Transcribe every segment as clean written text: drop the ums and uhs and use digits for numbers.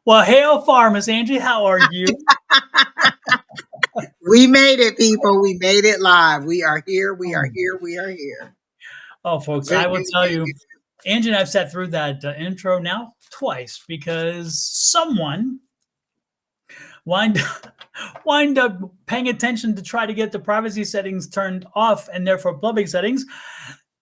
Well, hail farmers, Angie. How are you? We made it, people. We made it live. We are here. We are here. We are here. Oh, folks, Good, I will good, tell good, you, good. Angie and I've sat through that intro now twice because someone wind wind up paying attention to try to get the privacy settings turned off and therefore public settings,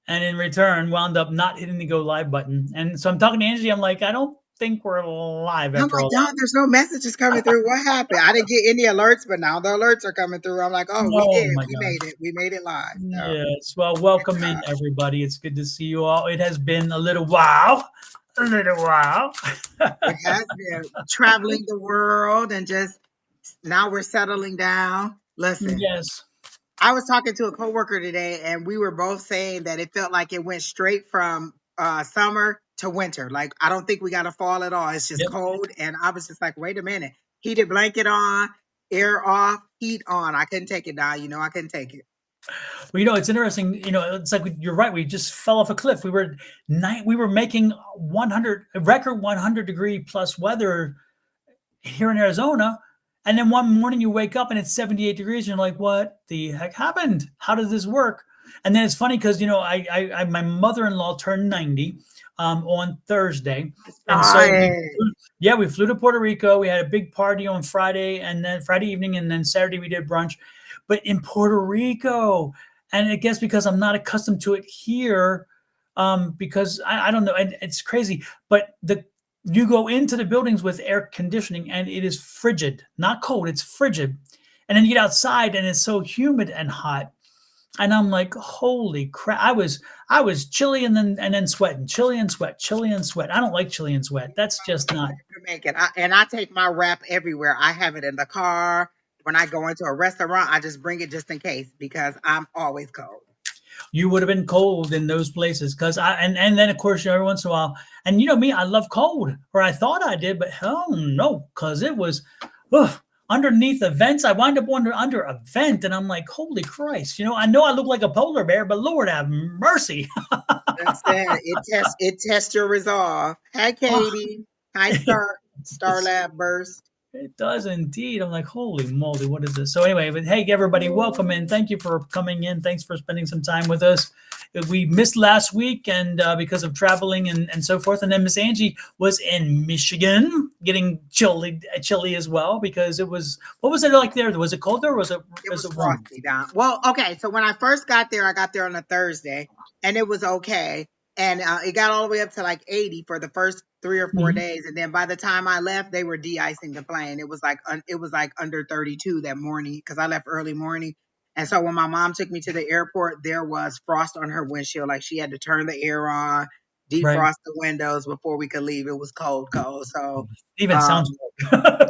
and in return wound up not hitting the go live button. And so I'm talking to Angie. I'm like, I don't think we're live I'm after like, all Don, there's no messages coming through. What happened? I didn't get any alerts, but now the alerts are coming through. I'm like, oh, that. we did. Oh my We gosh. made it. We made it live. So, Yes. Well, welcome in, everybody. It's good to see you all. It has been a little while. A little while. it has been traveling the world and just now we're settling down. Listen, Yes. I was talking to a coworker today, and we were both saying that it felt like it went straight from summer to winter. Like I don't think we got a fall at all. It's just Yep. cold, and I was just like, wait a minute, heated blanket on, air off, heat on. I couldn't take it now. I couldn't take it. Well, it's interesting. It's like you're right. We just fell off a cliff. We were making 100 record 100-degree plus weather here in Arizona, and then one morning you wake up and it's 78 degrees, and you're like, "What the heck happened? How does this work?" And then it's funny because my mother-in-law turned 90 on Thursday, and so Right. we flew to Puerto Rico. We had a big party on Friday, and then Friday evening, and then Saturday we did brunch. But in Puerto Rico, and I guess because I'm not accustomed to it here, because I don't know, and it's crazy. But you go into the buildings with air conditioning, and it is frigid, not cold. It's frigid, and then you get outside, and it's so humid and hot. And I'm like, holy crap! I was chilly and then sweating, chilly and sweat, chilly and sweat. I don't like chilly and sweat. That's just not. Jamaican. And I take my wrap everywhere. I have it in the car. When I go into a restaurant, I just bring it just in case because I'm always cold. You would have been cold in those places because and then of course every once in a while, and me, I love cold, or I thought I did, but hell no, because it was ugh, underneath the vents. I wind up under a vent, and I'm like, holy Christ, I know I look like a polar bear, but Lord have mercy. That's it. It tests your resolve. Hi, Oh, Katie. Hi, Star Lab Burst. it does indeed. I'm like, holy moly, what is this? So anyway, but hey, everybody, welcome in. Thank you for coming in. Thanks for spending some time with us. We missed last week, and because of traveling and so forth. And then Miss Angie was in Michigan, getting chilly as well because it was. What was it like there? Was it cold there, or was it It was was it warm? frosty down. Well, okay. So when I first got there, I got there on a Thursday, and it was okay. And it got all the way up to like 80 for the first 3 or 4 days, and then by the time I left, they were de-icing the plane. It was like under 32 that morning because I left early morning. And so when my mom took me to the airport, there was frost on her windshield. Like she had to turn the air on, Right. defrost the windows before we could leave. It was cold, cold. So Even um, sounds cold.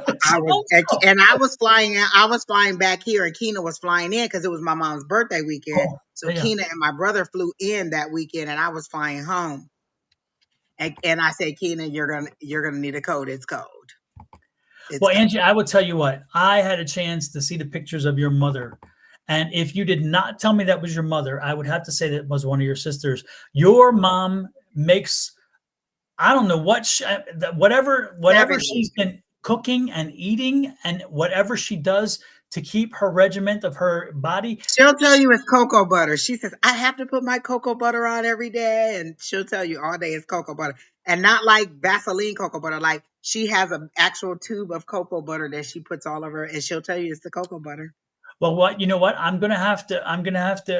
It I was, sounds cold. and I was flying. I was flying back here, and Keena was flying in because it was my mom's birthday weekend. Oh, So yeah. Keena and my brother flew in that weekend, and I was flying home. And I said, Keena, you're gonna need a coat. It's cold. It's Well, cold. Angie, I will tell you what. I had a chance to see the pictures of your mother. And if you did not tell me that was your mother, I would have to say that was one of your sisters. Your mom makes, I don't know what whatever 70. she's been cooking and eating, and whatever she does to keep her regiment of her body. She'll tell you it's cocoa butter. She says, I have to put my cocoa butter on every day. And she'll tell you all day it's cocoa butter. And not like Vaseline cocoa butter. Like she has an actual tube of cocoa butter that she puts all over, and she'll tell you it's the cocoa butter. Well, what you know what I'm gonna have to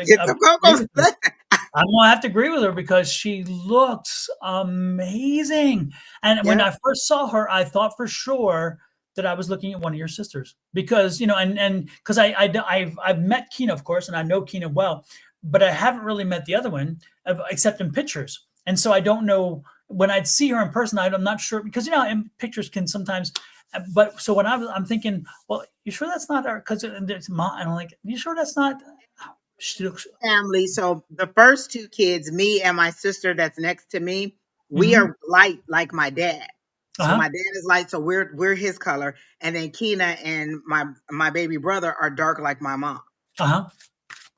It's the agree cocoa with her. butter. I'm gonna have to agree with her because she looks amazing. And when Yep. I first saw her, I thought for sure that I was looking at one of your sisters because and because I've met Kina, of course, and I know Kina well, but I haven't really met the other one except in pictures. And so I don't know when I'd see her in person. I'm not sure because in pictures can sometimes. But so I'm thinking, well, you sure that's not our? Because there's mom, and I'm like, you sure that's not? She looks. Family. So the first two kids, me and my sister that's next to me, we Mm-hmm. are light like my dad. Uh So huh. my dad is light, so we're his color. And then Keena and my baby brother are dark like my mom. Uh huh.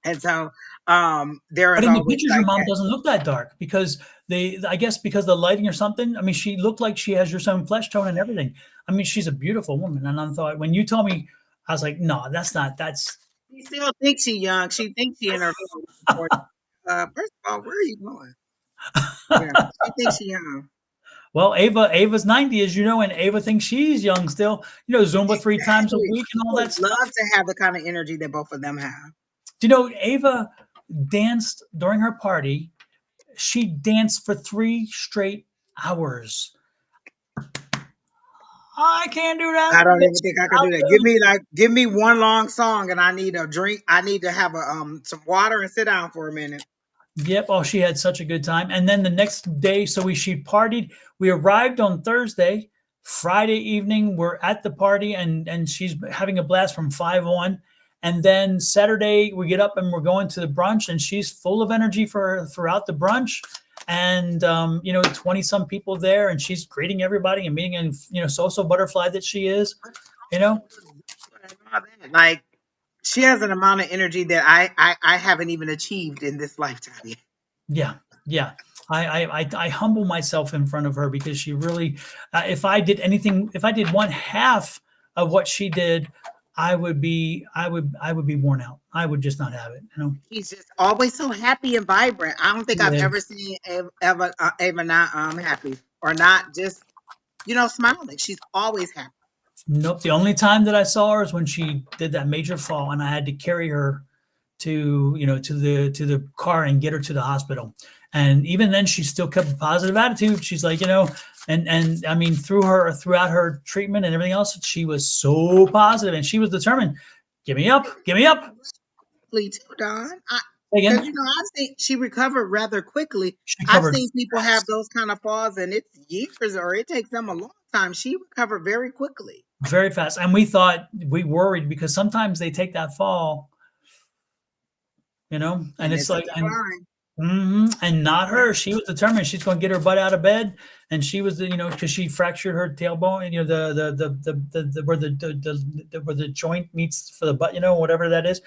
And so there But is in the always pictures, your like mom that. doesn't look that dark because I guess because the lighting or something. I mean, she looked like she has your same flesh tone and everything. I mean, she's a beautiful woman. And I thought when you told me, I was like, no, that's not. That's She still thinks she's young. She thinks she in her 40s. First of all, where are you going? Yeah, she thinks she's young. well, Ava's 90, as you know, and Ava thinks she's young still. You know, Zumba 3 times a Exactly. week and I all would that stuff. love to have the kind of energy that both of them have. Do you know Ava danced during her party? She danced for 3 straight hours. I can't do that. I don't But even think I could do that. Give me one long song and I need a drink. I need to have a some water and sit down for a minute. yep. Oh, she had such a good time. And then the next day, she partied. We arrived on Thursday. Friday evening, we're at the party, and she's having a blast from 5 on. And then Saturday, we get up and we're going to the brunch, and she's full of energy for throughout the brunch. And 20 some people there, and she's greeting everybody and meeting, and social butterfly that she is. You know, Like she has an amount of energy that I haven't even achieved in this lifetime yet. Yeah, yeah. I humble myself in front of her because she really, if I did anything, if I did one half of what she did, I would be worn out. I would just not have it. She's just always so happy and vibrant. I don't think I've Yeah. ever seen Ava not happy or not just smiling. She's always happy. Nope. The only time that I saw her is when she did that major fall, and I had to carry her to the car and get her to the hospital. And even then, she still kept a positive attitude. She's like, and I mean, throughout her treatment and everything else, she was so positive, and she was determined. Give me up, give me up. Quickly too, Don. Because Again, I've seen she recovered rather quickly. she I've covered seen people have fast, those kind of falls and it's years or it takes them a long time. She recovered very quickly. very fast, and we worried because sometimes they take that fall, and And it's it's a like, decline. and not her. She was determined. She's going to get her butt out of bed, and she was, because she fractured her tailbone. Where where the joint meets for the butt. Whatever that is.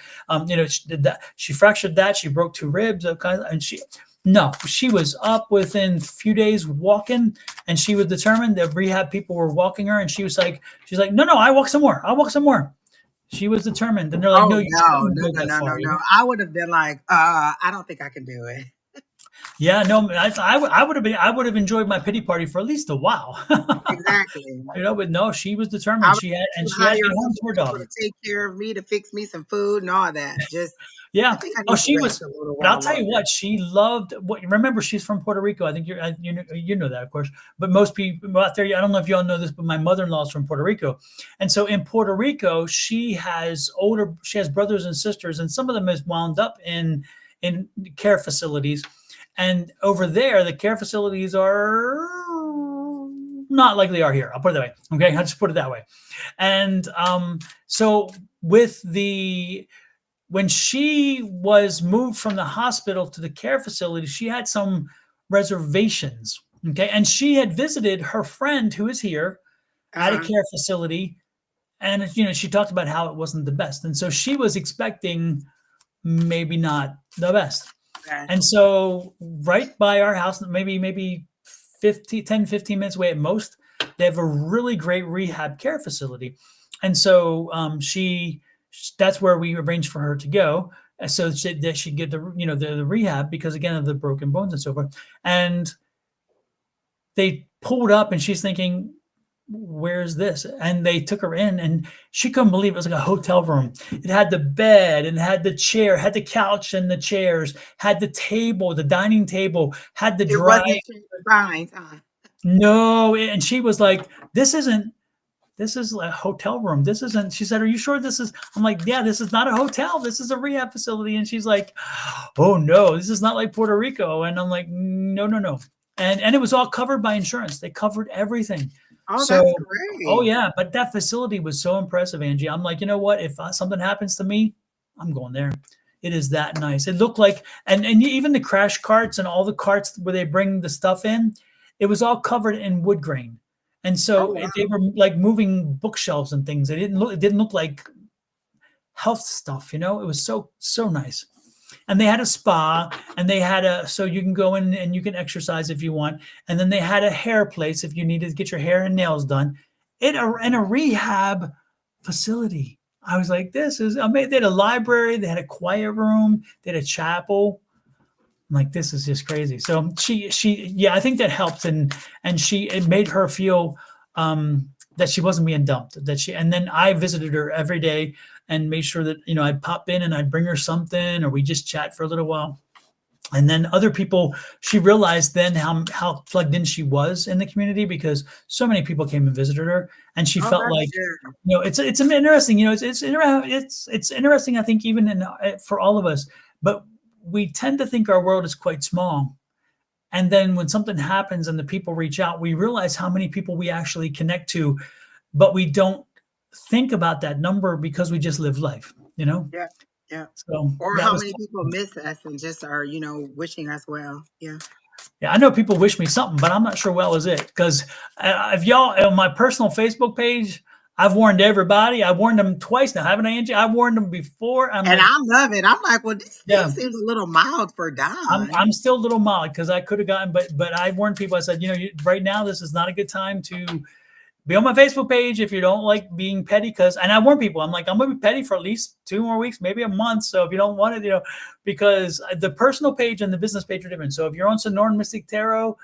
She did that. She fractured that. She broke 2 ribs. And she was up within a few days walking, and she was determined. The rehab people were walking her, and she's like, no, I walk some more. I'll walk some more. She was determined, and they're like, Oh no, you no, shouldn't no, go no, that no, no, far. no. I would have been like, I don't think I can do it. Yeah, no, I would have been, I would have enjoyed my pity party for at least a while. Exactly. But no, she was I determined. would She hire had to get home to her somebody to dog. take care of me, to fix me some food and all that. Just I Yeah. think I Oh, need to she rest was. a little But I'll while tell you longer. what, she loved. What remember, she's from Puerto Rico. I think you know that, of course. But most people out there, I don't know if y'all know this, but my mother-in-law is from Puerto Rico, and so in Puerto Rico, she has brothers and sisters, and some of them has wound up in care facilities, and over there, the care facilities are not like they are here. I'll put it that way. Okay, I'll just put it that way. And so with the when she was moved from the hospital to the care facility, she had some reservations. Okay. And she had visited her friend who is here at a Uh-huh. care facility. And, she talked about how it wasn't the best. And so she was expecting maybe not the best. Okay. And so right by our house, maybe 10, 15 minutes away at most, they have a really great rehab care facility. And so that's where we arranged for her to go. So that she'd get the rehab because again of the broken bones and so forth. And they pulled up and she's thinking, where's this? And they took her in and she couldn't believe it. It was like a hotel room. It had the bed and had the chair, had the couch and the chairs, had the table, the dining table, had the It dry. wasn't fine. No. And she was like, this is a hotel room. This isn't, she said, are you sure this is, I'm like, yeah, this is not a hotel. This is a rehab facility. And she's like, oh no, this is not like Puerto Rico. And I'm like, no, no, no. And it was all covered by insurance. They covered everything. Oh, that's So, oh great. yeah, but that facility was so impressive, Angie. I'm like, you know what? If something happens to me, I'm going there. It is that nice. It looked like, and even the crash carts and all the carts where they bring the stuff in, it was all covered in wood grain. And Oh so wow. they were like moving bookshelves and things. It didn't look like health stuff. It was so nice. and they had a spa, and they had so you can go in and you can exercise if you want. And then they had a hair place if you needed to get your hair and nails done in a rehab facility. I was like, this is amazing. They had a library, they had a quiet room, they had a chapel. I'm like, this is just crazy. So yeah, I think that helped, and it made her feel that she wasn't being dumped. And then I visited her every day and made sure that I'd pop in and I'd bring her something, or we just chat for a little while. And then other people, she realized then how plugged in she was in the community, because so many people came and visited her, and she Oh, felt like, that's good. it's interesting. It's interesting. I think even for all of us, but we tend to think our world is quite small. And then when something happens and the people reach out, we realize how many people we actually connect to, but we don't think about that number because we just live life, Yeah, yeah. So Or that how was, many people miss us and just are, wishing us well. Yeah. yeah, I know people wish me something, but I'm not sure well is it. Because if y'all on my personal Facebook page, I've warned everybody. I warned them twice now, haven't I, Angie? I warned them before. I'm And like, I love it. I'm like, well, this yeah, seems a little mild for Don. I'm still a little mild because I could have gotten, but I warned people. I said, right now this is not a good time to be on my Facebook page if you don't like being petty. And I warn people, I'm like, I'm gonna be petty for at least 2 more weeks, maybe a month. So if you don't want it, because the personal page and the business page are different. So if you're on Sonoran Mystic Tarot,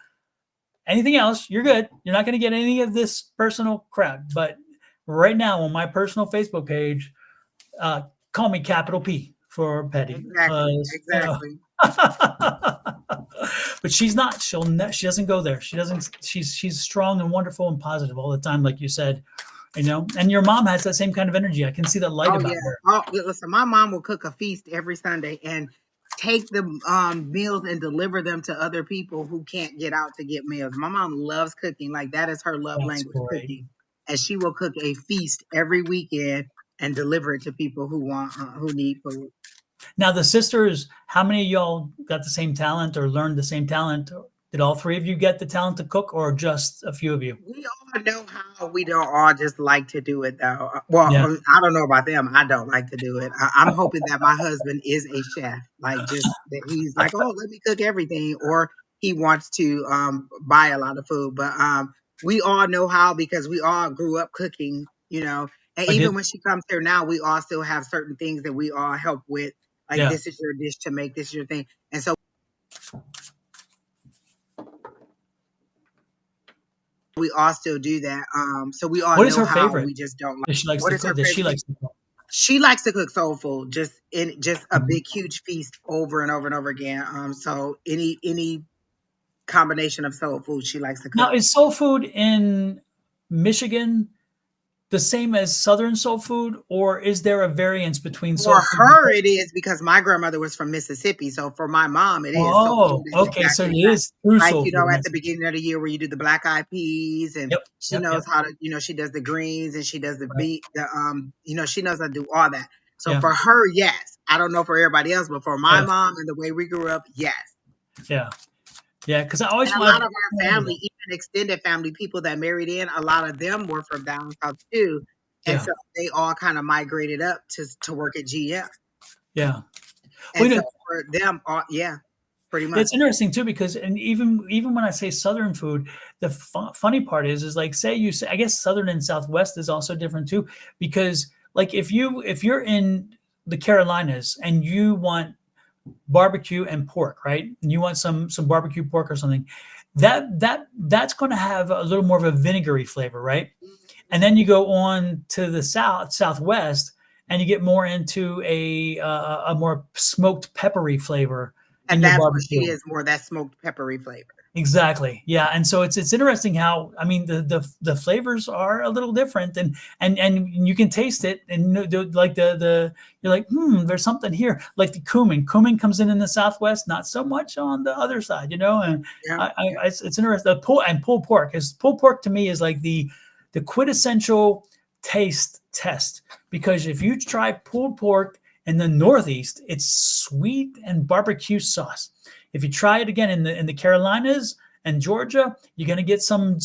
anything else, you're good. You're not gonna get any of this personal crap. But right now on my personal Facebook page, call me capital P for petty. Exactly. Exactly. But she's not. She doesn't go there. She doesn't. She's strong and wonderful and positive all the time, like you said. And your mom has that same kind of energy. I can see that light Oh about yeah. her. Oh, listen, my mom will cook a feast every Sunday and take the meals and deliver them to other people who can't get out to get meals. My mom loves cooking. Like that is her love That's language, great. cooking. And she will cook a feast every weekend and deliver it to people who need food. Now the sisters, how many of y'all got the same talent or learned the same talent? Did all three of you get the talent to cook, or just a few of you? We all know how we don't all just like to do it though. Well, Yeah. I don't know about them. I don't like to do it. I'm hoping that my husband is a chef, like just that he's like, oh, let me cook everything, or he wants to buy a lot of food. But we all know how because we all grew up cooking, And I even did. when she comes here now, we all still have certain things that we all help with. Like Yeah. this is your dish to make, this is your thing, and so we all still do that. So we all What is know her how. favorite? We just don't like. That she likes What to is her cook. That she favorite? likes to cook. She likes to cook soul food, just a Mhm. big huge feast over and over and over again. So any combination of soul food she likes to Now, cook. is soul food in Michigan the same as Southern soul food, or is there a variance between soul For food? her, it is because my grandmother was from Mississippi. So for my mom, it is soul food Oh, is okay. So it exactly that. is true Like, soul food. at the beginning of the year where you do the black eyed peas and Yep, she yep, knows yep. how to, she does the greens and she does the Right. beet, she knows how to do all that. So Yeah, for her, yes. I don't know for everybody else, but for my yeah, mom and the way we grew up, yes. yeah, yeah. Because I And always a wanted. lot of our family, even extended family, people that married in, a lot of them were from down south too. And Yeah, so they all kind of migrated up to work at GM. yeah. And Well, so for them, yeah, pretty much. it's interesting too, because and even when I say Southern food, the funny part is like, say you say, I guess Southern and Southwest is also different too, because like if you're in the Carolinas and you want barbecue and pork, right? And you want some barbecue pork or something, that's going to have a little more of a vinegary flavor, right? And then you go on to the southwest, and you get more into a more smoked peppery flavor in And your that's what she barbecue. is, more that smoked peppery flavor. Exactly. Yeah. And so it's interesting how, I mean, the flavors are a little different, and you can taste it, and like the you're like, there's something here. Like the cumin. Cumin comes in the Southwest, not so much on the other side, and Yeah. it's interesting. Pulled pork is pulled pork to me is like the quintessential taste test, because if you try pulled pork in the Northeast, it's sweet and barbecue sauce. If you try it again in the Carolinas and Georgia, you're going to get some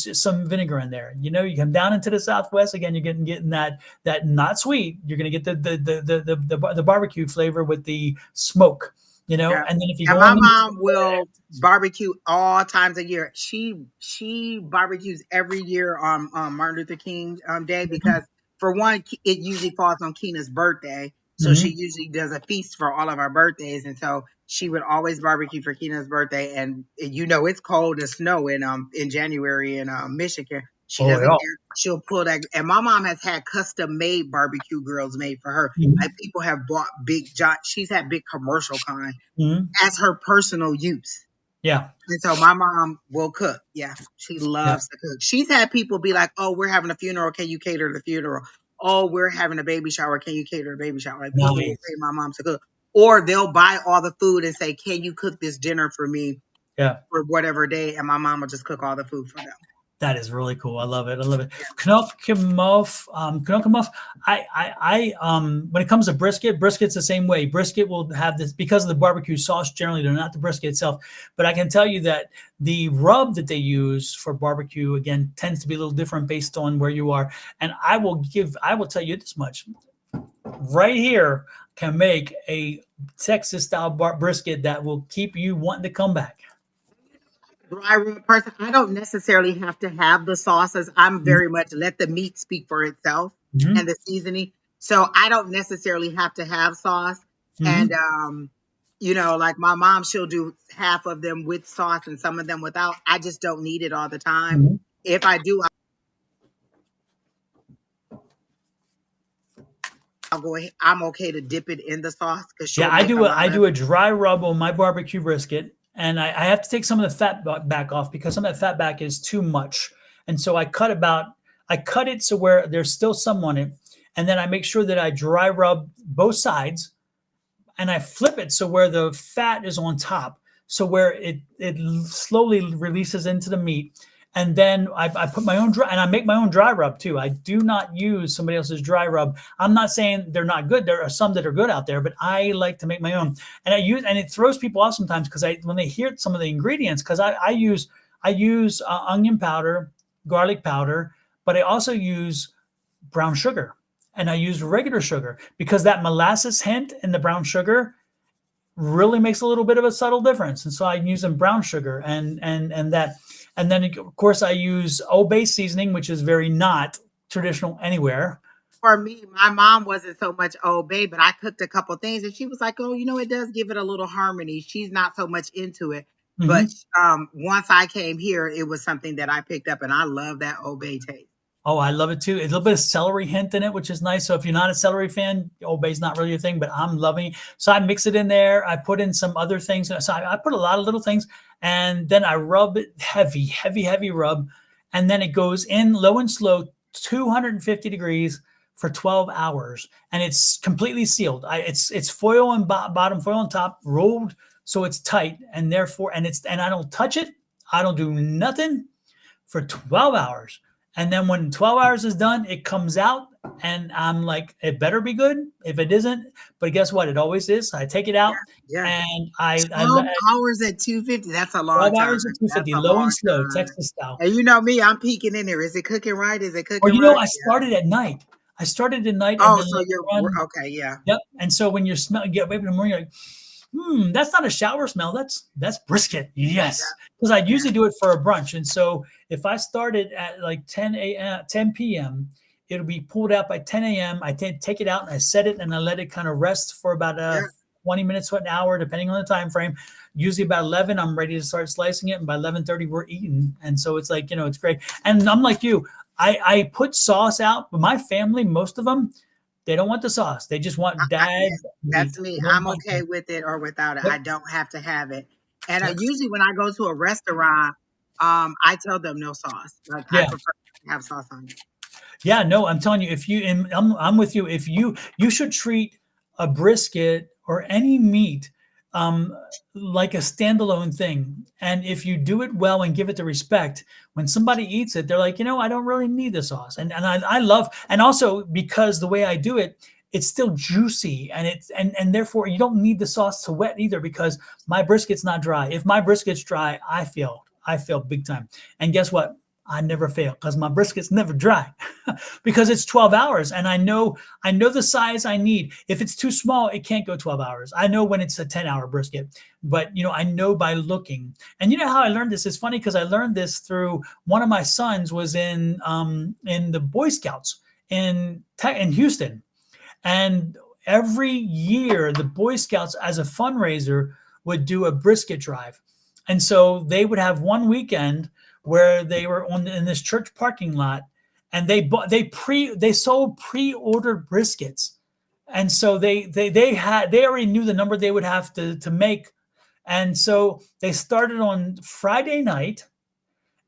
vinegar in there. You come down into the Southwest again, you're getting that not sweet. You're going to get the barbecue flavor with the smoke. you know. Yeah. And then if you And go my on the mom will barbecue all times a year. She barbecues every year on Martin Luther King Day because for one, it usually falls on Keena's birthday. So she Mhm. usually does a feast for all of our birthdays. And so she would always barbecue for Keena's birthday. And you know it's cold and snow in January in Michigan. She Oh doesn't yeah. care. She'll pull that. And my mom has had custom made barbecue grills made for her. Like Mhm. people have bought big giant. She's had big commercial kind Mhm. as her personal use. Yeah. And so my mom will cook. Yeah, she Yeah. loves to cook. She's had people be like, "Oh, we're having a funeral. Can you cater the funeral? Oh, we're having a baby shower. Can you cater the baby shower?" Like people will pay Nice. my mom to cook, or they'll buy all the food and say, "Can you cook this dinner for me Yeah. for whatever day?" And my mom will just cook all the food for them. That is really cool. I love it. I love it. Knopfkemoff. When it comes to brisket's the same way. Brisket will have this because of the barbecue sauce. Generally, they're not the brisket itself, but I can tell you that the rub that they use for barbecue again tends to be a little different based on where you are. And I will tell you this much right here can make a Texas style brisket that will keep you wanting to come back. Dry rub person, I don't necessarily have to have the sauces. I'm Mhm. very much let the meat speak for itself and Mhm. the seasoning. So I don't necessarily have to have sauce. And Mhm. you know, like my mom, she'll do half of them with sauce and some of them without. I just don't need it all the time. Mhm. If I do, I'll go ahead. I'm okay to dip it in the sauce because Yeah, she'll make a I lot of do a it. dry rub on my barbecue brisket, and I have to take some of the fat back off because some of that fat back is too much. And so I cut it so where there's still some on it, and then I make sure that I dry rub both sides and I flip it so where the fat is on top, so where it slowly releases into the meat. And then I put my own dry, and I make my own dry rub too. I do not use somebody else's dry rub. I'm not saying they're not good. There are some that are good out there, but I like to make my own. And it throws people off sometimes because when they hear some of the ingredients, because I use onion powder, garlic powder, but I also use brown sugar and I use regular sugar because that molasses hint in the brown sugar really makes a little bit of a subtle difference. And so I'm using brown sugar and that. And then of course I use Old Bay seasoning, which is very not traditional anywhere. For me, my mom wasn't so much Old Bay, but I cooked a couple things and she was like, "Oh, you know, it does give it a little harmony." She's not so much into it, but Mm-hmm. once I came here, it was something that I picked up, and I love that Old Bay taste. Oh, I love it too. A little bit of celery hint in it, which is nice. So if you're not a celery fan, Old Bay's not really your thing, but I'm loving it. So I mix it in there. I put in some other things. So I put a lot of little things, and then I rub it heavy, heavy, heavy rub, and then it goes in low and slow, 250 degrees for 12 hours, and it's completely sealed. It's foil on bottom, foil on top, rolled so it's tight, and therefore, and I don't touch it. I don't do nothing for 12 hours. And then when 12 hours is done, it comes out and I'm like, it better be good if it isn't. But guess what? It always is. I take it Yeah, out yeah. and I 12 hours at 250. That's a long 12 time. hours at That's 250, a low and long slow, time. Texas style. And you know me, I'm peeking in there. Is it cooking right? Is it Or, cooking right? I Yeah. started at night. I started at night and Oh, then so let it you're run. okay. Yeah. Yep. And so when you're smelling, get up in the morning, you're like, that's not a shower smell. That's brisket. Yes. Because I Yeah. usually do it for a brunch. And so if I started at like 10 a.m., 10 p.m., it'll be pulled out by 10 a.m. I take it out and I set it and I let it kind of rest for about Yeah. 20 minutes to an hour, depending on the time frame. Usually about 11, I'm ready to start slicing it. And by 11:30, we're eating. And so it's like, it's great. And I'm like you, I put sauce out, but my family, most of them, they don't want the sauce. They just want Yeah, dad that's meat. me. They don't I'm want okay with it or without it. Yep, I don't have to have it. And yep. usually when I go to a restaurant, I tell them no sauce. Like I Yeah. prefer to have sauce on it. Yeah, no, I'm telling you, if you and I'm with you, if you should treat a brisket or any meat um like a standalone thing. And if you do it well and give it the respect, when somebody eats it, they're like, I don't really need the sauce. And I love, and also because the way I do it, it's still juicy and it's and therefore you don't need the sauce to wet either because my brisket's not dry. If my brisket's dry, I feel big time. And guess what? I never fail because my brisket's never dry because it's 12 hours and I know the size I need. If it's too small, it can't go 12 hours. I know when it's a 10-hour brisket, but I know by looking. And you know how I learned this? It's funny because I learned this through one of my sons was in the Boy Scouts in Houston. And every year, the Boy Scouts, as a fundraiser, would do a brisket drive. And so they would have one weekend where they were in this church parking lot, and they sold pre-ordered briskets. And so they already knew the number they would have to make. And so they started on Friday night,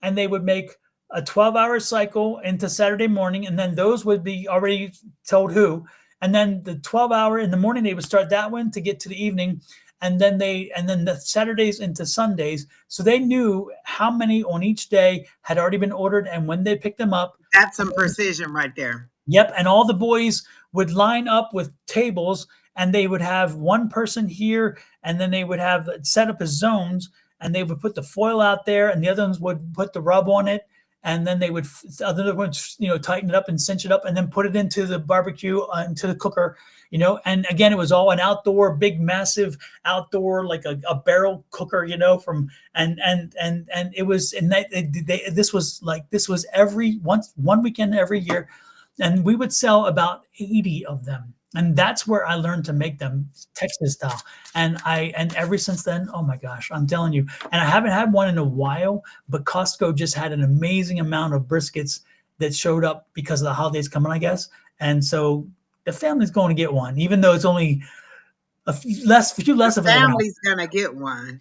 and they would make a 12-hour cycle into Saturday morning, and then those would be already told who. And then the 12-hour in the morning, they would start that one to get to the evening, and then the Saturdays into Sundays. So they knew how many on each day had already been ordered and when they picked them up. That's some precision right there. Yep, and all the boys would line up with tables, and they would have one person here, and then they would have set up as zones, and they would put the foil out there, and the other ones would put the rub on it, and then they would the other ones tighten it up and cinch it up, and then put it into the barbecue, into the cooker. And again, it was all an outdoor, big, massive outdoor, like a barrel cooker, from and it was, and this was every one weekend every year. And we would sell about 80 of them. And that's where I learned to make them Texas style. And ever since then, oh my gosh, I'm telling you. And I haven't had one in a while, but Costco just had an amazing amount of briskets that showed up because of the holidays coming, I guess. And so the family's going to get one, even though it's only a few less of The it around. family's gonna get one.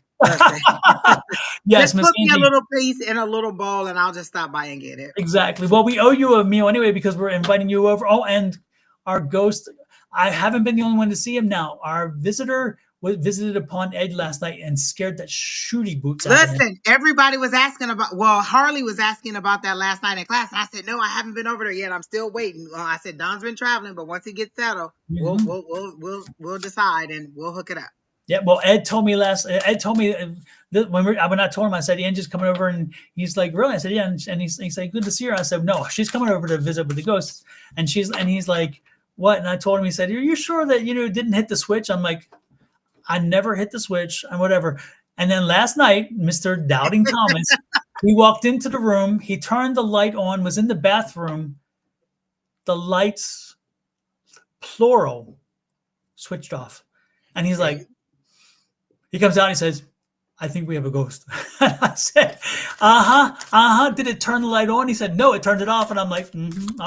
Yes, Just Miss put me a Angie. little piece in a little bowl, and I'll just stop by and get it. Exactly. Well, we owe you a meal anyway because we're inviting you over. Oh, and our ghost, I haven't been the only one to see him now. Our visitor visited upon Ed last night and scared that shooty boots out of him. Listen, everybody was asking about. Well, Harley was asking about that last night in class. And I said, no, I haven't been over there yet. I'm still waiting. I said, Don's been traveling, but once he gets settled, we'll decide and we'll hook it up. Yeah, well, Ed told me when I told him, I said, Angie's coming over, and he's like, really? I said, yeah, and he's like, good to see her. I said, no, she's coming over to visit with the ghosts, and he's like, what? And I told him, he said, are you sure that didn't hit the switch? I'm like, I never hit the switch and whatever. And then last night, Mr. Doubting Thomas, he walked into the room, he turned the light on, was in the bathroom, the lights, plural, switched off, and he's like. He comes out and he says, I think we have a ghost. I said, Did it turn the light on? He said, no, it turned it off. And I'm like,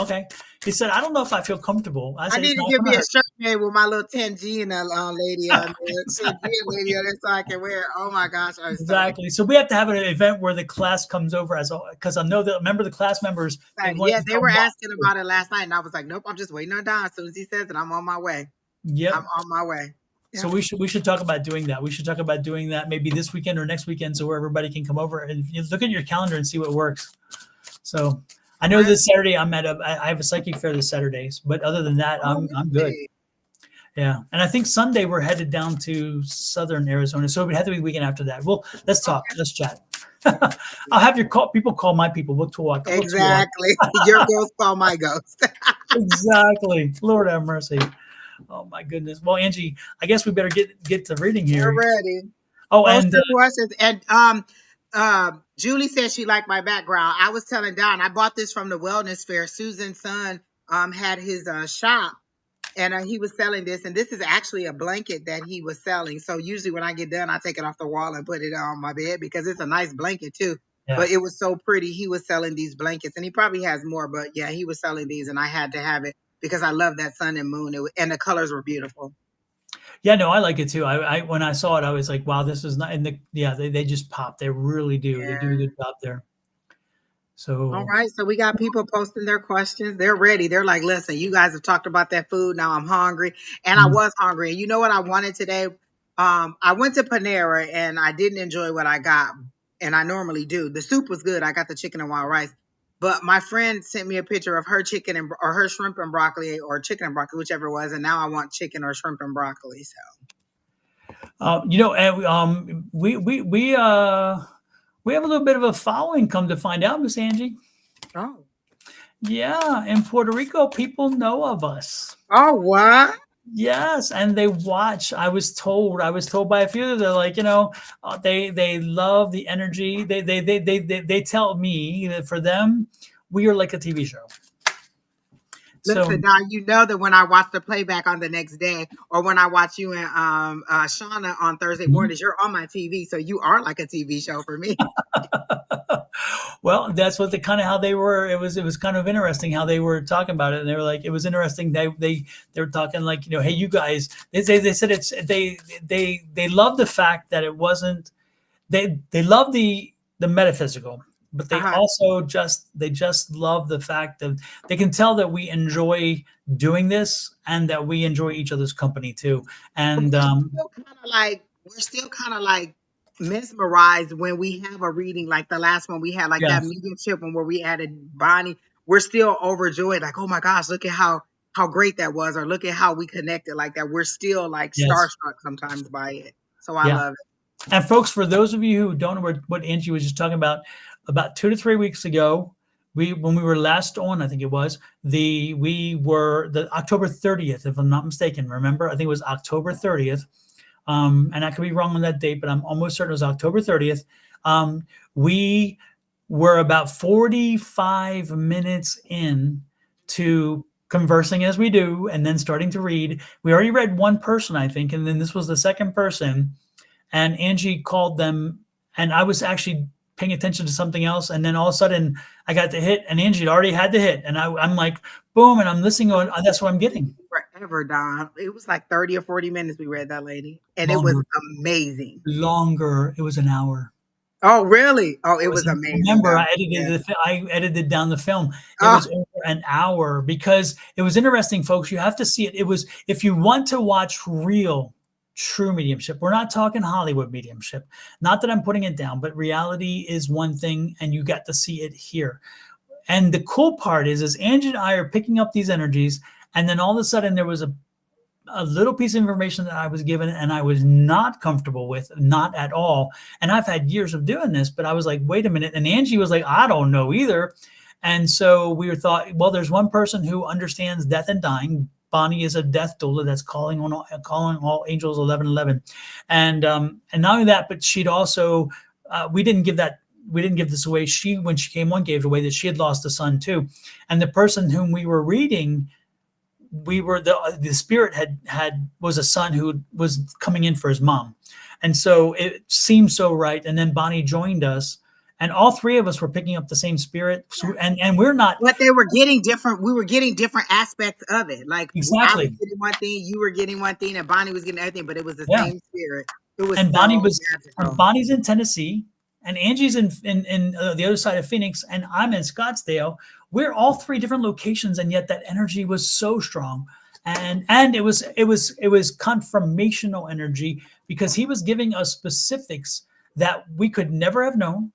okay. He said, I don't know if I feel comfortable. I said, I need to give me a shirt made with my little Tangina lady on there. Tangina lady on there so I can wear it. Oh my gosh. Exactly. So we have to have an event where the class comes over because I know that, remember the class members. They were asking about it last night. And I was like, nope, I'm just waiting on Don. As soon as he says it, I'm on my way. Yep. I'm on my way. So we should talk about doing that. We should talk about doing that maybe this weekend or next weekend, so where everybody can come over and you look at your calendar and see what works. So I know this Saturday I have a psychic fair this Saturdays, but other than that, I'm good. Yeah, and I think Sunday we're headed down to Southern Arizona, so it would have to be the weekend after that. Well, let's talk. Let's chat. I'll have people call my people. We'll talk. Exactly. Your ghost call my ghost. Exactly. Lord have mercy. Oh my goodness. Well, Angie, I guess we better get to reading here. We're ready. Oh, and the questions. And Julie said she liked my background. I was telling Don, I bought this from the wellness fair. Susan's son had his shop, and he was selling this. And this is actually a blanket that he was selling. So usually when I get done, I take it off the wall and put it on my bed because it's a nice blanket too. Yeah. But it was so pretty. He was selling these blankets, and he probably has more. But yeah, he was selling these, and I had to have it because I love that sun and moon, and the colors were beautiful. Yeah, no, I like it too. I when I saw it, I was like, wow, this is not. And they just pop. They really do. Yeah. They do a good job there. So all right, so we got people posting their questions. They're ready. They're like, listen, you guys have talked about that food. Now I'm hungry, and I was hungry. And you know what I wanted today? I went to Panera, and I didn't enjoy what I got, and I normally do. The soup was good. I got the chicken and wild rice. But my friend sent me a picture of her chicken or her shrimp and broccoli, or chicken and broccoli, whichever it was. And now I want chicken or shrimp and broccoli. So, We have a little bit of a following, come to find out, Miss Angie. Oh. Yeah, in Puerto Rico, people know of us. Oh, what? Yes, and they watch. I was told by a few of them, they're like, they love the energy. They tell me that for them, we are like a TV show. So Listen, now you know that when I watch the playback on the next day, or when I watch you and Shauna on Thursday mhm. mornings, you're on my TV, so you are like a TV show for me. Well, that's what the kind of how they were. It was kind of interesting how they were talking about it, and they were like, it was interesting. They were talking like, hey, you guys. They said it's they love the fact that it wasn't. They love the metaphysical, but they Uh-huh. also just love the fact that they can tell that we enjoy doing this and that we enjoy each other's company too. But And we're still kind of like mesmerized when we have a reading like the last one we had, like that yes, mediumship one where we added Bonnie. We're still overjoyed, like, oh my gosh, look at how great that was, or look at how we connected like that. We're still like yes, starstruck sometimes by it. So I yeah. love it. And folks, for those of you who don't know what Angie was just talking about 2 to 3 weeks ago, when we were last on, I think it was we were the October 30th, if I'm not mistaken. Remember, I think it was October 30th. And I could be wrong on that date, but I'm almost certain it was October 30th. We were about 45 minutes in to conversing as we do, and then starting to read. We already read one person, I think, and then this was the second person, and Angie called them, and I was actually paying attention to something else, and then all of a sudden I got the hit, and Angie had already had the hit, and I'm like, boom, and I'm listening on. That's what I'm getting. Forever, Don. It was like 30 or 40 minutes we read that lady, and it was Longer, amazing. longer. It was an hour. Oh, really? Oh, It it was, was amazing, remember, Don. Yeah. I edited down the film. It Oh, was over an hour because it was interesting, folks. You have to see it. It was, if you want to watch real, true mediumship. We're not talking Hollywood mediumship. Not that I'm putting it down, but reality is one thing, and you got to see it here. And the cool part is Angie and I are picking up these energies, and then all of a sudden there was a little piece of information that I was given and I was not comfortable with, not at all. And I've had years of doing this, but I was like, wait a minute. And Angie was like, I don't know either. And so we were thought, well, there's one person who understands death and dying. Bonnie is a death doula that's calling all angels 1111, and not only that, but she'd also we didn't give this away. She, when she came on, gave it away that she had lost a son too, and the person whom we were reading, the spirit had was a son who was coming in for his mom, and so it seemed so right. And then Bonnie joined us, and all three of us were picking up the same spirit. So, and we're not but they were getting different. We were getting different aspects of it. Like I was exactly, getting one thing, you were getting one thing, and Bonnie was getting everything, but it was the yeah. same spirit. It was And so magical. Bonnie's in Tennessee, and Angie's in the other side of Phoenix, and I'm in Scottsdale. We're all three different locations, and yet that energy was so strong, and it was confirmational energy because he was giving us specifics that we could never have known,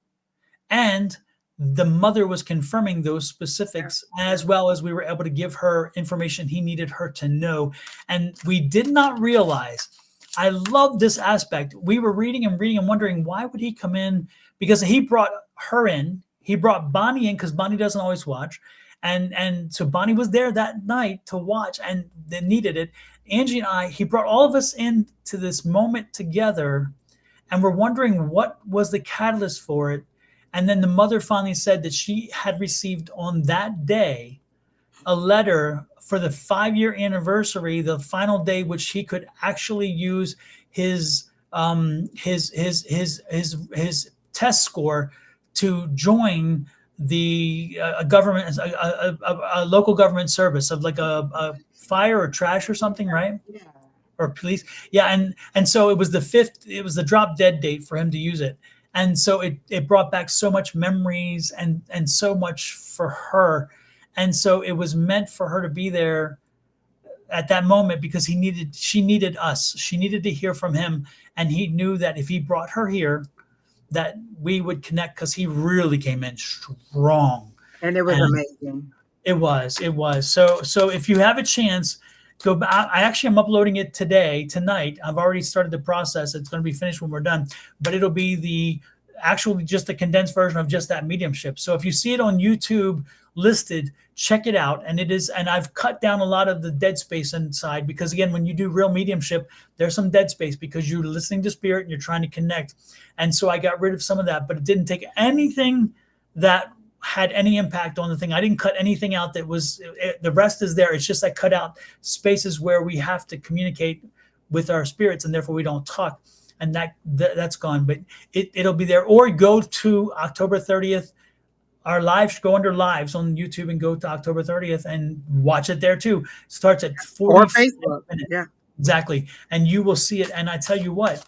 and the mother was confirming those Yeah, specifics, yeah. as well as we were able to give her information he needed her to know. And we did not realize, I love this aspect. We were reading and wondering, why would he come in? Because he brought her in, he brought Bonnie in because Bonnie doesn't always watch. And so Bonnie was there that night to watch, and they needed it. Angie and I, he brought all of us into this moment together, and we're wondering what was the catalyst for it. And then the mother finally said that she had received on that day a letter for the 5-year anniversary, the final day which he could actually use his test score to join the government, a local government service of like a fire or trash or something, right? Yeah. Or police. Yeah, and so it was the fifth, it was the drop dead date for him to use it. And so it brought back so much memories and so much for her. And so it was meant for her to be there at that moment because she needed us. She needed to hear from him. And he knew that if he brought her here, that we would connect because he really came in strong. And it was And amazing. it was. So if you have a chance, go back. I actually am uploading it tonight. I've already started the process. It's going to be finished when we're done, but it'll be actually just a condensed version of just that mediumship. So if you see it on YouTube listed, check it out. And it is, and I've cut down a lot of the dead space inside, because again, when you do real mediumship, there's some dead space because you're listening to spirit and you're trying to connect. And so I got rid of some of that, but it didn't take anything that had any impact on the thing. I didn't cut anything out that was the rest is there. It's just I cut out spaces where we have to communicate with our spirits and therefore we don't talk, and that's gone. But it'll be there. Or go to October 30th. Our lives, go under lives on YouTube and go to October 30th and watch it there too. Starts at Or 45 Facebook. minutes. Yeah. Exactly. And you will see it. And I tell you what,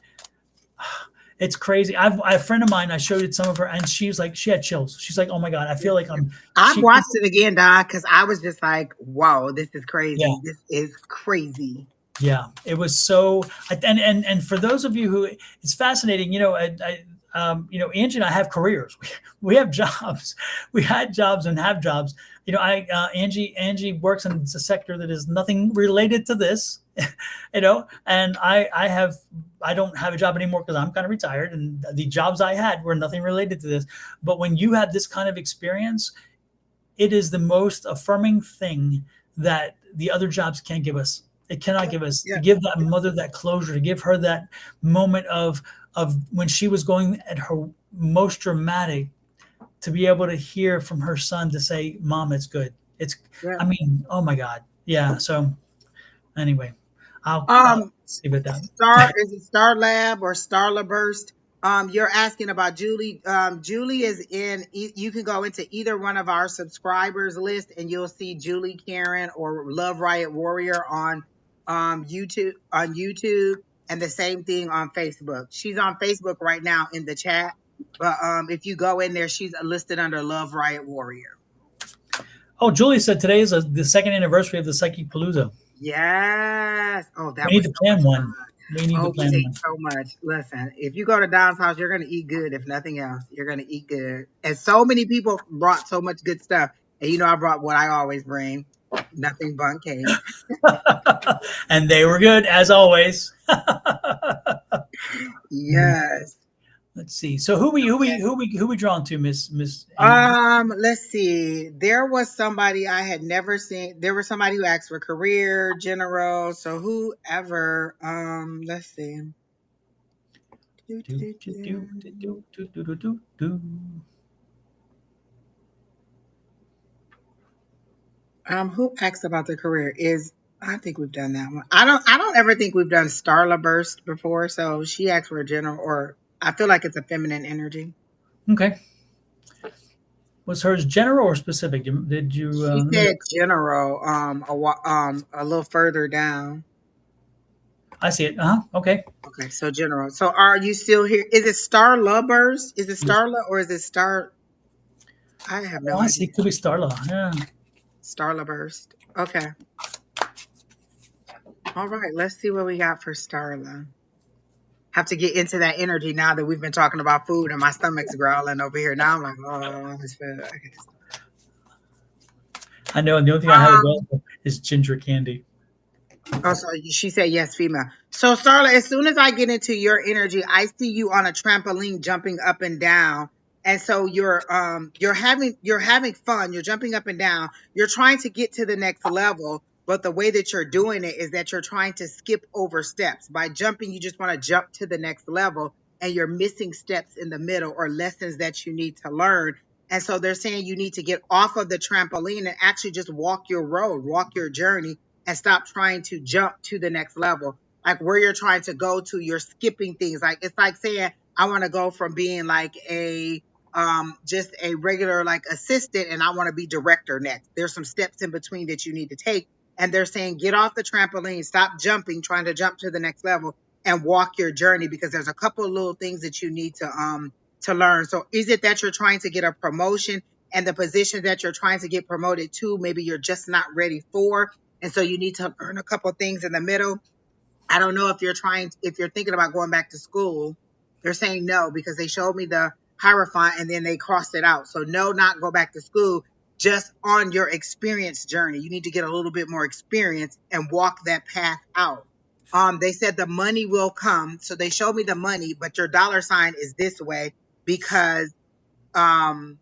it's crazy. I have a friend of mine, I showed it some of her, and she was like, she had chills. She's like, oh my God, I feel like I've she, watched it again, Don, because I was just like, whoa, this is yeah. crazy. This is crazy. Yeah, it was so, and for those of you who, it's fascinating. Angie and I have careers. We have jobs. We had jobs and have jobs. Angie works in a sector that is nothing related to this. And I don't have a job anymore because I'm kind of retired, and the jobs I had were nothing related to this. But when you have this kind of experience, it is the most affirming thing that the other jobs can't give us. It cannot give us, to give that mother that closure, to give her that moment of when she was going at her most dramatic, to be able to hear from her son to say, "Mom, it's good." I mean, oh my God, yeah. So anyway, I'll leave it at Is it Star Lab or Starla Burst? You're asking about Julie. Julie is in. You can go into either one of our subscribers list, and you'll see Julie Karen or Love Riot Warrior on YouTube. And the same thing on Facebook. She's on Facebook right now in the chat, but if you go in there, she's listed under Love Riot Warrior. Oh, Julie said today is the second anniversary of the Psychic Palooza. Yes. Oh, that We need was to so plan much one. fun. We need to Oh, we plan ate one. so much. Listen, if you go to Don's house, you're gonna eat good. If nothing else, you're gonna eat good. And so many people brought so much good stuff. And I brought what I always bring, nothing but cakes. And they were good as always. Yes. Let's see. So who we drawn to, Miss Angie? Let's see. There was somebody I had never seen. There was somebody who asked for career, general. So whoever. Let's see. Do, do, do, do. Who asked about the career is I think we've done that one. I don't ever think we've done Starla Burst before, so she asked for a general or I feel like it's a feminine energy. Okay. Was hers general or specific? Did you She let me said look. general, a little further down. I see it. Okay. Okay, so general. So are you still here? Is it Starla Burst? Is it Yes. Starla or is it Star? I have no Oh, I see. idea. It could be Starla. Yeah. Starla Burst. Okay. All right, let's see what we got for Starla. Have to get into that energy now that we've been talking about food and my stomach's growling over here. Now I'm like, oh, this food. Okay. I know. And the only thing I have available is ginger candy. Oh, so she said yes, female. So Starla, as soon as I get into your energy, I see you on a trampoline jumping up and down. And so you're having fun, you're jumping up and down, you're trying to get to the next level, but the way that you're doing it is that you're trying to skip over steps. By jumping, you just want to jump to the next level and you're missing steps in the middle or lessons that you need to learn. And so they're saying you need to get off of the trampoline and actually just walk your road, walk your journey and stop trying to jump to the next level. Like where you're trying to go to, you're skipping things. Like it's like saying, I want to go from being like a just a regular like assistant and I want to be director next. There's some steps in between that you need to take. And they're saying get off the trampoline, stop jumping, trying to jump to the next level and walk your journey because there's a couple of little things that you need to learn. So is it that you're trying to get a promotion and the position that you're trying to get promoted to, maybe you're just not ready for? And so you need to learn a couple things in the middle. I don't know if you're thinking about going back to school. They're saying no because they showed me the Hierophant and then they crossed it out. So no, not go back to school, just on your experience journey. You need to get a little bit more experience and walk that path out. They said the money will come. So they showed me the money, but your dollar sign is this way. because um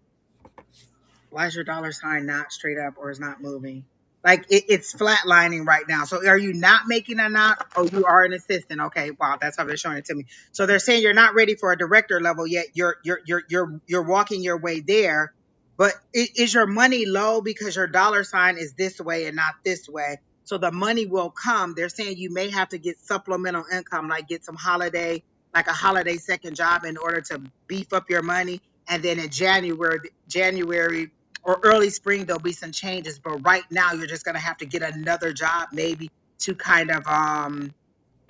why is your dollar sign not straight up or is not moving? Like it's flatlining right now. So are you not making a knot? Oh, you are an assistant. Okay, wow, that's how they're showing it to me. So they're saying you're not ready for a director level yet. You're walking your way there. But is your money low because your dollar sign is this way and not this way? So the money will come. They're saying you may have to get supplemental income, like get some holiday, like a holiday second job in order to beef up your money. And then in January or early spring there'll be some changes, but right now you're just going to have to get another job maybe to kind of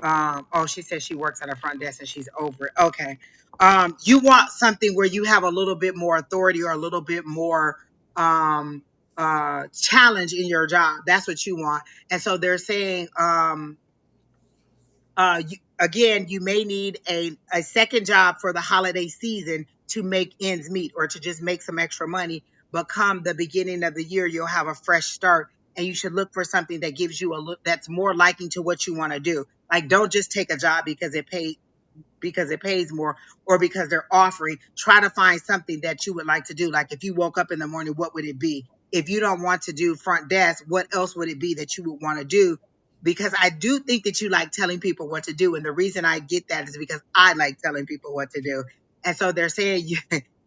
oh, she says she works at a front desk and she's over it. Okay. You want something where you have a little bit more authority or a little bit more um challenge in your job. That's what you want. And so they're saying again, you may need a second job for the holiday season to make ends meet or to just make some extra money. But come the beginning of the year, you'll have a fresh start, and you should look for something that gives you a look that's more liking to what you want to do. Like, don't just take a job because it pays more or because they're offering. Try to find something that you would like to do. Like if you woke up in the morning, what would it be? If you don't want to do front desk, what else would it be that you would want to do? Because I do think that you like telling people what to do. And the reason I get that is because I like telling people what to do. And so they're saying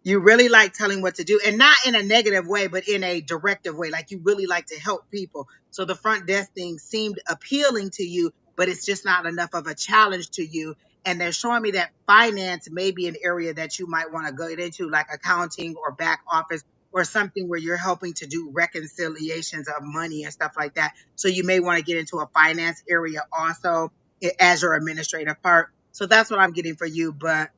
you really like telling what to do, and not in a negative way, but in a directive way. Like you really like to help people. So the front desk thing seemed appealing to you, but it's just not enough of a challenge to you. And they're showing me that finance may be an area that you might want to go into, like accounting or back office or something where you're helping to do reconciliations of money and stuff like that. So you may want to get into a finance area also as your administrative part. So that's what I'm getting for you. But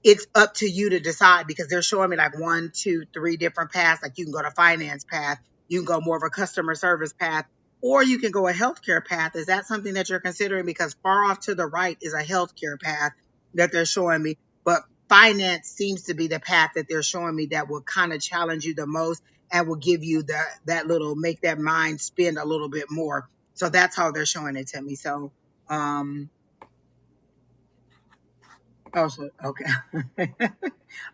it's up to you to decide, because they're showing me like 1, 2, 3 different paths. Like you can go to finance path, you can go more of a customer service path, or you can go a healthcare path. Is that something that you're considering? Because far off to the right is a healthcare path that they're showing me. But finance seems to be the path that they're showing me that will kind of challenge you the most and will give you that little, make that mind spin a little bit more. So that's how they're showing it to me. So oh, so okay.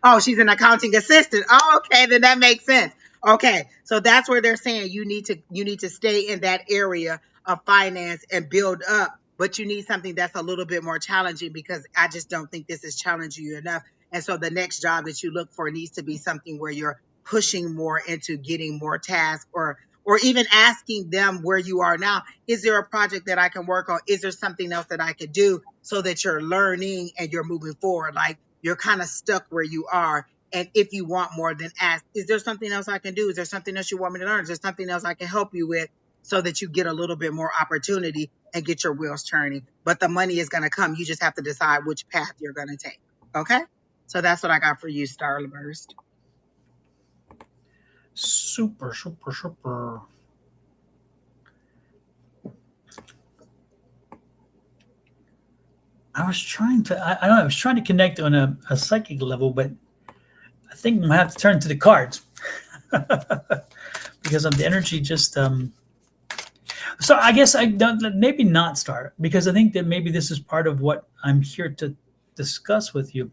Oh, she's an accounting assistant. Oh, okay, then that makes sense. Okay, so that's where they're saying you need to stay in that area of finance and build up, but you need something that's a little bit more challenging, because I just don't think this is challenging you enough. And so the next job that you look for needs to be something where you're pushing more into getting more tasks, or even asking them where you are now. Is there a project that I can work on? Is there something else that I could do, so that you're learning and you're moving forward? Like you're kind of stuck where you are. And if you want more, then ask, is there something else I can do? Is there something else you want me to learn? Is there something else I can help you with, so that you get a little bit more opportunity and get your wheels turning? But the money is going to come. You just have to decide which path you're going to take. Okay. So that's what I got for you, Starburst. Super, super, super. I was trying to, I don't know, I was trying to connect on a psychic level, but I think I'm gonna have to turn to the cards because of the energy. Just so I guess I don't, maybe not start, because I think that maybe this is part of what I'm here to discuss with you.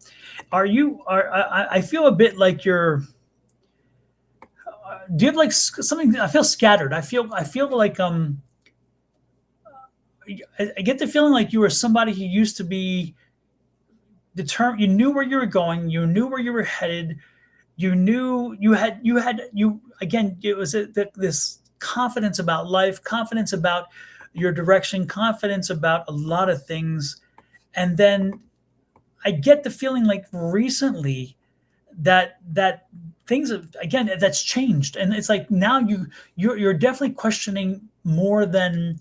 Are you? Are I feel a bit like you're. Do you have like something? I feel scattered. I feel like I get the feeling like you were somebody who used to be determined. You knew where you were going. You knew where you were headed. You knew you again. It was this confidence about life, confidence about your direction, confidence about a lot of things. And then I get the feeling like recently that things have, again, that's changed, and it's like now you're definitely questioning more than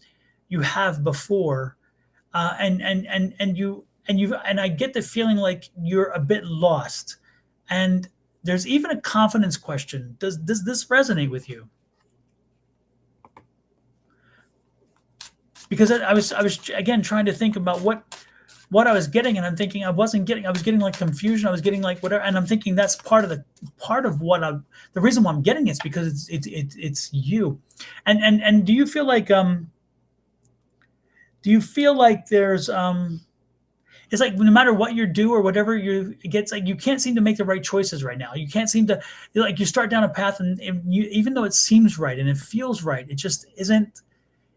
you have before, and I get the feeling like you're a bit lost, and there's even a confidence question. Does this resonate with you? Because I was again trying to think about what I was getting, and I'm thinking I wasn't getting. I was getting like confusion. I was getting like whatever, and I'm thinking that's part of what I. The reason why I'm getting it's because it's you, and do you feel like there's it's like no matter what you do or whatever it gets like you can't seem to make the right choices right now. You can't seem to like you start down a path and you, even though it seems right and it feels right, it just isn't.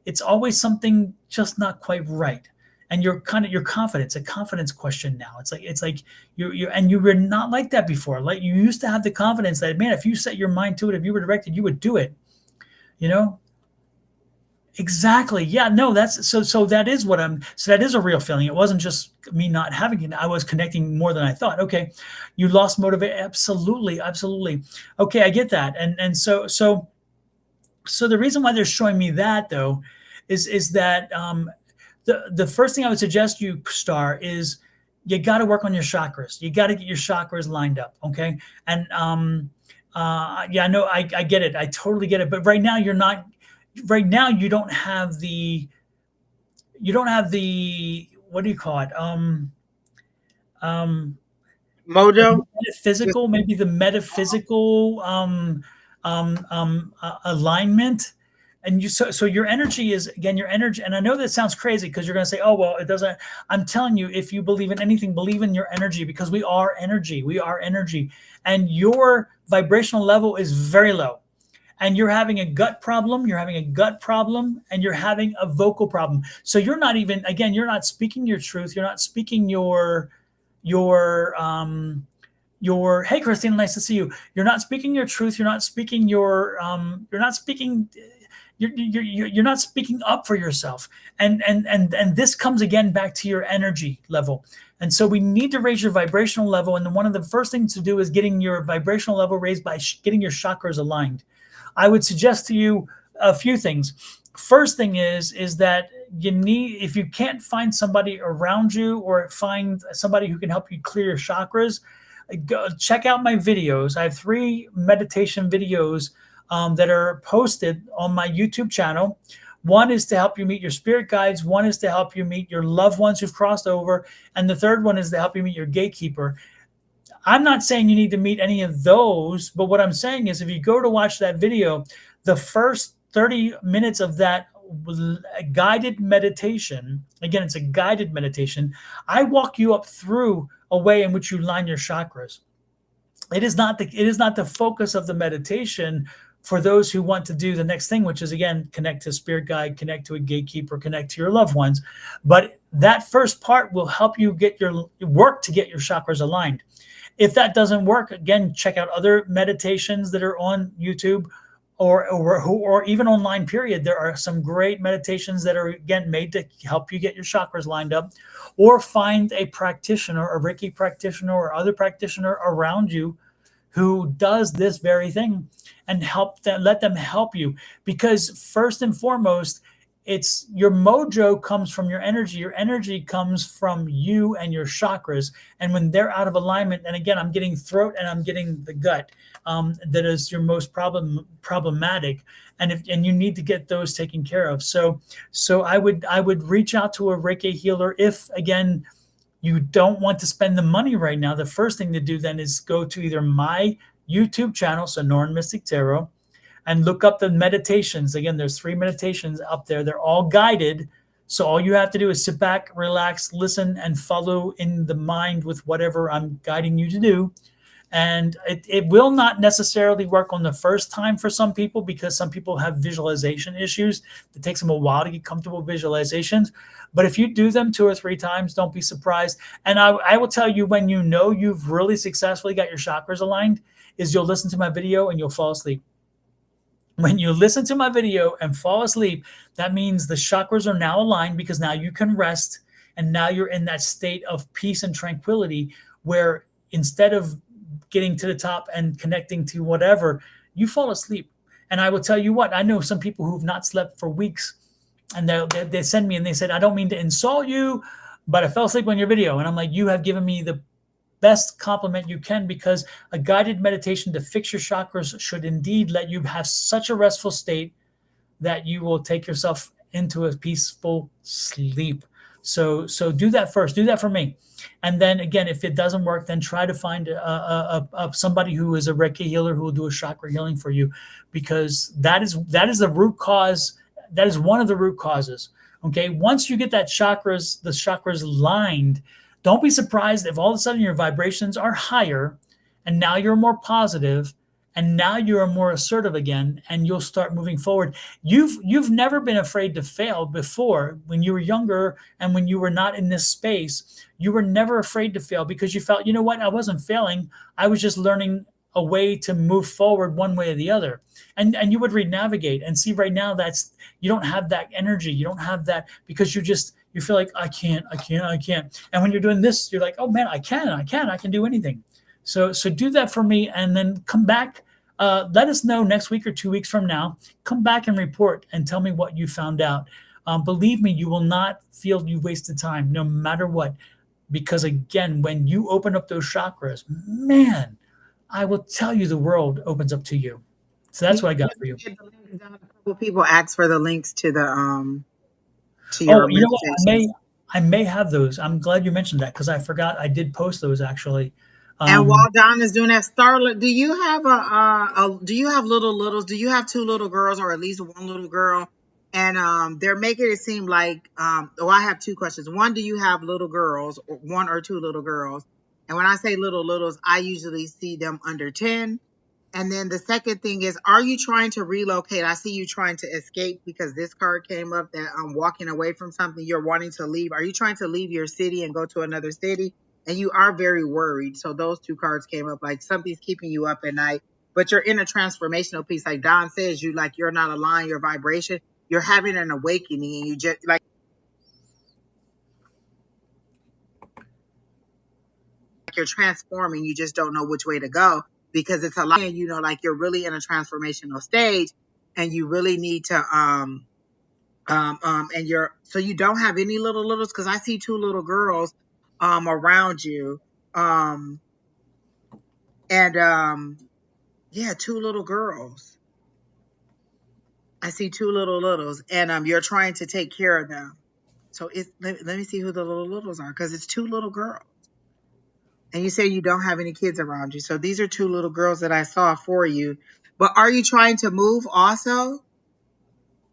It's always something just not quite right. And you're kind of your confidence, a confidence question now. It's like you and you were not like that before. Like you used to have the confidence that man, if you set your mind to it, if you were directed, you would do it. You know, exactly. Yeah, no, that's so that is what I'm so that is a real feeling. It wasn't just me not having it. I was connecting more than I thought. Okay. You lost motivation. Absolutely, absolutely. Okay, I get that. And so the reason why they're showing me that though is that the first thing I would suggest you star is you got to work on your chakras. You got to get your chakras lined up. Okay. And yeah, no, I get it. I totally get it. But right now you're not. Right now you don't have the what do you call it? Um, Mojo. Just metaphysical, maybe the metaphysical alignment. And so your energy is again your energy. And I know that sounds crazy because you're going to say, oh, well, it doesn't. I'm telling you, if you believe in anything, believe in your energy because we are energy. We are energy. And your vibrational level is very low and you're having a gut problem, and you're having a vocal problem. So you're not even, again, you're not speaking your truth. You're not speaking your hey Christina, nice to see you. You're not speaking your truth. You're not speaking you're not speaking up for yourself. And this comes again back to your energy level. And so we need to raise your vibrational level. And then one of the first things to do is getting your vibrational level raised by getting your chakras aligned. I would suggest to you a few things. First thing is that you need, if you can't find somebody around you or find somebody who can help you clear your chakras, go check out my videos. I have 3 meditation videos that are posted on my YouTube channel. One is to help you meet your spirit guides. One is to help you meet your loved ones who've crossed over. And the third one is to help you meet your gatekeeper. I'm not saying you need to meet any of those, but what I'm saying is if you go to watch that video, the first 30 minutes of that guided meditation, again, it's a guided meditation. I walk you up through a way in which you line your chakras. It is not the focus of the meditation for those who want to do the next thing, which is again connect to a spirit guide, connect to a gatekeeper, connect to your loved ones. But that first part will help you get your work to get your chakras aligned. If that doesn't work, again, check out other meditations that are on YouTube or even online, period. There are some great meditations that are, again, made to help you get your chakras lined up. Or find a practitioner, a Reiki practitioner or other practitioner around you who does this very thing and let them help you. Because first and foremost, it's your mojo comes from your energy. Your energy comes from you and your chakras. And when they're out of alignment, and again, I'm getting throat and I'm getting the gut, that is your most problematic. And you need to get those taken care of. So I would reach out to a Reiki healer if, again, you don't want to spend the money right now. The first thing to do then is go to either my YouTube channel, Sonoran Mystic Tarot, and look up the meditations. Again, there's 3 meditations up there. They're all guided. So all you have to do is sit back, relax, listen, and follow in the mind with whatever I'm guiding you to do. And it will not necessarily work on the first time for some people because some people have visualization issues. It takes them a while to get comfortable with visualizations. But if you do them 2 or 3 times, don't be surprised. And I will tell you when you know you've really successfully got your chakras aligned is you'll listen to my video and you'll fall asleep. When you listen to my video and fall asleep, that means the chakras are now aligned because now you can rest. And now you're in that state of peace and tranquility where instead of getting to the top and connecting to whatever, you fall asleep. And I will tell you what, I know some people who've not slept for weeks and they send me and they said, I don't mean to insult you, but I fell asleep on your video. And I'm like, you have given me the best compliment you can, because a guided meditation to fix your chakras should indeed let you have such a restful state that you will take yourself into a peaceful sleep. So do that first. Do that for me. And then again, if it doesn't work, then try to find somebody who is a Reiki healer who will do a chakra healing for you, because that is the root cause. That is one of the root causes. Okay. Once you get the chakras lined, Don't be surprised if all of a sudden your vibrations are higher and now you're more positive and now you're more assertive again and you'll start moving forward. You've never been afraid to fail before. When you were younger and when you were not in this space, you were never afraid to fail because you felt, you know what, I wasn't failing. I was just learning a way to move forward one way or the other. And you would re-navigate and see right now that's you don't have that energy. You don't have that because you feel like I can't. And when you're doing this, you're like, oh man, I can do anything. So do that for me and then come back. Let us know next week or 2 weeks from now. Come back and report and tell me what you found out. Believe me, you will not feel you wasted time, no matter what. Because again, when you open up those chakras, man, I will tell you the world opens up to you. So You that's what I got should for you. get the links down. A couple people asked for the links to Oh, your you know what? meditations. I may have those. I'm glad you mentioned that because I forgot I did post those actually. And Um, while Don is doing that, Starlet, do you have do you have little littles? Do you have two little girls or at least one little girl? And they're making it seem like well, I have two questions. One, do you have little girls, or one or two little girls? And when I say little littles, I usually see them under 10. And then the second thing is, are you trying to relocate? I see you trying to escape because this card came up that walking away from something, you're wanting to leave. Are you trying to leave your city and go to another city? And you are very worried. So those two cards came up like something's keeping you up at night, but you're in a transformational piece. Like Don says, you're not aligned, your vibration. You're having an awakening and you just like you're transforming. You just don't know which way to go because it's a lot, like you're really in a transformational stage and you really need to and you're so you don't have any little littles because I see two little girls around you um and yeah, two little girls. I see two little littles and you're trying to take care of them. So let me see who the little littles are because it's two little girls. And you say you don't have any kids around you. So these are two little girls that I saw for you. But are you trying to move also?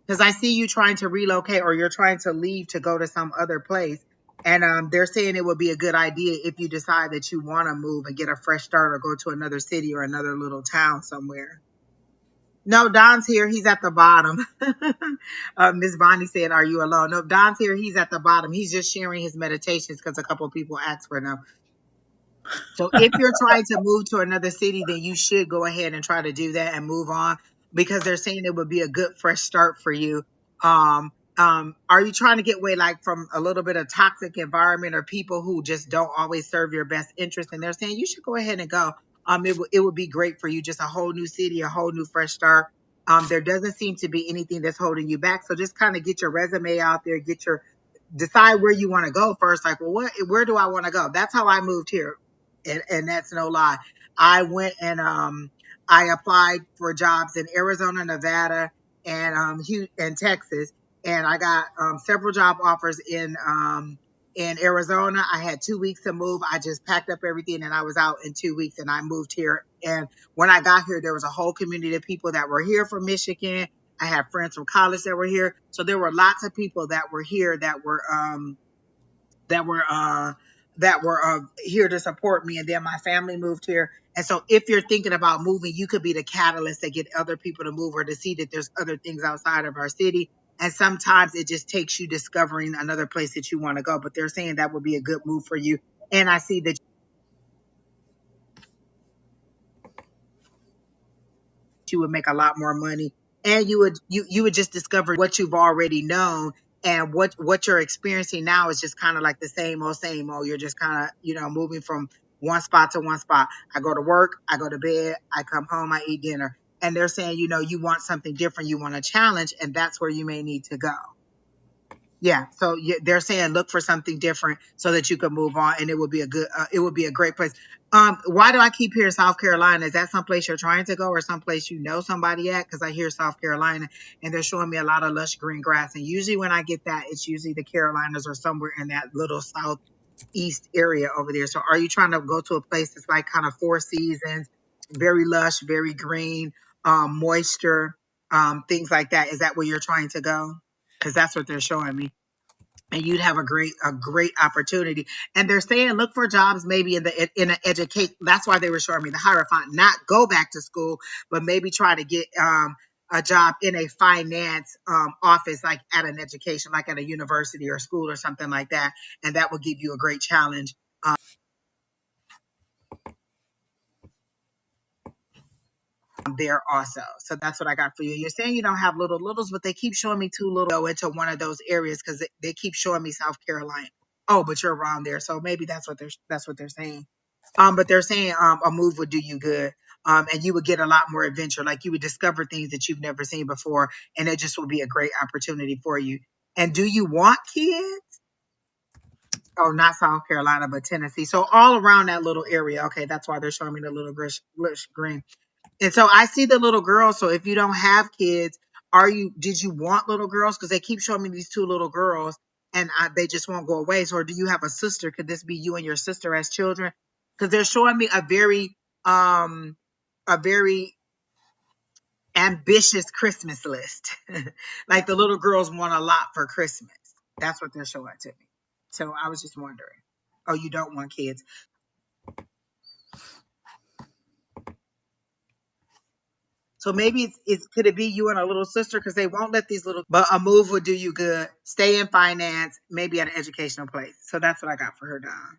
Because I see you trying to relocate or you're trying to leave to go to some other place. And they're saying it would be a good idea if you decide that you want to move and get a fresh start or go to another city or another little town somewhere. No, Don's here. He's at the bottom. Miss Bonnie said, "Are you alone?" No, Don's here. He's at the bottom. He's just sharing his meditations because a couple of people asked for them. So if you're trying to move to another city, then you should go ahead and try to do that and move on because they're saying it would be a good fresh start for you. Are you trying to get away like from a little bit of toxic environment or people who just don't always serve your best interest? And they're saying you should go ahead and go. It would be great for you, just a whole new city, a whole new fresh start. There doesn't seem to be anything that's holding you back. So just kind of get your resume out there, decide where you want to go first. Like, well, where do I want to go? That's how I moved here. And that's no lie. I went and I applied for jobs in Arizona, Nevada, and and Texas, and I got several job offers in Arizona. I had 2 weeks to move. I just packed up everything and I was out in 2 weeks and I moved here. And when I got here, there was a whole community of people that were here from Michigan. I had friends from college that were here, so there were lots of people that were here that were uh that were here to support me, and then my family moved here. And so if you're thinking about moving, you could be the catalyst to get other people to move or to see that there's other things outside of our city. And sometimes it just takes you discovering another place that you want to go, but they're saying that would be a good move for you. And I see that you would make a lot more money, and you would just discover what you've already known. And what you're experiencing now is just kind of like the same old. You're just kind of moving from one spot to one spot. I go to work, I go to bed, I come home, I eat dinner. And they're saying you want something different, you want a challenge, and that's where you may need to go. Yeah, so they're saying look for something different so that you can move on, and it would be a great place. Why do I keep hearing South Carolina? Is that someplace you're trying to go, or someplace you know somebody at? Because I hear South Carolina, and they're showing me a lot of lush green grass. And usually when I get that, it's usually the Carolinas or somewhere in that little southeast area over there. So are you trying to go to a place that's like kind of four seasons, very lush, very green, moisture, things like that? Is that where you're trying to go? Because that's what they're showing me. and you'd have a great opportunity. And they're saying look for jobs maybe in an educate. That's why they were showing me the Hierophant, not go back to school, but maybe try to get a job in a finance office, like at an education, like at a university or school or something like that, and that will give you a great challenge there also. So that's what I got for you. You're saying you don't have littles, but they keep showing me two little go into one of those areas because they keep showing me South Carolina. Oh, but you're around there, so maybe that's what they're saying. But they're saying a move would do you good. And you would get a lot more adventure. Like you would discover things that you've never seen before, and it just would be a great opportunity for you. And do you want kids? Oh, not South Carolina, but Tennessee. So all around that little area. Okay, that's why they're showing me the little green. And so I see the little girls. So if you don't have kids, did you want little girls? Because they keep showing me these two little girls and they just won't go away. So, or do you have a sister? Could this be you and your sister as children? Because they're showing me a very ambitious Christmas list. Like the little girls want a lot for Christmas. That's what they're showing to me. So I was just wondering. Oh, you don't want kids. So maybe it's could it be you and a little sister because they won't let these little. But a move would do you good. Stay in finance, maybe at an educational place. So that's what I got for her, Don. Oh,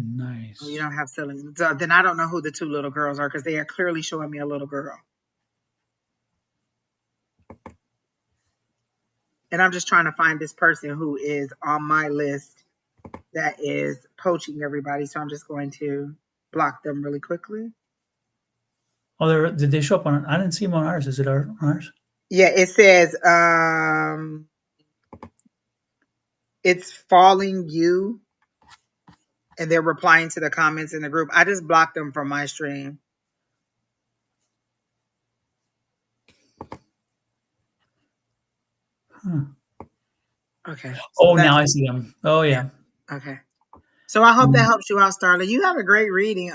you Nice. don't have siblings. So then I don't know who the two little girls are because they are clearly showing me a little girl. And I'm just trying to find this person who is on my list that is poaching everybody. So I'm just going to block them really quickly. Oh, did they show up on? I didn't see them on ours. Is it on ours? Yeah, it says it's falling you, and they're replying to the comments in the group. I just blocked them from my stream. Huh. Okay, so Oh, now that's I see them. Oh, yeah. yeah. Okay, so I hope that Mm. helps you out, Starla. You have a great reading.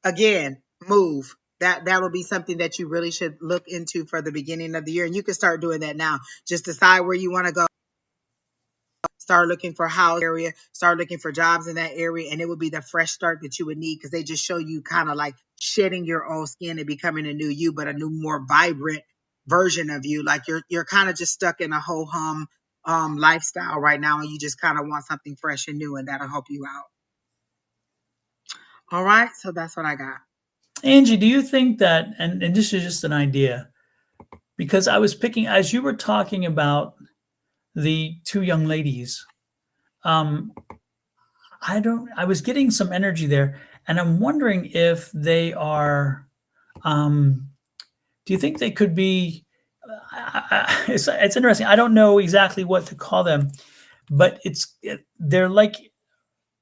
Again, move. That will be something that you really should look into for the beginning of the year, and you can start doing that now. Just decide where you want to go. Start looking for house area, start looking for jobs in that area, and it would be the fresh start that you would need because they just show you kind of like shedding your old skin and becoming a new you, but a new, more vibrant version of you. Like you're kind of just stuck in a whole hum lifestyle right now, and you just kind of want something fresh and new, and that'll help you out. All right, so that's what I got. Angie, do you think that, and this is just an idea, because I was picking, as you were talking about the two young ladies, um, I was getting some energy there, and I'm wondering if they are, do you think they could be, it's interesting. I don't know exactly what to call them, but they're like,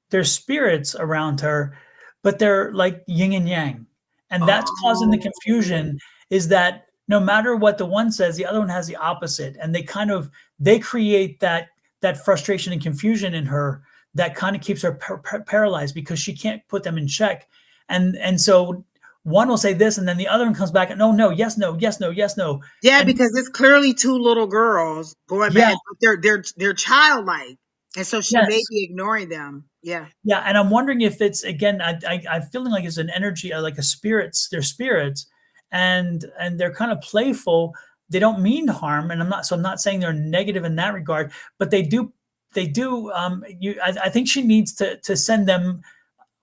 there's spirits around her, but they're like yin and yang. And that's causing the Oh, confusion is that no matter what the one says, the other one has the opposite. And they create that frustration and confusion in her that kind of keeps her paralyzed because she can't put them in check. And so one will say this and then the other one comes back and no, no, yes, no, yes, no, yes, no. yeah, And because it's clearly two little girls going yeah, back. They're childlike, and so she may yes. be ignoring them. Yeah. Yeah, and I'm wondering if it's again, I'm feeling like it's an energy, like a spirits. They're spirits, and they're kind of playful. They don't mean harm, and I'm not saying they're negative in that regard, but they do. They do. I think she needs to send them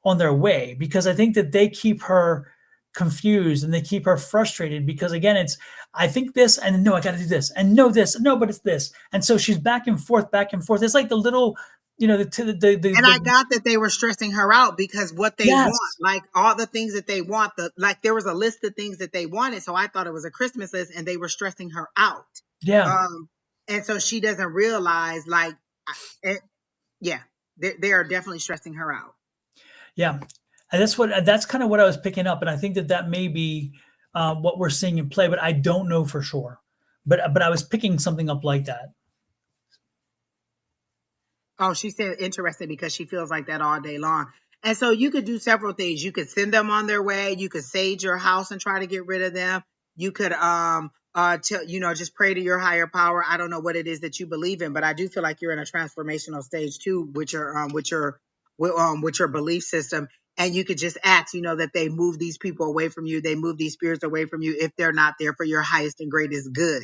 on their way because I think that they keep her confused and they keep her frustrated because again, it's I think this and no, I got to do this and no, this no, but it's this, and so she's back and forth, back and forth. It's like the little, And I the got that they were stressing her out because what they want, yes. like all the things that they want, like there was a list of things that they wanted. So I thought it was a Christmas list and they were stressing her out. Yeah, Um, and so she doesn't realize, like, it, yeah, they are definitely stressing her out. yeah, and that's kind of what I was picking up, and I think that may be what we're seeing in play, but I don't know for sure. But I was picking something up like that. Oh, she said interested because she feels like that all day long. And so you could do several things. You could send them on their way. You could sage your house and try to get rid of them. You could just pray to your higher power. I don't know what it is that you believe in, but I do feel like you're in a transformational stage too, with your belief system. And you could just ask, that they move these people away from you. They move these spirits away from you if they're not there for your highest and greatest good.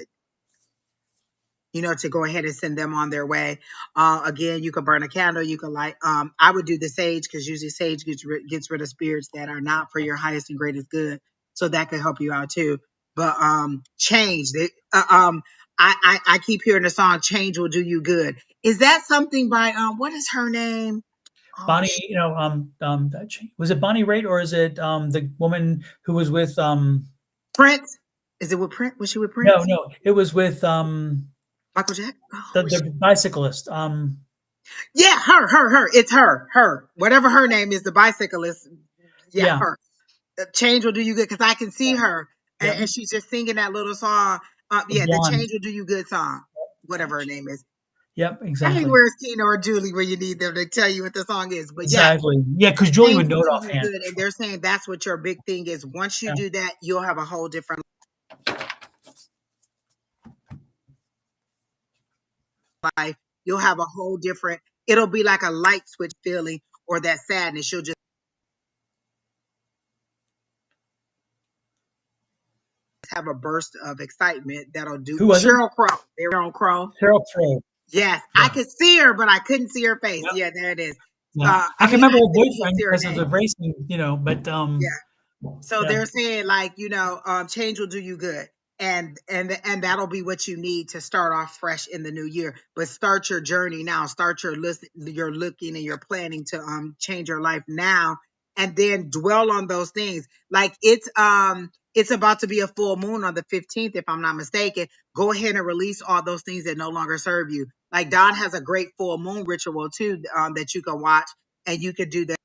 To go ahead and send them on their way. Again, you could burn a candle. You could light. I would do the sage, because usually sage gets rid of spirits that are not for your highest and greatest good. So that could help you out too. But change. I keep hearing the song "Change Will Do You Good." Is that something by what is her name? Oh, Bonnie, was it Bonnie Raitt, or is it the woman who was with Prince. Is it with Prince? Was she with no, Prince? no, it was with Michael Jackson? Oh, the bicyclist. yeah, her. It's her. Whatever her name is, the bicyclist. Yeah, Yeah, her. Change will do you good, because I can see her, yep, and she's just singing that little song. Yeah, the blonde. change will do you good song, whatever her name is. Yep, Hey, exactly, where's Tina or Julie where you need them to tell you what the song is? But yes, exactly. Yeah, because Julie change would will know it do you offhand. good, and they're saying that's what your big thing is. Once you Yeah. do that, you'll have a whole different life. You'll have a whole different. It'll be like a light switch feeling, or that sadness. You'll just have a burst of excitement that'll do. Who was it? Sheryl Crow. Sheryl Crow. Sheryl Crow. Yes, I Yeah, could see her, but I couldn't see her face. yep, Yeah, there it is. yeah. I I can mean, remember I her couldn't even boyfriend see her because of the name. racing, but Yeah. So yeah. they're saying, like, change will do you good. And that'll be what you need to start off fresh in the new year. But start your journey now. Start your looking and your planning to change your life now, and then dwell on those things. Like it's about to be a full moon on the 15th, if I'm not mistaken. Go ahead and release all those things that no longer serve you. Like Don has a great full moon ritual too, that you can watch, and you could do that,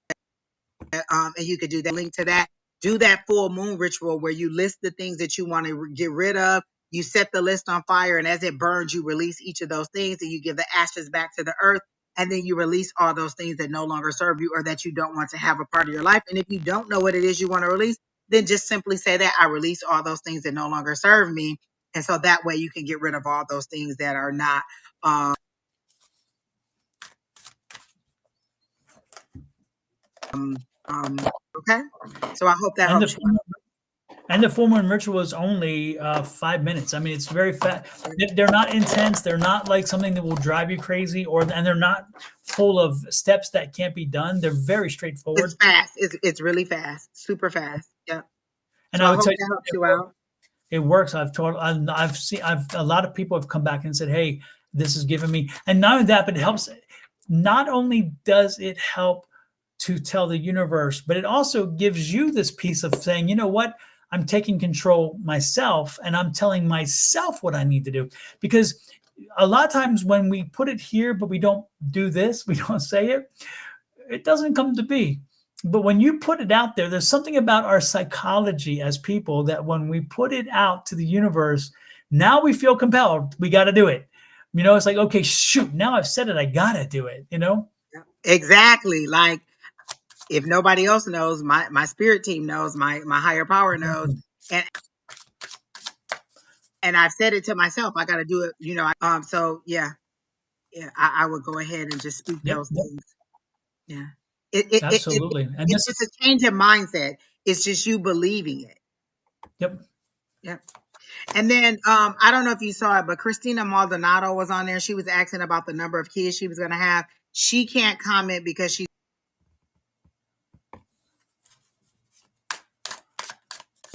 and you could do that link to that. Do that full moon ritual where you list the things that you want to get rid of. You set the list on fire, and as it burns, you release each of those things, and you give the ashes back to the earth. And then you release all those things that no longer serve you or that you don't want to have a part of your life. And if you don't know what it is you want to release, then just simply say that I release all those things that no longer serve me. And so that way you can get rid of all those things that are not. Okay. So I hope that And the helps full moon, and the full moon ritual is only 5 minutes. I mean, it's very fast. you. They're not intense. They're not like something that will drive you crazy, and they're not full of steps that can't be done. They're very It's straightforward. fast. It's really fast, super fast. Yeah. And So I I would hope tell you, that helps it you works. out. It works. I've seen, a lot of people have come back and said, "Hey, this has given me," and not only that, but it helps. Not only does it help to tell the universe, but it also gives you this piece of saying, you know what? I'm taking control myself, and I'm telling myself what I need to do. Because a lot of times when we put it here, but we don't do this, we don't say it, it doesn't come to be. But when you put it out there, there's something about our psychology as people that when we put it out to the universe, now we feel compelled. We got to do it. It's like, okay, shoot, now I've said it. I got to do it. Yeah. Exactly. Like if nobody else knows, my spirit team knows, my higher power knows, and I've said it to myself. I got to do it. So yeah, yeah. I would go ahead and just speak Yep, those yep, things. Yeah. absolutely. And It's this just is, a change in mindset. It's just you believing it. yep. Yeah. And then I don't know if you saw it, but Christina Maldonado was on there. She was asking about the number of kids she was going to have. She can't comment because she's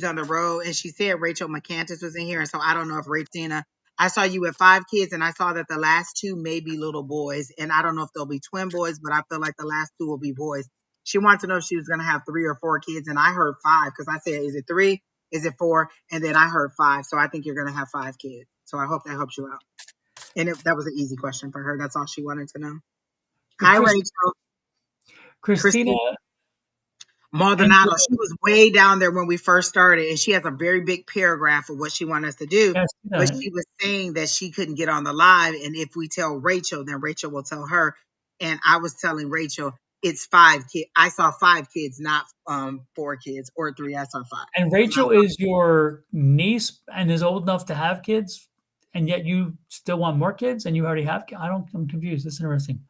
on the road. And she said Rachel McCantis was in here. And so I don't know if Rachina, I saw you with 5 kids, and I saw that the last 2 may be little boys. And I don't know if they'll be twin boys, but I feel like the last 2 will be boys. She wanted to know if she was going to have 3 or 4 kids. And I heard 5, because I said, is it 3? Is it 4? And then I heard 5. So I think you're going to have 5 kids. So I hope that helps you out. And that was an easy question for her. That's all she wanted to know. Hi, Rachel. Christina Christine and Maldonado. She was way down there when we first started, and she has a very big paragraph of what she wanted us to do. yeah, But she was saying that she couldn't get on the live, and if we tell Rachel, then Rachel will tell her. And I was telling Rachel, it's 5 kids. I saw 5 kids, not 4 kids or 3. I saw 5. And Rachel is your niece and is old enough to have kids, and yet you still want more kids, and you already have. I'm confused. It's interesting.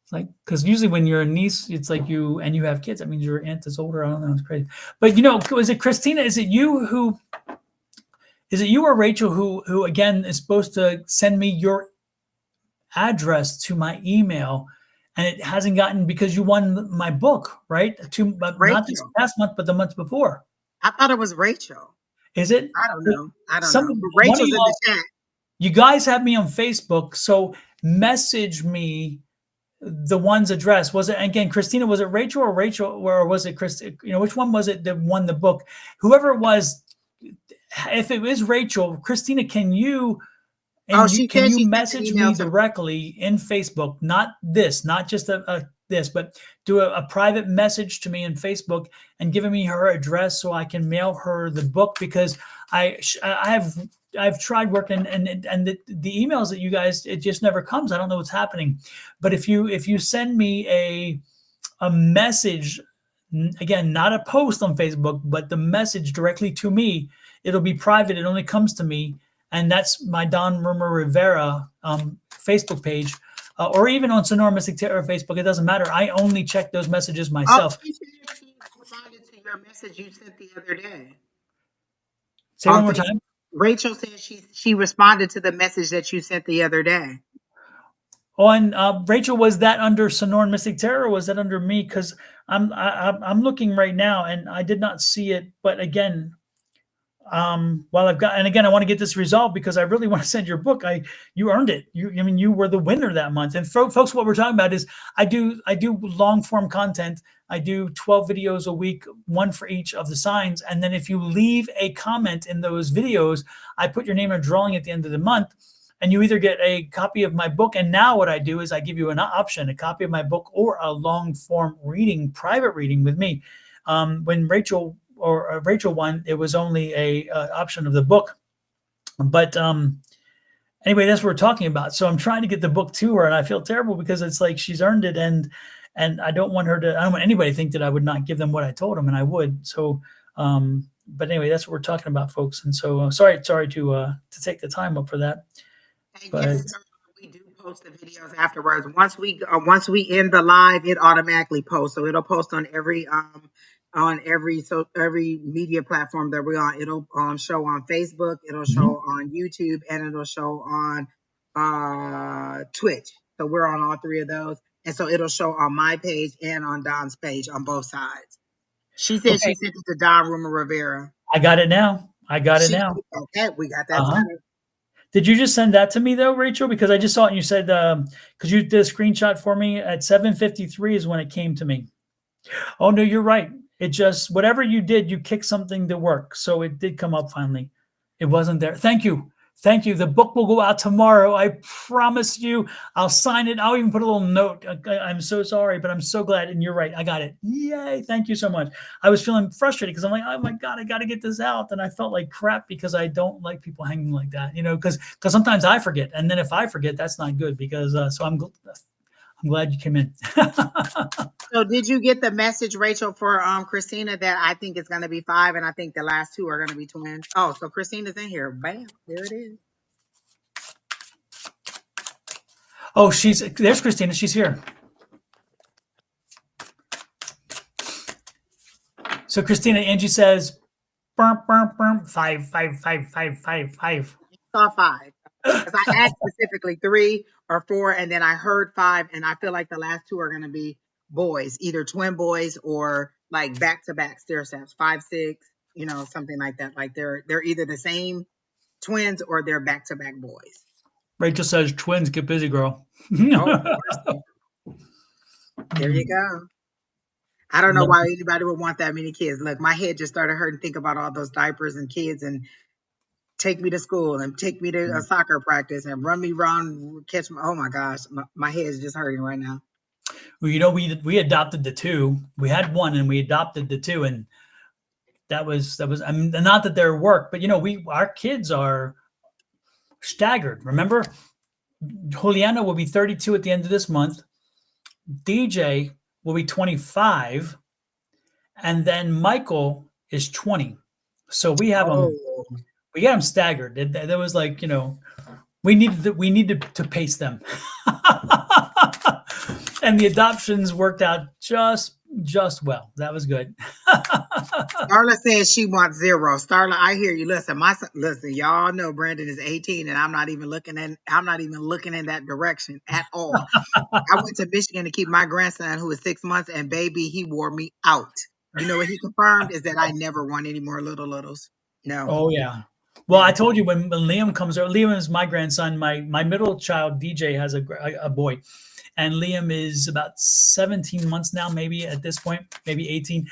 It's like because usually when you're a niece, it's like you have kids. That means your aunt is older. I don't know. It's crazy. But is it Christina? Is it you who? Is it you or Rachel who again is supposed to send me your address to my email, and it hasn't gotten because you won my book, right? But not this Rachel. past month, but the month before. I thought it was Rachel. Is it? I don't know. I don't Some know. But one of Rachel's in the y'all, chat. you guys have me on Facebook, so message me the one's address. Was it again, Christina? Was it Rachel or was it Chris? Which one was it that won the book? Whoever it was, if it is Rachel, Christina, can you? Oh, And she can said you she sent an message email me to. directly in Facebook? Not just this, but do a private message to me in Facebook and giving me her address so I can mail her the book because I've tried working and the emails that you guys, it just never comes. I don't know what's happening. But if you send me a message, again, not a post on Facebook, but the message directly to me, it'll be private. It only comes to me. And that's my Don Rumer-Rivera Facebook page, or even on Sonoran Mystic Tarot Facebook. It doesn't matter. I only check those messages Oh, myself. she said she responded to your message you sent the other day Say one on more Facebook. time. Rachel said she responded to the message that you sent the other day. On Rachel, was that under Sonoran Mystic Tarot, or was that under me? Because I'm looking right now and I did not see it. But again, well, and again, I want to get this resolved because I really want to send your book. You earned it. You were the winner that month. And folks, what we're talking about is I do long form content. I do 12 videos a week, one for each of the signs. And then if you leave a comment in those videos, I put your name in a drawing at the end of the month. And you either get a copy of my book. And now what I do is I give you an option, a copy of my book or a long form reading, private reading with me. When Rachel won, it was only a option of the book. But anyway, that's what we're talking about. So I'm trying to get the book to her, and I feel terrible because it's like she's earned it, and I don't want anybody to think that I would not give them what I told them, and I would. So, but anyway, that's what we're talking about, folks. And so sorry to take the time up for that. And But yes, we do post the videos afterwards. Once we end the live, it automatically posts. So it'll post on every every media platform that we're on. It'll show on Facebook, it'll show on YouTube, and it'll show on Twitch. So we're on all 3 of those. And so it'll show on my page and on Don's page on both sides. She said okay, she sent it to Don Rumer-Rivera. I got it now. Okay, we got that settled. Did you just send that to me though, Rachel? Because I just saw it and you said because you did a screenshot for me at 7:53 is when it came to me. Oh no, you're right. It just whatever you did, you kicked something to work, so it did come up finally. It wasn't there. Thank you. The book will go out tomorrow. I promise you. I'll sign it. I'll even put a little note. I'm so sorry, but I'm so glad. And you're right. I got it. Yay. Thank you so much. I was feeling frustrated because I'm like, oh my God, I got to get this out. And I felt like crap because I don't like people hanging like that, because sometimes I forget. And then if I forget, that's not good because so I'm glad you came in. So did you get the message, Rachel, for Christina that I think it's going to be 5 and I think the last 2 are going to be twins? Oh, so Christina's in here. Bam. There it is. Oh, there's Christina. She's here. So Christina, Angie says, burp, burp, burp, 5, 5, 5, 5, 5, 5. You saw 5. Because I asked specifically 3 or 4, and then I heard 5, and I feel like the last 2 are going to be boys, either twin boys or like back-to-back stair steps, 5, 6, something like that. Like they're either the same twins or they're back-to-back boys. Rachel says, twins, get busy, girl. Oh, there you go. I don't know why anybody would want that many kids. Look, my head just started hurting. Think about all those diapers and kids and take me to school and take me to a soccer practice and run me around, catch me. Oh my gosh, my head is just hurting right now. Well, we adopted the 2. We had 1 and we adopted the 2, and that was. I mean, not that they're work, but our kids are staggered. Remember, Juliana will be 32 at the end of this month. DJ will be 25, and then Michael is 20. So Oh, we got them staggered. There was like, we needed to pace them. And the adoptions worked out just well. That was good. Starla says she wants zero. Starla, I hear you. Listen, my son, listen, y'all know Brandon is 18 and I'm not even looking in that direction at all. I went to Michigan to keep my grandson who was 6 months, and baby, he wore me out. You know what he confirmed is that I never want any more littles. No. Oh yeah. Well, I No. told you when Liam comes over. Liam is my grandson. My middle child DJ has a boy, and Liam is about 17 months now, maybe at this point, maybe 18.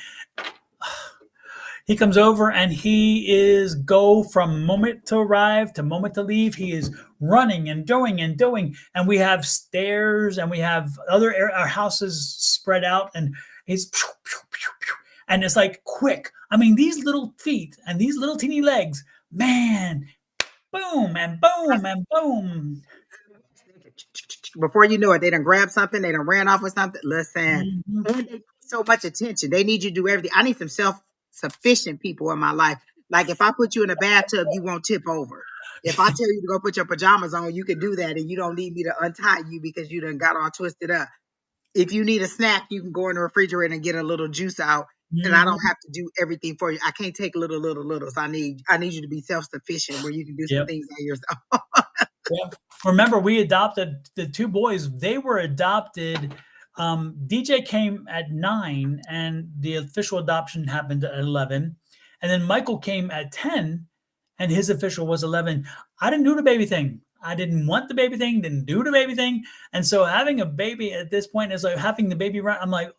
He comes over and he is go from moment to arrive to moment to leave. He is running and doing and doing, and we have stairs and we have our houses spread out, and he's pew, pew, pew, pew, and it's like quick. I mean, these little feet and these little teeny legs, man, boom and boom and boom. Before you know it, they done grabbed something, they done ran off with something. Listen, Mhm. and they need so much attention. They need you to do everything. I need some self-sufficient people in my life. Like if I put you in a bathtub, you won't tip over. If I tell you to go put your pajamas on, you can do that, and you don't need me to untie you because you done got all twisted up. If you need a snack, you can go in the refrigerator and get a little juice out, and I don't Mhm. have to do everything for you. I can't take littles. I need you to be self-sufficient where you can do some Yep. things by yourself. Yeah. Remember, we adopted the two boys. They were adopted. DJ came at 9, and the official adoption happened at 11. And then Michael came at 10, and his official was 11. I didn't do the baby thing. I didn't want the baby thing, didn't do the baby thing. And so having a baby at this point is like having the baby run. I'm like,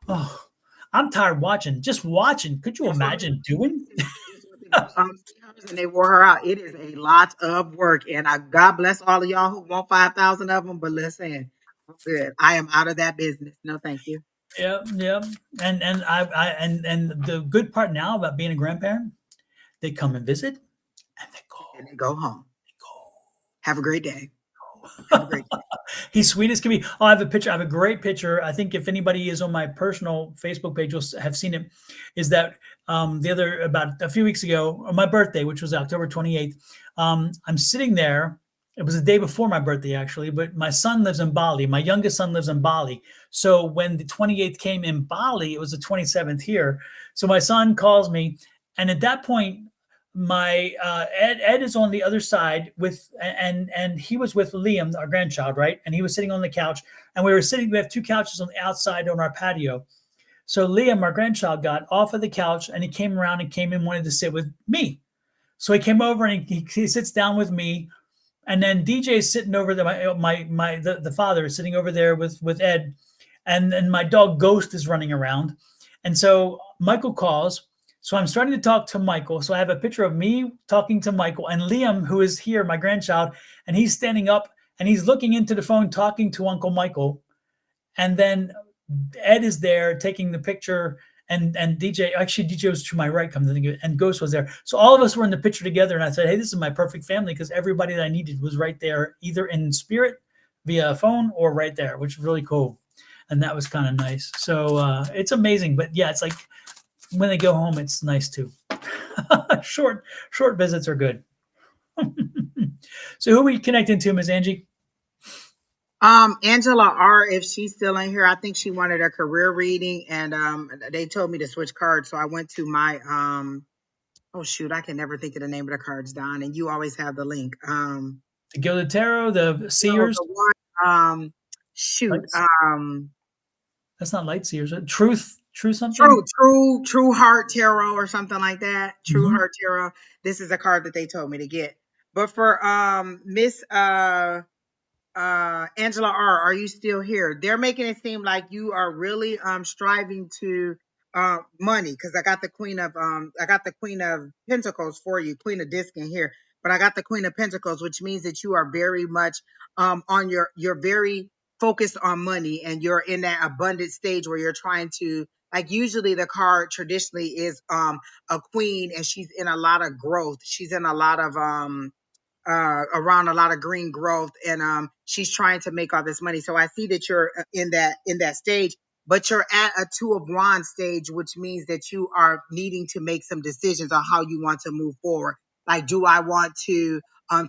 oh, I'm tired watching, just watching. Could you Guess what? imagine doing? Guess what? They got 3 hours and they wore her out. It is a lot of work, and I God bless all of y'all who want 5,000 of them. But listen, I'm good. I am out of that business. No, thank you. Yeah, yeah. And the good part now about being a grandparent, they come and visit and they go. And then go home. They go. Have a great day. Have a great day. He's sweet as can be. Oh, I have a picture. I have a great picture. I think if anybody is on my personal Facebook page, you'll have seen it. Is that about a few weeks ago, on my birthday, which was October 28th, I'm sitting there. It was the day before my birthday, actually, but my son lives in Bali. My youngest son lives in Bali. So when the 28th came in Bali, it was the 27th here. So my son calls me, and at that point, my Ed is on the other side with and he was with Liam, our grandchild, right? And he was sitting on the couch, and we were sitting. We have two couches on the outside on our patio. So Liam, our grandchild, got off of the couch and he came around and came and wanted to sit with me. So he came over and he sits down with me, and then DJ is sitting over there. The father is sitting over there with Ed, and then my dog Ghost is running around, and so Michael calls. So I'm starting to talk to Michael. So I have a picture of me talking to Michael and Liam, who is here, my grandchild, and he's standing up and he's looking into the phone, talking to Uncle Michael, and then Ed is there taking the picture, and DJ, actually DJ was to my right, come to think of it, and Ghost was there. So all of us were in the picture together, and I said, hey, this is my perfect family, because everybody that I needed was right there, either in spirit via phone or right there, which is really cool. And that was kind of nice. So it's amazing. But yeah, it's like when they go home, it's nice too. Short visits are good. So who are we connecting to, Miss Angie? Angela R, if she's still in here, I think she wanted a career reading, and they told me to switch cards, so I went to my oh shoot, I can never think of the name of the cards, Don, and you always have the link. The Gilded Tarot, the No, Seers, the one, shoot, lights. That's not light seers. True something. true heart tarot or something like that. True Mhm. heart tarot. This is a card that they told me to get. But for Miss Angela R, are you still here? They're making it seem like you are really striving to money, because I got the Queen of Pentacles for you, Queen of Disc in here, but I got the Queen of Pentacles, which means that you are very much on you're very focused on money, and you're in that abundant stage where you're trying to, like, usually the card traditionally is a queen, and she's in a lot of growth. She's in a lot of around a lot of green growth, and she's trying to make all this money. So I see that you're in that stage, but you're at a Two of Wands stage, which means that you are needing to make some decisions on how you want to move forward. Like, do I want to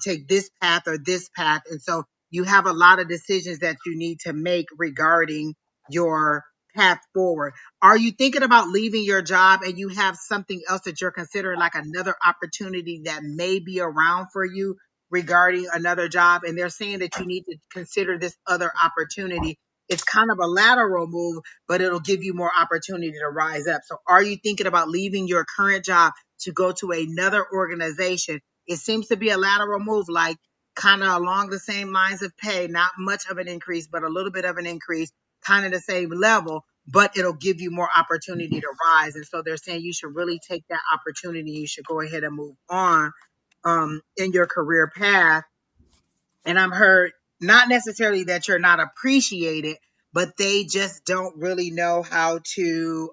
take this path or this path? And so you have a lot of decisions that you need to make regarding your path forward. Are you thinking about leaving your job and you have something else that you're considering, like another opportunity that may be around for you regarding another job? And they're saying that you need to consider this other opportunity. It's kind of a lateral move, but it'll give you more opportunity to rise up. So are you thinking about leaving your current job to go to another organization? It seems to be a lateral move, like kind of along the same lines of pay, not much of an increase, but a little bit of an increase, kind of the same level, but it'll give you more opportunity to rise. And so they're saying you should really take that opportunity. You should go ahead and move on in your career path. And I'm heard not necessarily that you're not appreciated, but they just don't really know how to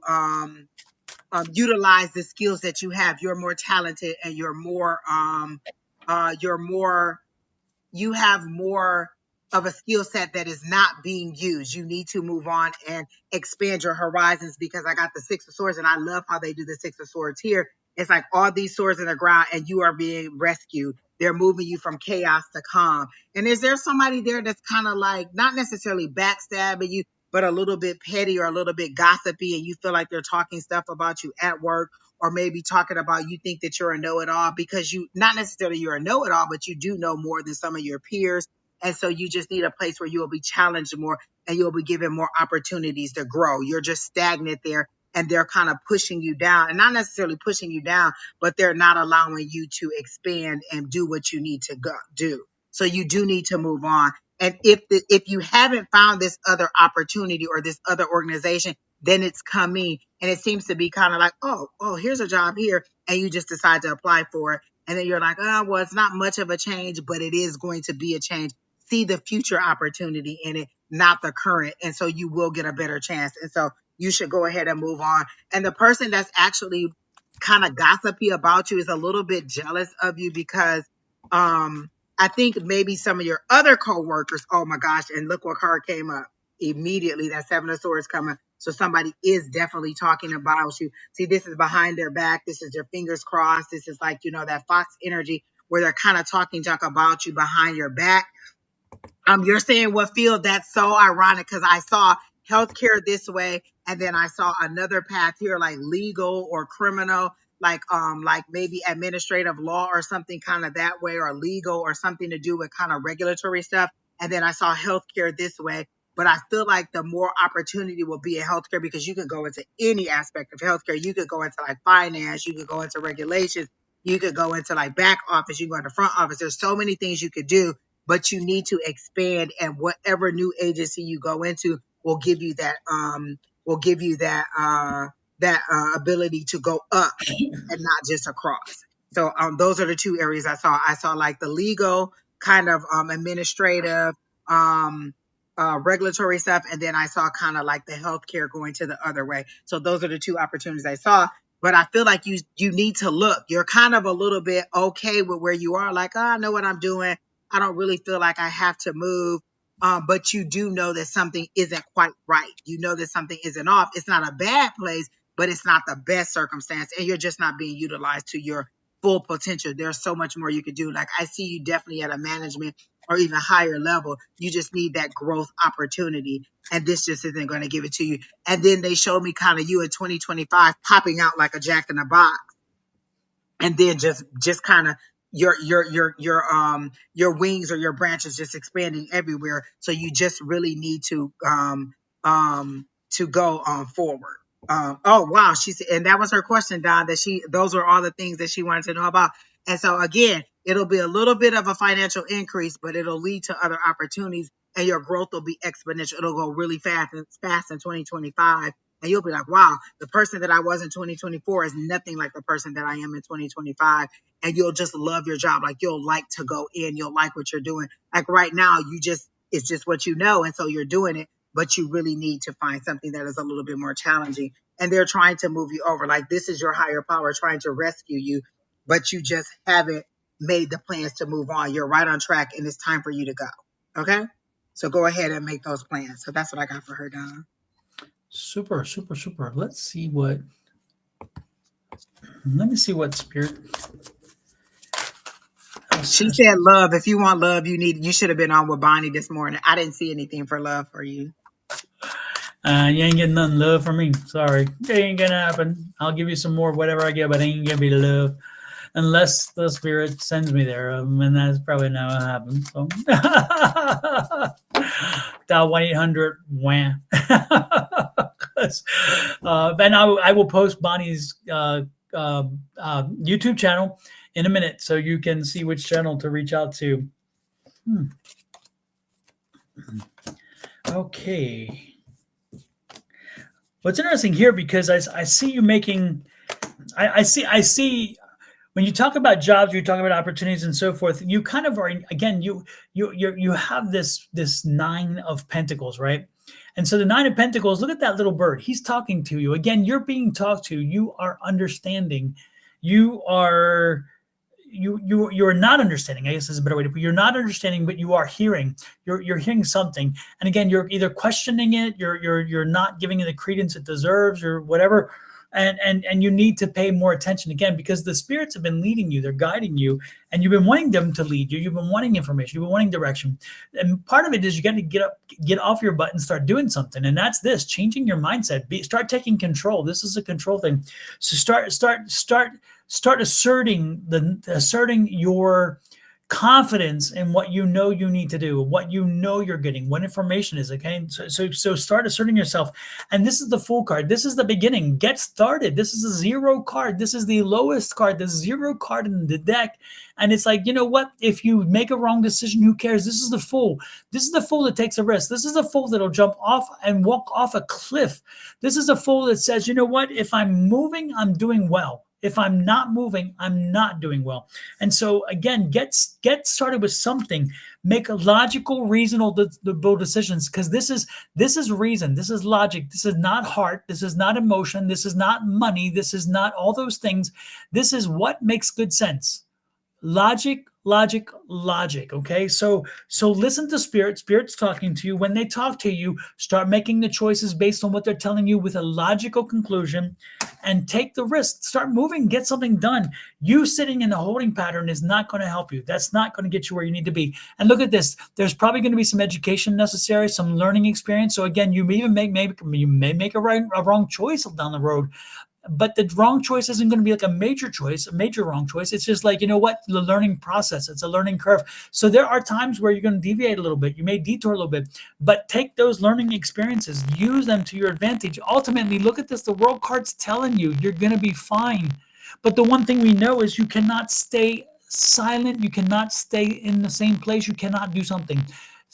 utilize the skills that you have. You're more talented and you're more you have more of a skill set that is not being used. You need to move on and expand your horizons, because I got the Six of Swords and I love how they do the Six of Swords here. It's like all these swords in the ground and you are being rescued. They're moving you from chaos to calm. And is there somebody there that's kind of like not necessarily backstabbing you, but a little bit petty or a little bit gossipy, and you feel like they're talking stuff about you at work, or maybe talking about you think that you're a know-it-all, because you not necessarily you're a know-it-all, but you do know more than some of your peers. And so you just need a place where you will be challenged more and you'll be given more opportunities to grow. You're just stagnant there and they're kind of pushing you down, and not necessarily pushing you down, but they're not allowing you to expand and do what you need to go do. So you do need to move on. And if you haven't found this other opportunity or this other organization, then it's coming, and it seems to be kind of like, oh, here's a job here, and you just decide to apply for it, and then you're like, oh, well, it's not much of a change, but it is going to be a change. See the future opportunity in it, not the current, and so you will get a better chance. And so you should go ahead and move on. And the person that's actually kind of gossipy about you is a little bit jealous of you, because I think maybe some of your other coworkers, oh my gosh, and look what card came up immediately, that Seven of Swords coming. So somebody is definitely talking about you. See, this is behind their back. This is their fingers crossed. This is like, that fox energy where they're kind of talking junk about you behind your back. You're saying what field? That's so ironic, because I saw healthcare this way, and then I saw another path here, like legal or criminal, like maybe administrative law or something kind of that way, or legal or something to do with kind of regulatory stuff. And then I saw healthcare this way. But I feel like the more opportunity will be in healthcare, because you can go into any aspect of healthcare. You could go into like finance, you could go into regulations, you could go into like back office, you can go into front office. There's so many things you could do, but you need to expand, and whatever new agency you go into will give you that ability to go up and not just across. So those are the two areas I saw. I saw like the legal kind of administrative um regulatory stuff, and then I saw kind of like the healthcare going to the other way. So those are the two opportunities I saw. But I feel like you need to look. You're kind of a little bit okay with where you are, like, oh, I know what I'm doing. I don't really feel like I have to move. But you do know that something isn't quite right. You know that something isn't off. It's not a bad place, but it's not the best circumstance, and you're just not being utilized to your full potential. There's so much more you could do. Like, I see you definitely at a management or even higher level. You just need that growth opportunity, and this just isn't going to give it to you. And then they showed me kind of you in 2025 popping out like a jack in the box, and then just kind of your wings or your branches just expanding everywhere. So you just really need to go forward. Oh wow, she said, and that was her question, Don, that those were all the things that she wanted to know about. And so again, it'll be a little bit of a financial increase, but it'll lead to other opportunities, and your growth will be exponential. It'll go really fast in 2025. And you'll be like, wow, the person that I was in 2024 is nothing like the person that I am in 2025. And you'll just love your job. Like, you'll like to go in. You'll like what you're doing. Like right now, it's just what you know. And so you're doing it, but you really need to find something that is a little bit more challenging. And they're trying to move you over. Like, this is your higher power trying to rescue you, but you just haven't made the plans to move on. You're right on track, and it's time for you to go. Okay. So go ahead and make those plans. So that's what I got for her, Donna. Super, super, super. Let me see what spirit. She said love. If you want love, you should have been on with Bonnie this morning. I didn't see anything for love for you. You ain't getting nothing love from me. Sorry. It ain't gonna happen. I'll give you some more whatever I get, but it ain't gonna be love. Unless the spirit sends me there. And that's probably not what happens. So dial 1-800 wham. And I will post Bonnie's YouTube channel in a minute so you can see which channel to reach out to. Okay. What's interesting here, because I see you making, I see when you talk about jobs, you're talking about opportunities and so forth. You kind of are, again, you have this Nine of Pentacles, right? And so the Nine of Pentacles, look at that little bird. He's talking to you. Again, you're being talked to. You are understanding. You are you're not understanding. I guess is a better way to put it. You're not understanding, but you are hearing. You're hearing something. And again, you're either questioning it, you're not giving it the credence it deserves, or whatever. And you need to pay more attention, again, because the spirits have been leading you, they're guiding you, and you've been wanting them to lead you. You've been wanting information, you've been wanting direction. And part of it is you got to get off your butt and start doing something. And that's this, changing your mindset. Start taking control. This is a control thing. So start asserting your confidence in what you know you need to do, what you know you're getting, what information is. Okay, so start asserting yourself. And this is the Fool card. This is the beginning. Get started. This is a zero card. This is the lowest card, the zero card in the deck. And it's like, you know what? If you make a wrong decision, who cares? This is the Fool. This is the Fool that takes a risk. This is the Fool that'll jump off and walk off a cliff. This is a Fool that says, you know what? If I'm moving, I'm doing well. If I'm not moving, I'm not doing well. And so again, get started with something. Make logical, reasonable decisions, because this is reason. This is logic. This is not heart. This is not emotion. This is not money. This is not all those things. This is what makes good sense. Logic, logic, logic. Okay, so listen to spirit. Spirit's talking to you. When they talk to you, start making the choices based on what they're telling you with a logical conclusion, and take the risk. Start moving, get something done. You sitting in a holding pattern is not going to help you. That's not going to get you where you need to be. And look at this, there's probably going to be some education necessary, some learning experience. So again, you may even make a wrong choice down the road. But the wrong choice isn't going to be like a major wrong choice. It's just like, you know what, the learning process, it's a learning curve. So there are times where you're going to deviate a little bit, you may detour a little bit, but take those learning experiences, use them to your advantage. Ultimately, look at this, the world card's telling you you're going to be fine. But the one thing we know is you cannot stay silent, you cannot stay in the same place, you cannot do something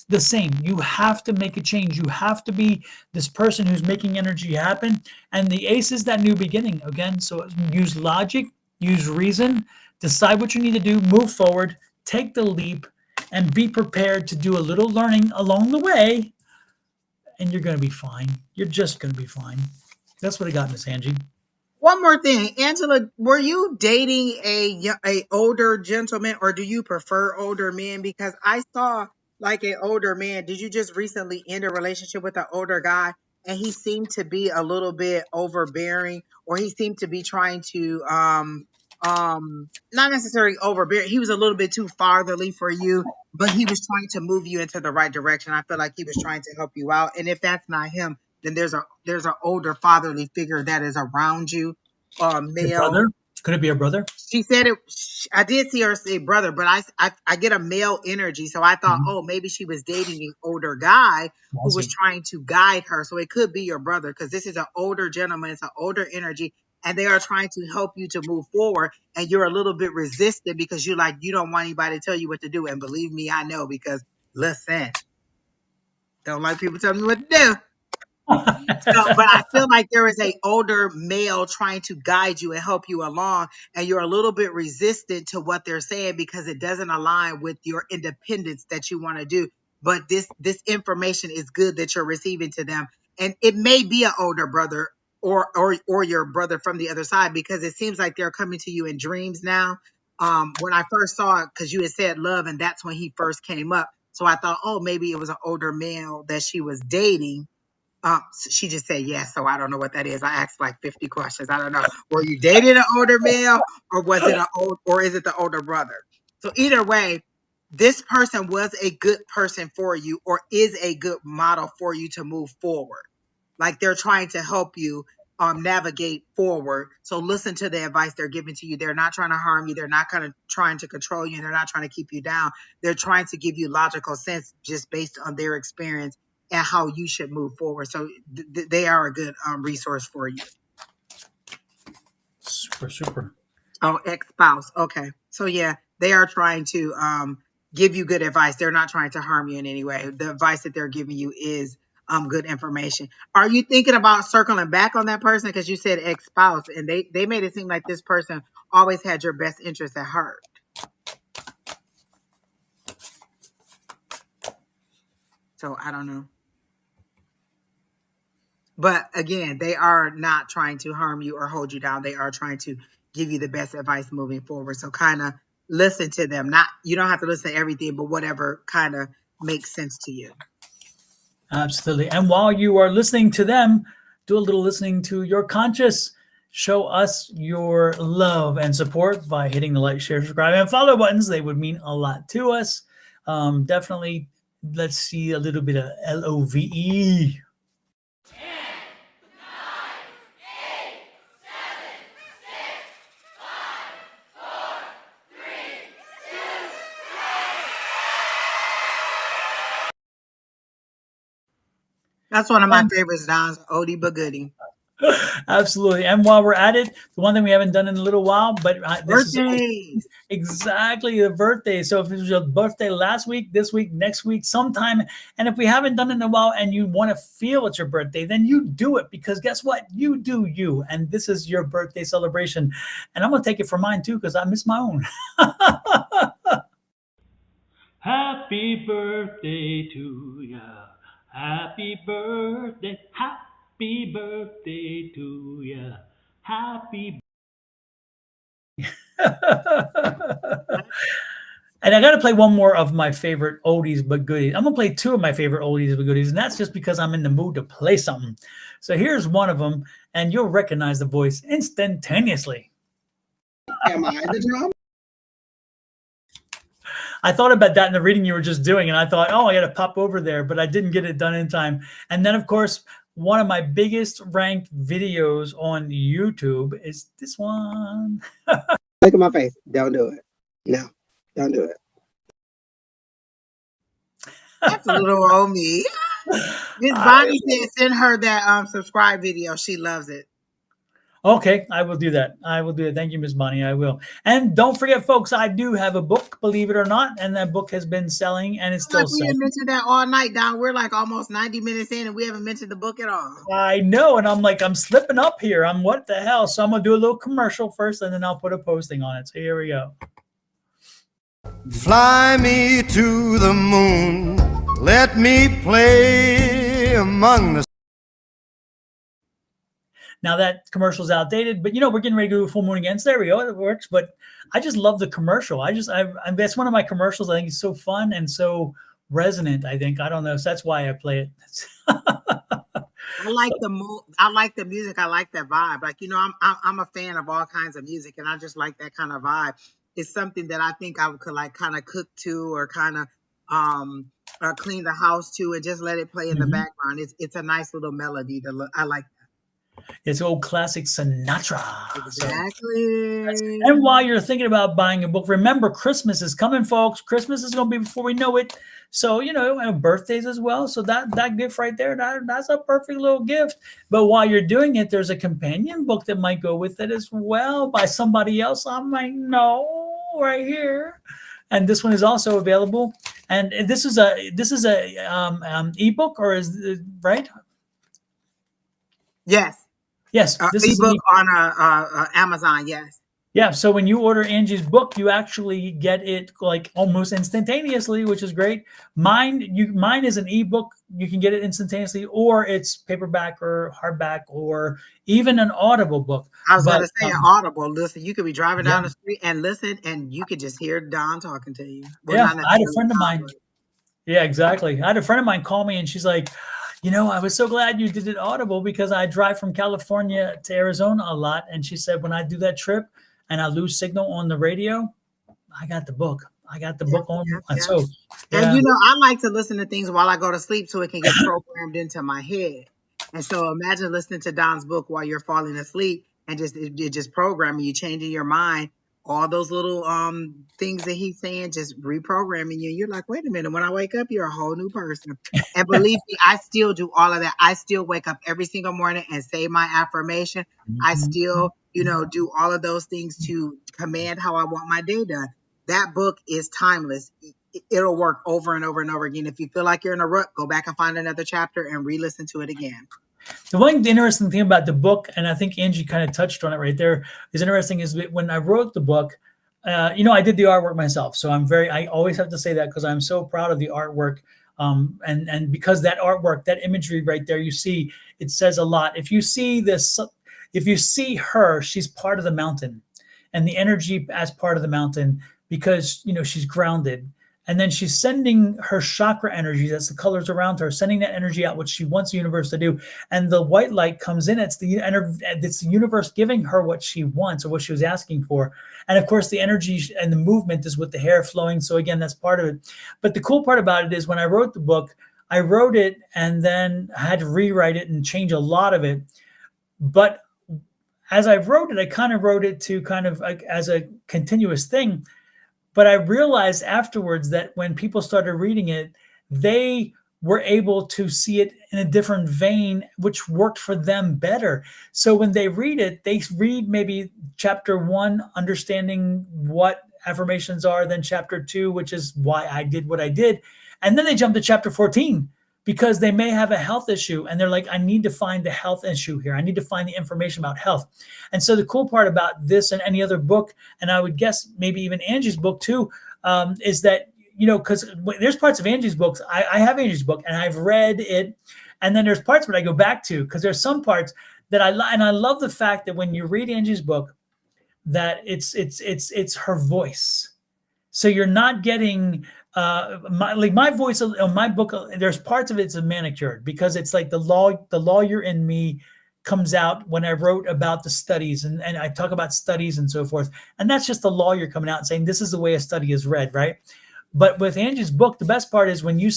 the same. You have to make a change. You have to be this person who's making energy happen. And the Ace is that new beginning again. So use logic, use reason, decide what you need to do, move forward, take the leap, and be prepared to do a little learning along the way. And you're going to be fine. You're just going to be fine. That's what I got, Miss Angie. One more thing, Angela, were you dating a older gentleman, or do you prefer older men? Because I saw like an older man. Did you just recently end a relationship with an older guy, and he seemed to be a little bit overbearing, or he seemed to be trying to not necessarily overbearing. He was a little bit too fatherly for you, but he was trying to move you into the right direction. I feel like he was trying to help you out. And if that's not him, then there's an older fatherly figure that is around you, Your male. brother? Could it be a brother? She said it. I did see her say brother, but I get a male energy, so I thought, Mhm. oh, maybe she was dating an older guy I who was see. trying to guide her. So it could be your brother, because this is an older gentleman. It's an older energy, and they are trying to help you to move forward. And you're a little bit resistant because you don't want anybody to tell you what to do. And believe me, I know, because listen, don't like people telling me what to do. So, but I feel like there is a older male trying to guide you and help you along, and you're a little bit resistant to what they're saying because it doesn't align with your independence that you want to do. But this information is good that you're receiving to them, and it may be an older brother or your brother from the other side, because it seems like they're coming to you in dreams now. When I first saw it, because you had said love, and that's when he first came up. So I thought, oh, maybe it was an older male that she was dating, She just said yes, so I don't know what that is. I asked like 50 questions. I don't know. Were you dating an older male, or was it or is it the older brother? So either way, this person was a good person for you, or is a good model for you to move forward. Like they're trying to help you navigate forward. So listen to the advice they're giving to you. They're not trying to harm you. They're not kind of trying to control you. And they're not trying to keep you down. They're trying to give you logical sense just based on their experience and how you should move forward. So they are a good resource for you. Super, super. Oh, ex-spouse. Okay. So yeah, they are trying to give you good advice. They're not trying to harm you in any way. The advice that they're giving you is good information. Are you thinking about circling back on that person? Because you said ex-spouse, and they made it seem like this person always had your best interest at heart. So I don't know. But again, they are not trying to harm you or hold you down. They are trying to give you the best advice moving forward. So kind of listen to them. Not, you don't have to listen to everything, but whatever kind of makes sense to you. Absolutely. And while you are listening to them, do a little listening to your conscious. Show us your love and support by hitting the like, share, subscribe, and follow buttons. They would mean a lot to us. Definitely, let's see a little bit of LOVE. That's one of my favorites, Don's oldie but goodie. Absolutely. And while we're at it, the one thing we haven't done in a little while, but this is Birthdays. exactly the birthday. So if it was your birthday last week, this week, next week, sometime, and if we haven't done it in a while and you want to feel it's your birthday, then you do it, because guess what? You do you. And this is your birthday celebration. And I'm going to take it for mine too, because I miss my own. Happy birthday to ya. Happy birthday. Happy birthday to ya. Happy. And I got to play one more of my favorite oldies but goodies. I'm going to play two of my favorite oldies but goodies, and that's just because I'm in the mood to play something. So here's one of them, and you'll recognize the voice instantaneously. Am I the drum? I thought about that in the reading you were just doing, and I thought, oh, I got to pop over there, but I didn't get it done in time. And then, of course, one of my biggest ranked videos on YouTube is this one. Look at my face. Don't do it. No, don't do it. That's a little old me. Miss Bonnie said send her that subscribe video. She loves it. Okay, I will do that. I will do it. Thank you, Miss Bonnie. I will. And don't forget, folks, I do have a book, believe it or not, and that book has been selling, and it's still Like we selling. had mentioned that all night, Don. We're like almost 90 minutes in, and we haven't mentioned the book at all. I know, and I'm like, I'm slipping up here. I'm what the hell? So I'm gonna do a little commercial first, and then I'll put a posting on it. So here we go. Fly me to the moon, let me play among the. Now that commercial's outdated, but we're getting ready to do a full moon again. So there we go. It works. But I just love the commercial. That's one of my commercials. I think it's so fun and so resonant. I don't know. So that's why I play it. I like the music. I like that vibe. Like, I'm a fan of all kinds of music, and I just like that kind of vibe. It's something that I think I could like kind of cook to, or kind of clean the house to, and just let it play in the background. It's a nice little melody. I like that. It's old classic Sinatra. Exactly. So, and while you're thinking about buying a book, remember Christmas is coming, folks. Christmas is going to be before we know it. So, and birthdays as well. So that gift right there, that's a perfect little gift. But while you're doing it, there's a companion book that might go with it as well by somebody else. I might know right here. And this one is also available. And this is a ebook, or is it right? Yes. Yes. This is ebook on Amazon. Yes. Yeah. So when you order Angie's book, you actually get it like almost instantaneously, which is great. Mine is an ebook. You can get it instantaneously, or it's paperback or hardback, or even an Audible book. I was going to say an Audible. Listen, you could be driving down the street and listen, and you could just hear Don talking to you. Well, I had a friend of mine. Yeah, exactly. I had a friend of mine call me, and she's like, I was so glad you did it audible because I drive from California to Arizona a lot. And she said, when I do that trip and I lose signal on the radio, I got the book. I got the Yeah, book on. yeah, And yeah. so, And yeah. I like to listen to things while I go to sleep so it can get programmed into my head. And so imagine listening to Don's book while you're falling asleep and it just programming you, changing your mind. All those little things that he's saying, just reprogramming you. You're like, wait a minute, when I wake up, you're a whole new person. And believe me, I still do all of that. I still wake up every single morning and say my affirmation. I Mhm. still, do all of those things to command how I want my day done. That book is timeless. It'll work over and over and over again. If you feel like you're in a rut, go back and find another chapter and re-listen to it again. The one interesting thing about the book, and I think Angie kind of touched on it right there, is interesting is that when I wrote the book, I did the artwork myself. So I always have to say that because I'm so proud of the artwork. And because that artwork, that imagery right there, you see, it says a lot. If you see this, if you see her, she's part of the mountain and the energy as part of the mountain because, she's grounded. And then she's sending her chakra energy, that's the colors around her, sending that energy out, which she wants the universe to do. And the white light comes in. It's the universe giving her what she wants or what she was asking for. And of course, the energy and the movement is with the hair flowing. So again, that's part of it. But the cool part about it is when I wrote the book, I wrote it and then I had to rewrite it and change a lot of it. But as I wrote it, I kind of wrote it to kind of like as a continuous thing. But I realized afterwards that when people started reading it, they were able to see it in a different vein, which worked for them better. So when they read it, they read maybe chapter 1, understanding what affirmations are, then chapter 2, which is why I did what I did. And then they jump to chapter 14 because they may have a health issue and they're like, I need to find the health issue here. I need to find the information about health. And so the cool part about this and any other book, and I would guess maybe even Angie's book too, is that, because there's parts of Angie's books, I have Angie's book and I've read it. And then there's parts where I go back to, because there's some parts that and I love the fact that when you read Angie's book, that it's her voice. So you're not getting my voice on my book. There's parts of it's manicured because it's like the lawyer in me comes out when I wrote about the studies and I talk about studies and so forth. And that's just the lawyer coming out and saying this is the way a study is read, right? But with Angie's book, the best part is when you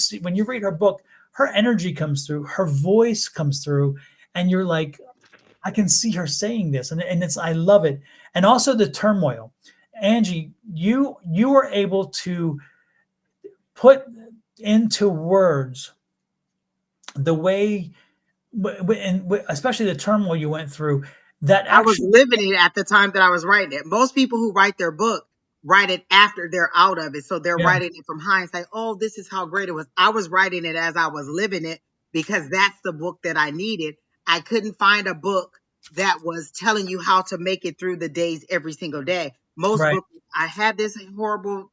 read her book, her energy comes through, her voice comes through, and you're like, I can see her saying this, and I love it. And also the turmoil. Angie, you were able to put into words the way, and especially the turmoil you went through. That I was actually, living it at the time that I was writing it. Most people who write their book write it after they're out of it. So they're yeah, writing it from hindsight. Oh, this is how great it was. I was writing it as I was living it because that's the book that I needed. I couldn't find a book that was telling you how to make it through the days every single day. Most right, books, I had this horrible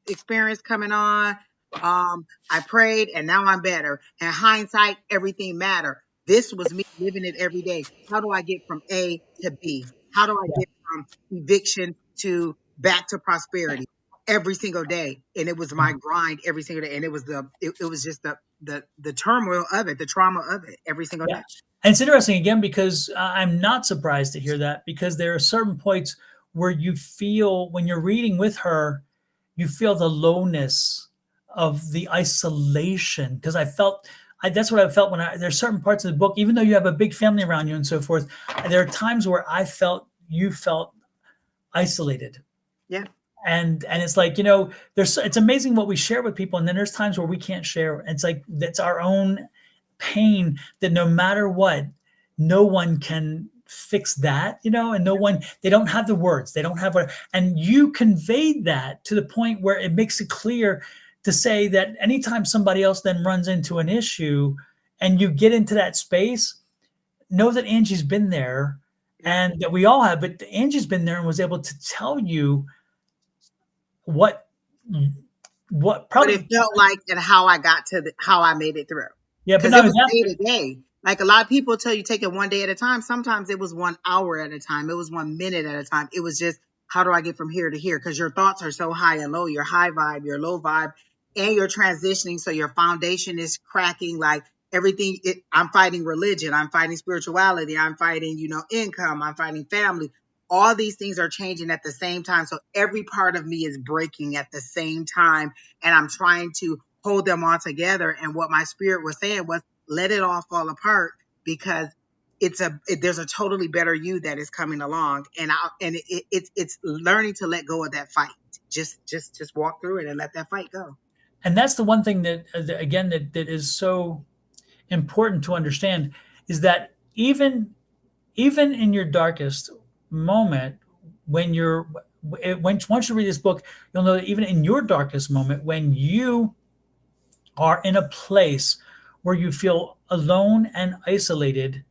experience coming on. I prayed and now I'm better. And hindsight, everything mattered. This was me living it every day. How do I get from A to B? How do I yeah, get from eviction to back to prosperity every single day? And it was my grind every single day. And it was just the turmoil of it, the trauma of it every single yeah. day. And it's interesting again because I'm not surprised to hear that because there are certain points where you feel when you're reading with her, you feel the lowness of the isolation because that's what I felt when there's certain parts of the book, even though you have a big family around you and so forth, there are times where you felt isolated. Yeah. And it's like, it's amazing what we share with people. And then there's times where we can't share. It's like, that's our own pain that no matter what, no one can fix that, and they don't have the words, they don't have and you conveyed that to the point where it makes it clear to say that anytime somebody else then runs into an issue and you get into that space, know that Angie's been there Yeah. and that we all have, but Angie's been there and was able to tell you what What it probably, felt like and how I got to how I made it through. yeah, but Because not it only was that, day to day. Like a lot of people tell you take it one day at a time. Sometimes it was 1 hour at a time. It was 1 minute at a time. It was just how do I get from here to here? Because your thoughts are so high and low. Your high vibe, your low vibe, and you're transitioning. So your foundation is cracking. Like everything. I'm fighting religion. I'm fighting spirituality. I'm fighting, income. I'm fighting family. All these things are changing at the same time. So every part of me is breaking at the same time. And I'm trying to hold them all together. And what my spirit was saying was, let it all fall apart, because there's a totally better you that is coming along. And it's learning to let go of that fight. Just walk through it and let that fight go. And that's the one thing that, again, that is so important to understand, is that even in your darkest moment, when once you read this book, you'll know that even in your darkest moment, when you are in a place where you feel alone and isolated,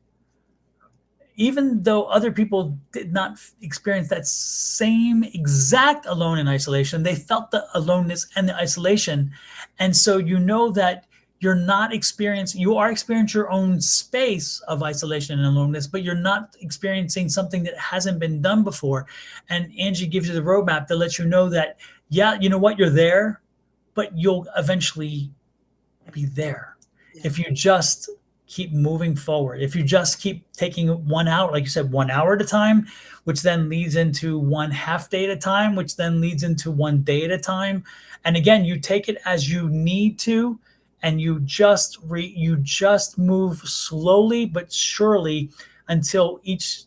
even though other people did not experience that same exact alone and isolation, they felt the aloneness and the isolation. And so you know that you are experiencing your own space of isolation and aloneness, but you're not experiencing something that hasn't been done before. And Angie gives you the roadmap to let you know that, yeah, you know what, you're there, but you'll eventually be there. Yeah. If you just keep moving forward, if you just keep taking 1 hour, like you said, 1 hour at a time, which then leads into one half day at a time, which then leads into one day at a time. And again, you take it as you need to, and you just move slowly but surely until each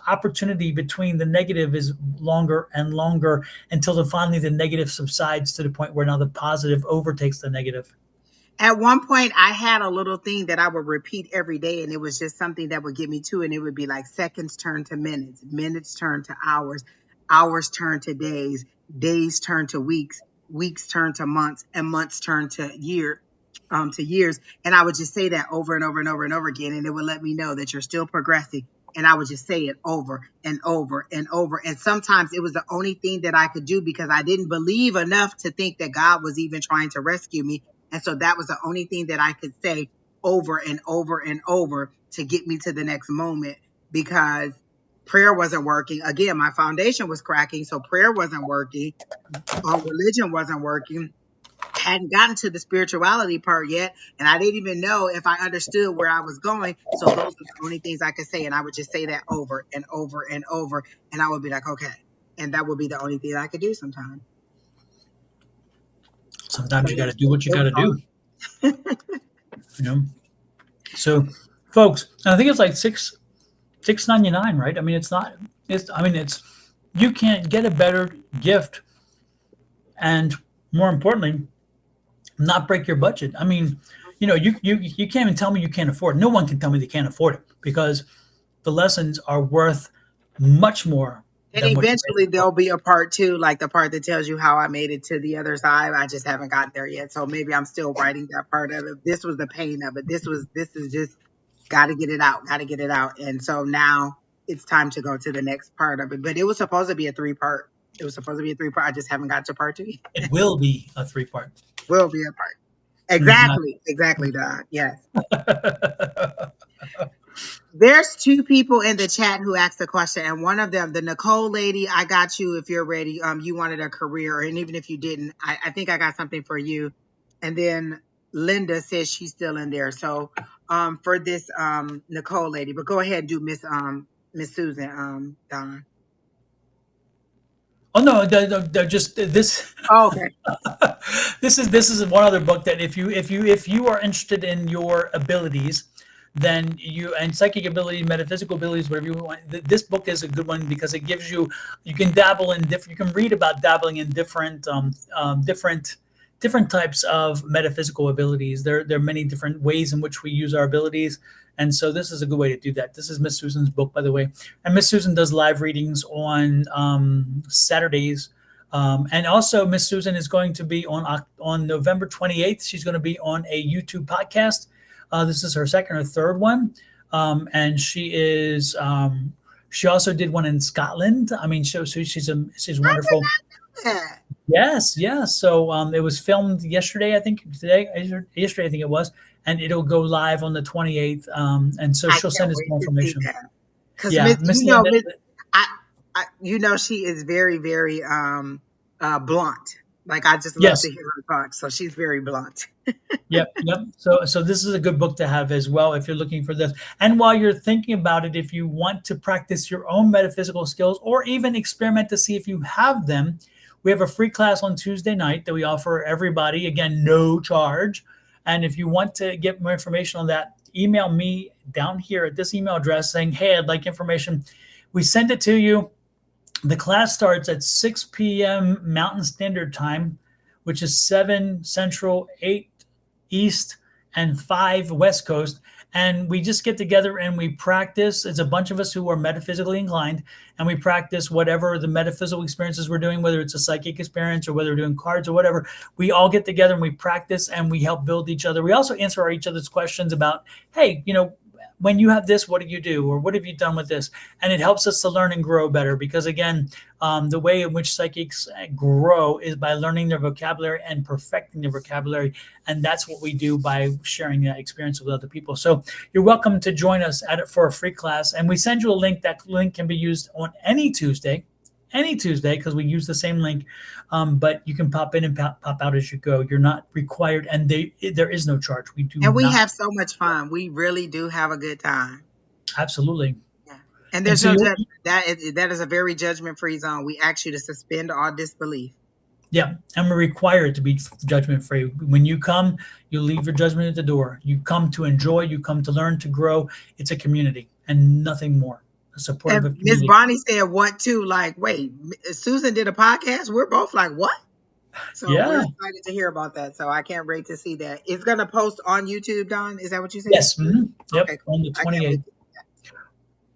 opportunity between the negative is longer and longer, until finally the negative subsides to the point where now the positive overtakes the negative. At one point, I had a little thing that I would repeat every day, and it was just something that would get me to, and it would be like seconds turn to minutes, minutes turn to hours, hours turn to days, days turn to weeks, weeks turn to months, and months turn to years. And I would just say that over and over and over and over again, and it would let me know that you're still progressing. And I would just say it over and over and over. And sometimes it was the only thing that I could do, because I didn't believe enough to think that God was even trying to rescue me. And so that was the only thing that I could say over and over and over to get me to the next moment, because prayer wasn't working. Again, my foundation was cracking. So prayer wasn't working. Religion wasn't working. Hadn't gotten to the spirituality part yet. And I didn't even know if I understood where I was going. So those were the only things I could say. And I would just say that over and over and over. And I would be like, okay. And that would be the only thing I could do sometimes. Sometimes you got to do what you got to do. So, folks, I think it's like $6.99, right? I mean, it's you can't get a better gift, and more importantly, not break your budget. I mean, you can't even tell me you can't afford it. No one can tell me they can't afford it, because the lessons are worth much more. And eventually there'll be a part 2, like the part that tells you how I made it to the other side. I just haven't gotten there yet. So maybe I'm still writing that part of it. This was the pain of it. This is just got to get it out. And so now it's time to go to the next part of it. But it was supposed to be a 3-part. I just haven't got to part 2. It will be a 3-part. Will be a part. Exactly, Don. Yes. There's 2 people in the chat who asked the question, and one of them, the Nicole lady, I got you if you're ready. You wanted a career, and even if you didn't, I think I got something for you. And then Linda says she's still in there. So for this Nicole lady, but go ahead and do Miss Susan, Don. Oh no, they're just this. Oh, okay. This is one other book that if you are interested in your abilities, then and psychic ability, metaphysical abilities, whatever you want, this book is a good one, because it gives you can dabble in different. You can read about dabbling in different types of metaphysical abilities. There are many different ways in which we use our abilities. And so this is a good way to do that. This is Miss Susan's book, by the way. And Miss Susan does live readings on Saturdays. And also Miss Susan is going to be on November 28th. She's going to be on a YouTube podcast. This is her second or third one. And she also did one in Scotland. I mean, she's wonderful. Yes. So it was filmed yesterday, I think. Yesterday, I think it was. And it'll go live on the 28th. And so she'll send us more information. Because she is very, very blunt. Like, I just love to Yes. hear her talk. So she's very blunt. Yep. So this is a good book to have as well if you're looking for this. And while you're thinking about it, if you want to practice your own metaphysical skills or even experiment to see if you have them, we have a free class on Tuesday night that we offer everybody. Again, no charge. And if you want to get more information on that, email me down here at this email address saying, "Hey, I'd like information." We send it to you. The class starts at 6 p.m. Mountain Standard Time, which is 7 Central, 8 East, and 5 West Coast. And we just get together and we practice. It's a bunch of us who are metaphysically inclined, and we practice whatever the metaphysical experiences we're doing, whether it's a psychic experience or whether we're doing cards or whatever. We all get together and we practice and we help build each other. We also answer each other's questions about, hey, when you have this, what do you do? Or what have you done with this? And it helps us to learn and grow better because, again, the way in which psychics grow is by learning their vocabulary and perfecting their vocabulary. And that's what we do by sharing that experience with other people. So you're welcome to join us for a free class. And we send you a link. That link can be used on any Tuesday, because we use the same link. But you can pop in and pop out as you go. You're not required. And there is no charge. We do And we not. have so much fun. We really do have a good time. Absolutely. Yeah. And And there's so no you're, judgment. That is a very judgment-free zone. We ask you to suspend all disbelief. yeah, and we're required to be judgment free. When you come, you leave your judgment at the door. You come to enjoy, you come to learn, to grow. It's a community and nothing more. A supportive And Miss community. Bonnie said, "What too?" Like, wait, Susan did a podcast. We're both like, what? So we're Yeah. excited to hear about that. So I can't wait to see that. It's gonna post on YouTube, Don. Is that what you said? Yes. Yep. Okay, cool. On the I can't wait. 28th.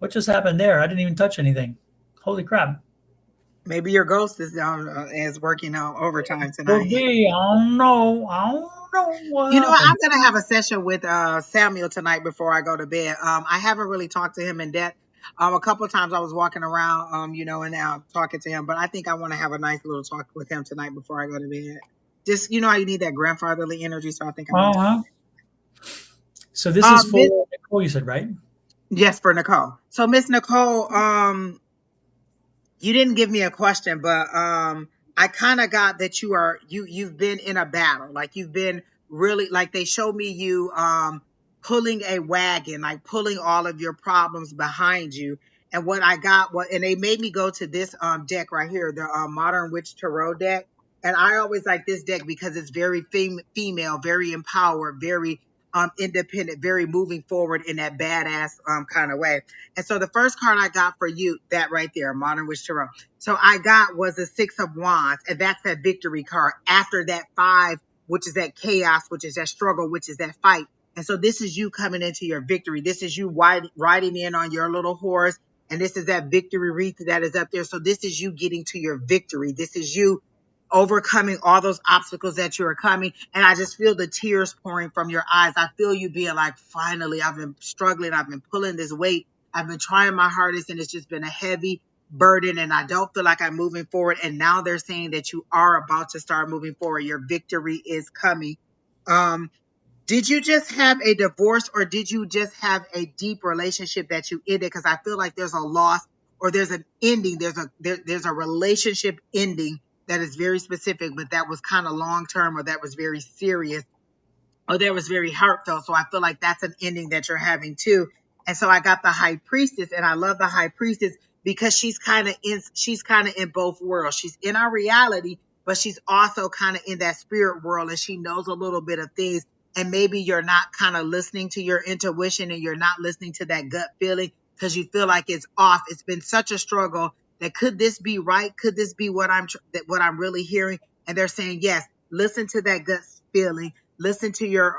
What just happened there? I didn't even touch anything. Holy crap. Maybe your ghost is working on overtime Could tonight. be. I don't know. I don't know what You know what? I'm happened. gonna have a session with Samuel tonight before I go to bed. I haven't really talked to him in depth. A couple of times I was walking around, and talking to him, but I think I want to have a nice little talk with him tonight before I go to bed. Just how you need that grandfatherly energy, so I think I want to talk. Uh-huh. So this is Miss, for Nicole, you said, right? yes, for Nicole. So Miss Nicole, you didn't give me a question, but I kind of got that you've been in a battle. Like, you've been really, like, they showed me you pulling a wagon, like pulling all of your problems behind you. And what I got, and they made me go to this deck right here, the Modern Witch Tarot deck. And I always like this deck because it's very female, very empowered, very independent, very moving forward in that badass kind of way. And so the first card I got for you, that right there, Modern Witch Tarot. So I got was the Six of Wands, and that's that victory card. After that 5, which is that chaos, which is that struggle, which is that fight. And so this is you coming into your victory. This is you riding in on your little horse. And this is that victory wreath that is up there. So this is you getting to your victory. This is you overcoming all those obstacles that you are coming. And I just feel the tears pouring from your eyes. I feel you being like, finally, I've been struggling. I've been pulling this weight. I've been trying my hardest, and it's just been a heavy burden, and I don't feel like I'm moving forward. And now they're saying that you are about to start moving forward. Your victory is coming. Did you just have a divorce, or did you just have a deep relationship that you ended? Because I feel like there's a loss, or there's an ending. There's a relationship ending that is very specific, but that was kind of long term, or that was very serious, or that was very heartfelt. So I feel like that's an ending that you're having too. And so I got the High Priestess, and I love the High Priestess because she's kind of in both worlds. She's in our reality, but she's also kind of in that spirit world, and she knows a little bit of things. And maybe you're not kind of listening to your intuition, and you're not listening to that gut feeling because you feel like it's off. It's been such a struggle that, could this be right? Could this be what I'm really hearing? And they're saying, yes, listen to that gut feeling, listen to your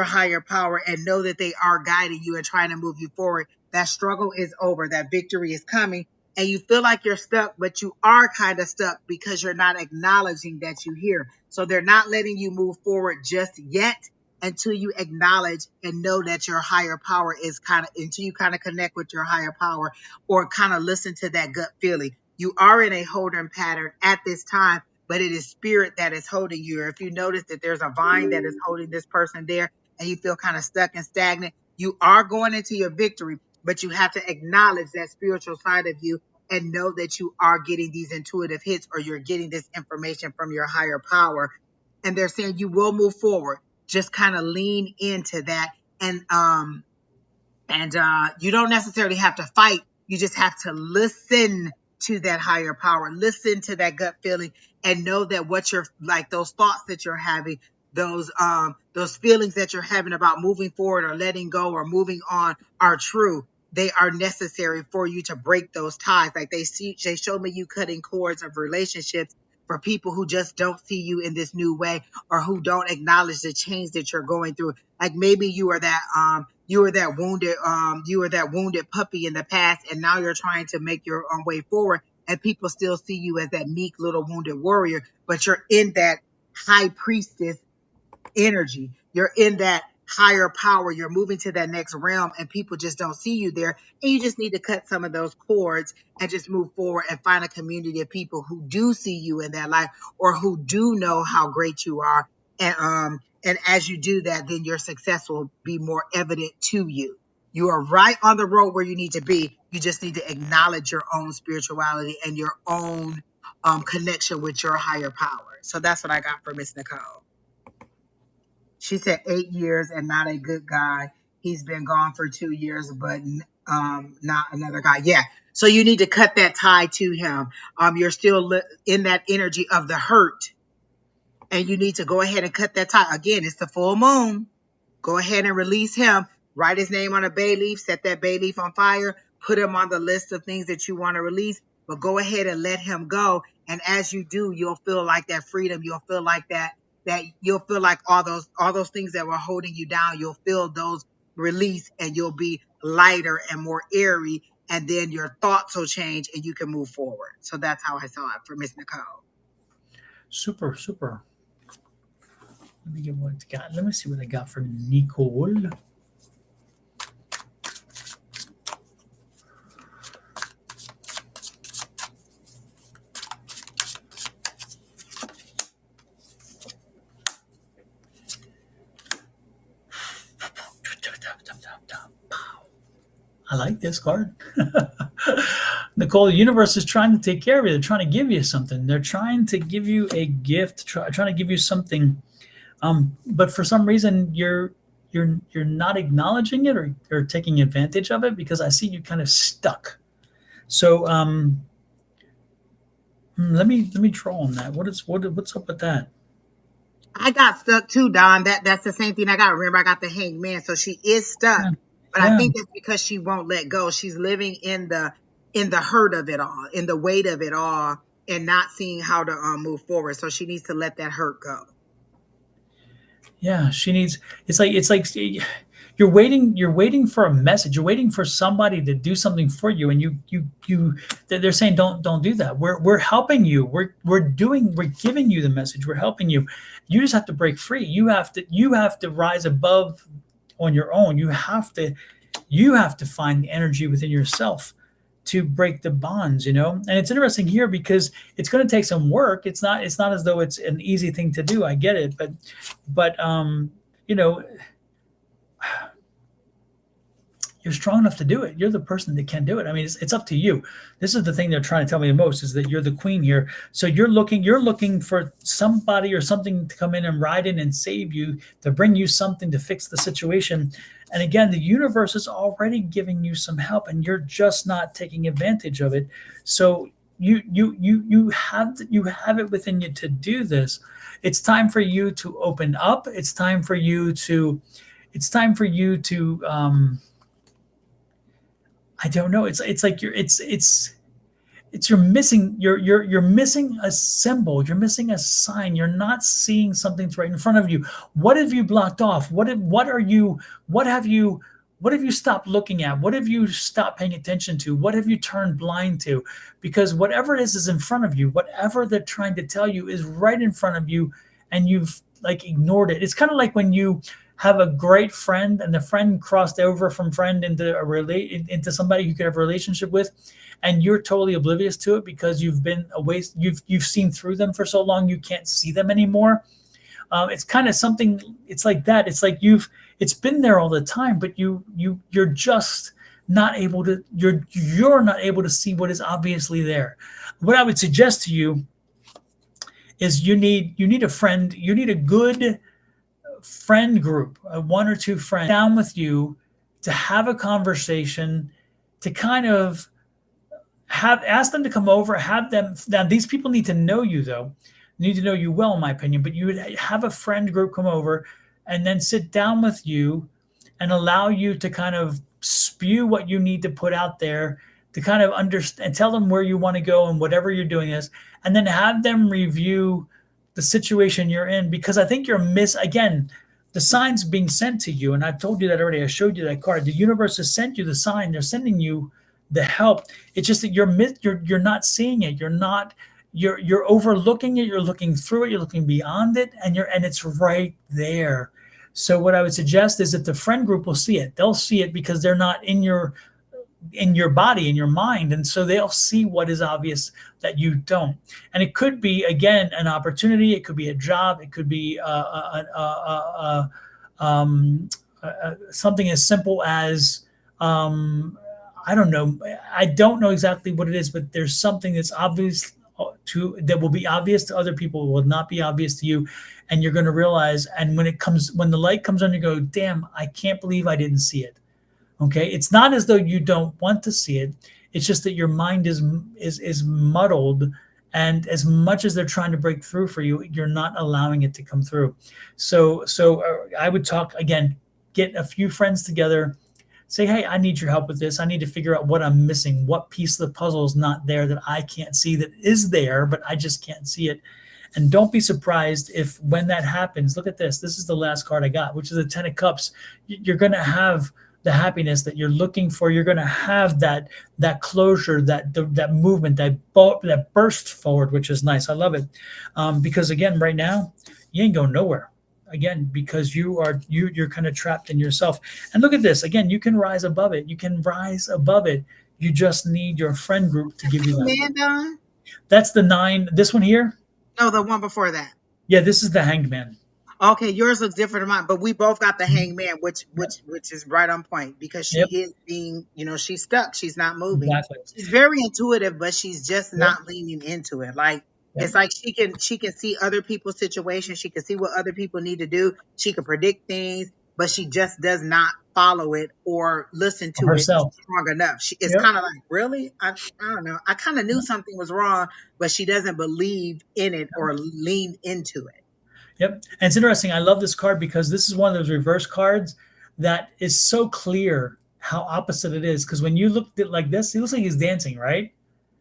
higher power, and know that they are guiding you and trying to move you forward. That struggle is over. That victory is coming. And you feel like you're stuck, but you are kind of stuck because you're not acknowledging that you hear. So they're not letting you move forward just yet until you acknowledge and know that your higher power is until you kind of connect with your higher power, or kind of listen to that gut feeling. You are in a holding pattern at this time, but it is spirit that is holding you. Or if you notice that there's a vine that is holding this person there, and you feel kind of stuck and stagnant, you are going into your victory, but you have to acknowledge that spiritual side of you and know that you are getting these intuitive hits or you're getting this information from your higher power. And they're saying you will move forward. Just kind of lean into that. And you don't necessarily have to fight. You just have to listen to that higher power, listen to that gut feeling, and know that what you're like, those thoughts that you're having, those feelings that you're having about moving forward or letting go or moving on are true. They are necessary for you to break those ties. Like they showed me you cutting cords of relationships for people who just don't see you in this new way or who don't acknowledge the change that you're going through. Like maybe you were that wounded puppy in the past, and now you're trying to make your own way forward, and people still see you as that meek little wounded warrior, but you're in that high priestess energy. You're in that higher power. You're moving to that next realm, and people just don't see you there. And you just need to cut some of those cords and just move forward and find a community of people who do see you in that life or who do know how great you are. And as you do that, then your success will be more evident to you. You are right on the road where you need to be. You just need to acknowledge your own spirituality and your own connection with your higher power. So that's what I got for Miss Nicole. She said 8 years and not a good guy. He's been gone for 2 years, but not another guy. Yeah. So you need to cut that tie to him. You're still in that energy of the hurt, and you need to go ahead and cut that tie. Again, it's the full moon. Go ahead and release him. Write his name on a bay leaf. Set that bay leaf on fire. Put him on the list of things that you want to release. But go ahead and let him go. And as you do, you'll feel like that freedom. You'll feel like that you'll feel like all those things that were holding you down. You'll feel those release, and you'll be lighter and more airy. And then your thoughts will change, and you can move forward. So that's how I saw it for Miss Nicole. Super, super. Let me get what I got. Let me see what I got for Nicole. I like this card. Nicole, the universe is trying to take care of you. They're trying to give you something. They're trying to give you a gift, trying to give you something. But for some reason, you're not acknowledging it or taking advantage of it, because I see you kind of stuck. So let me draw on that. What's up with that? I got stuck too, Don. That's the same thing I got. Remember, I got the hanged man, so she is stuck. Yeah. But I think it's because she won't let go. She's living in the hurt of it all, in the weight of it all, and not seeing how to move forward. So she needs to let that hurt go. Yeah, she needs. It's like you're waiting for a message. You're waiting for somebody to do something for you, and they're saying don't do that. We're helping you. We're giving you the message. We're helping you. You just have to break free. You have to rise above on your own. You have to find the energy within yourself to break the bonds, And it's interesting here because it's going to take some work. It's not as though it's an easy thing to do. I get it, but you're strong enough to do it. You're the person that can do it. I mean, it's up to you. This is the thing they're trying to tell me the most, is that you're the queen here. So you're looking for somebody or something to come in and ride in and save you, to bring you something to fix the situation. And again, the universe is already giving you some help, and you're just not taking advantage of it. So you have it within you to do this. It's time for you to open up. It's time for you to I don't know. It's like you're missing a symbol. You're missing a sign. You're not seeing something's right in front of you. What have you blocked off? What have you stopped looking at? What have you stopped paying attention to? What have you turned blind to? Because whatever it is in front of you, whatever they're trying to tell you is right in front of you, and you've ignored it. It's kind of like when you have a great friend, and the friend crossed over from friend into somebody you could have a relationship with, and you're totally oblivious to it because you've been away. You've seen through them for so long you can't see them anymore. It's kind of something. It's like that. It's like it's been there all the time, but you're just not able to, you're not able to see what is obviously there. What I would suggest to you is you need a friend, you need a good friend group, one or two friends down with you to have a conversation, to kind of have ask them to come over, have them. Now these people need to know you though, need to know you well, in my opinion. But you would have a friend group come over and then sit down with you and allow you to kind of spew what you need to put out there, to kind of understand, tell them where you want to go and whatever you're doing is, and then have them review the situation you're in, because I think again, the signs being sent to you, and I've told you that already. I showed you that card. The universe has sent you the sign. They're sending you the help. It's just that you're not seeing it. You're overlooking it. You're looking through it. You're looking beyond it, and it's right there. So what I would suggest is that the friend group will see it. They'll see it because they're not in your body, in your mind, and so they'll see what is obvious that you don't. And it could be, again, an opportunity. It could be a job. It could be something as simple as I don't know. I don't know exactly what it is, but there's something that's obvious that will be obvious to other people, will not be obvious to you, and you're going to realize. And when the light comes on, you go, "Damn! I can't believe I didn't see it." Okay, it's not as though you don't want to see it. It's just that your mind is muddled, and as much as they're trying to break through for you, you're not allowing it to come through. So I would talk again. Get a few friends together. Say, hey, I need your help with this. I need to figure out what I'm missing. What piece of the puzzle is not there that I can't see, that is there, but I just can't see it. And don't be surprised if when that happens, look at this. This is the last card I got, which is the 10 of Cups. You're going to have the happiness that you're looking for. You're going to have that closure, that movement, that burst forward, which is nice. I love it. Because again, right now, you ain't going nowhere. Again, because you're kind of trapped in yourself. And look at this. Again, you can rise above it. You can rise above it. You just need your friend group to give you that. Man done? That's the 9. This one here? No, the one before that. Yeah, this is the Hanged Man. Okay, yours looks different than mine, but we both got the hangman, which is right on point, because she is being, she's stuck. She's not moving. Exactly. She's very intuitive, but she's just not leaning into it. Like it's like she can see other people's situations. She can see what other people need to do. She can predict things, but she just does not follow it or listen to herself it strong enough. It's kind of like, really? I don't know. I kind of knew something was wrong, but she doesn't believe in it or lean into it. Yep. And it's interesting. I love this card because this is one of those reverse cards that is so clear how opposite it is. Because when you look at it like this, it looks like he's dancing, right?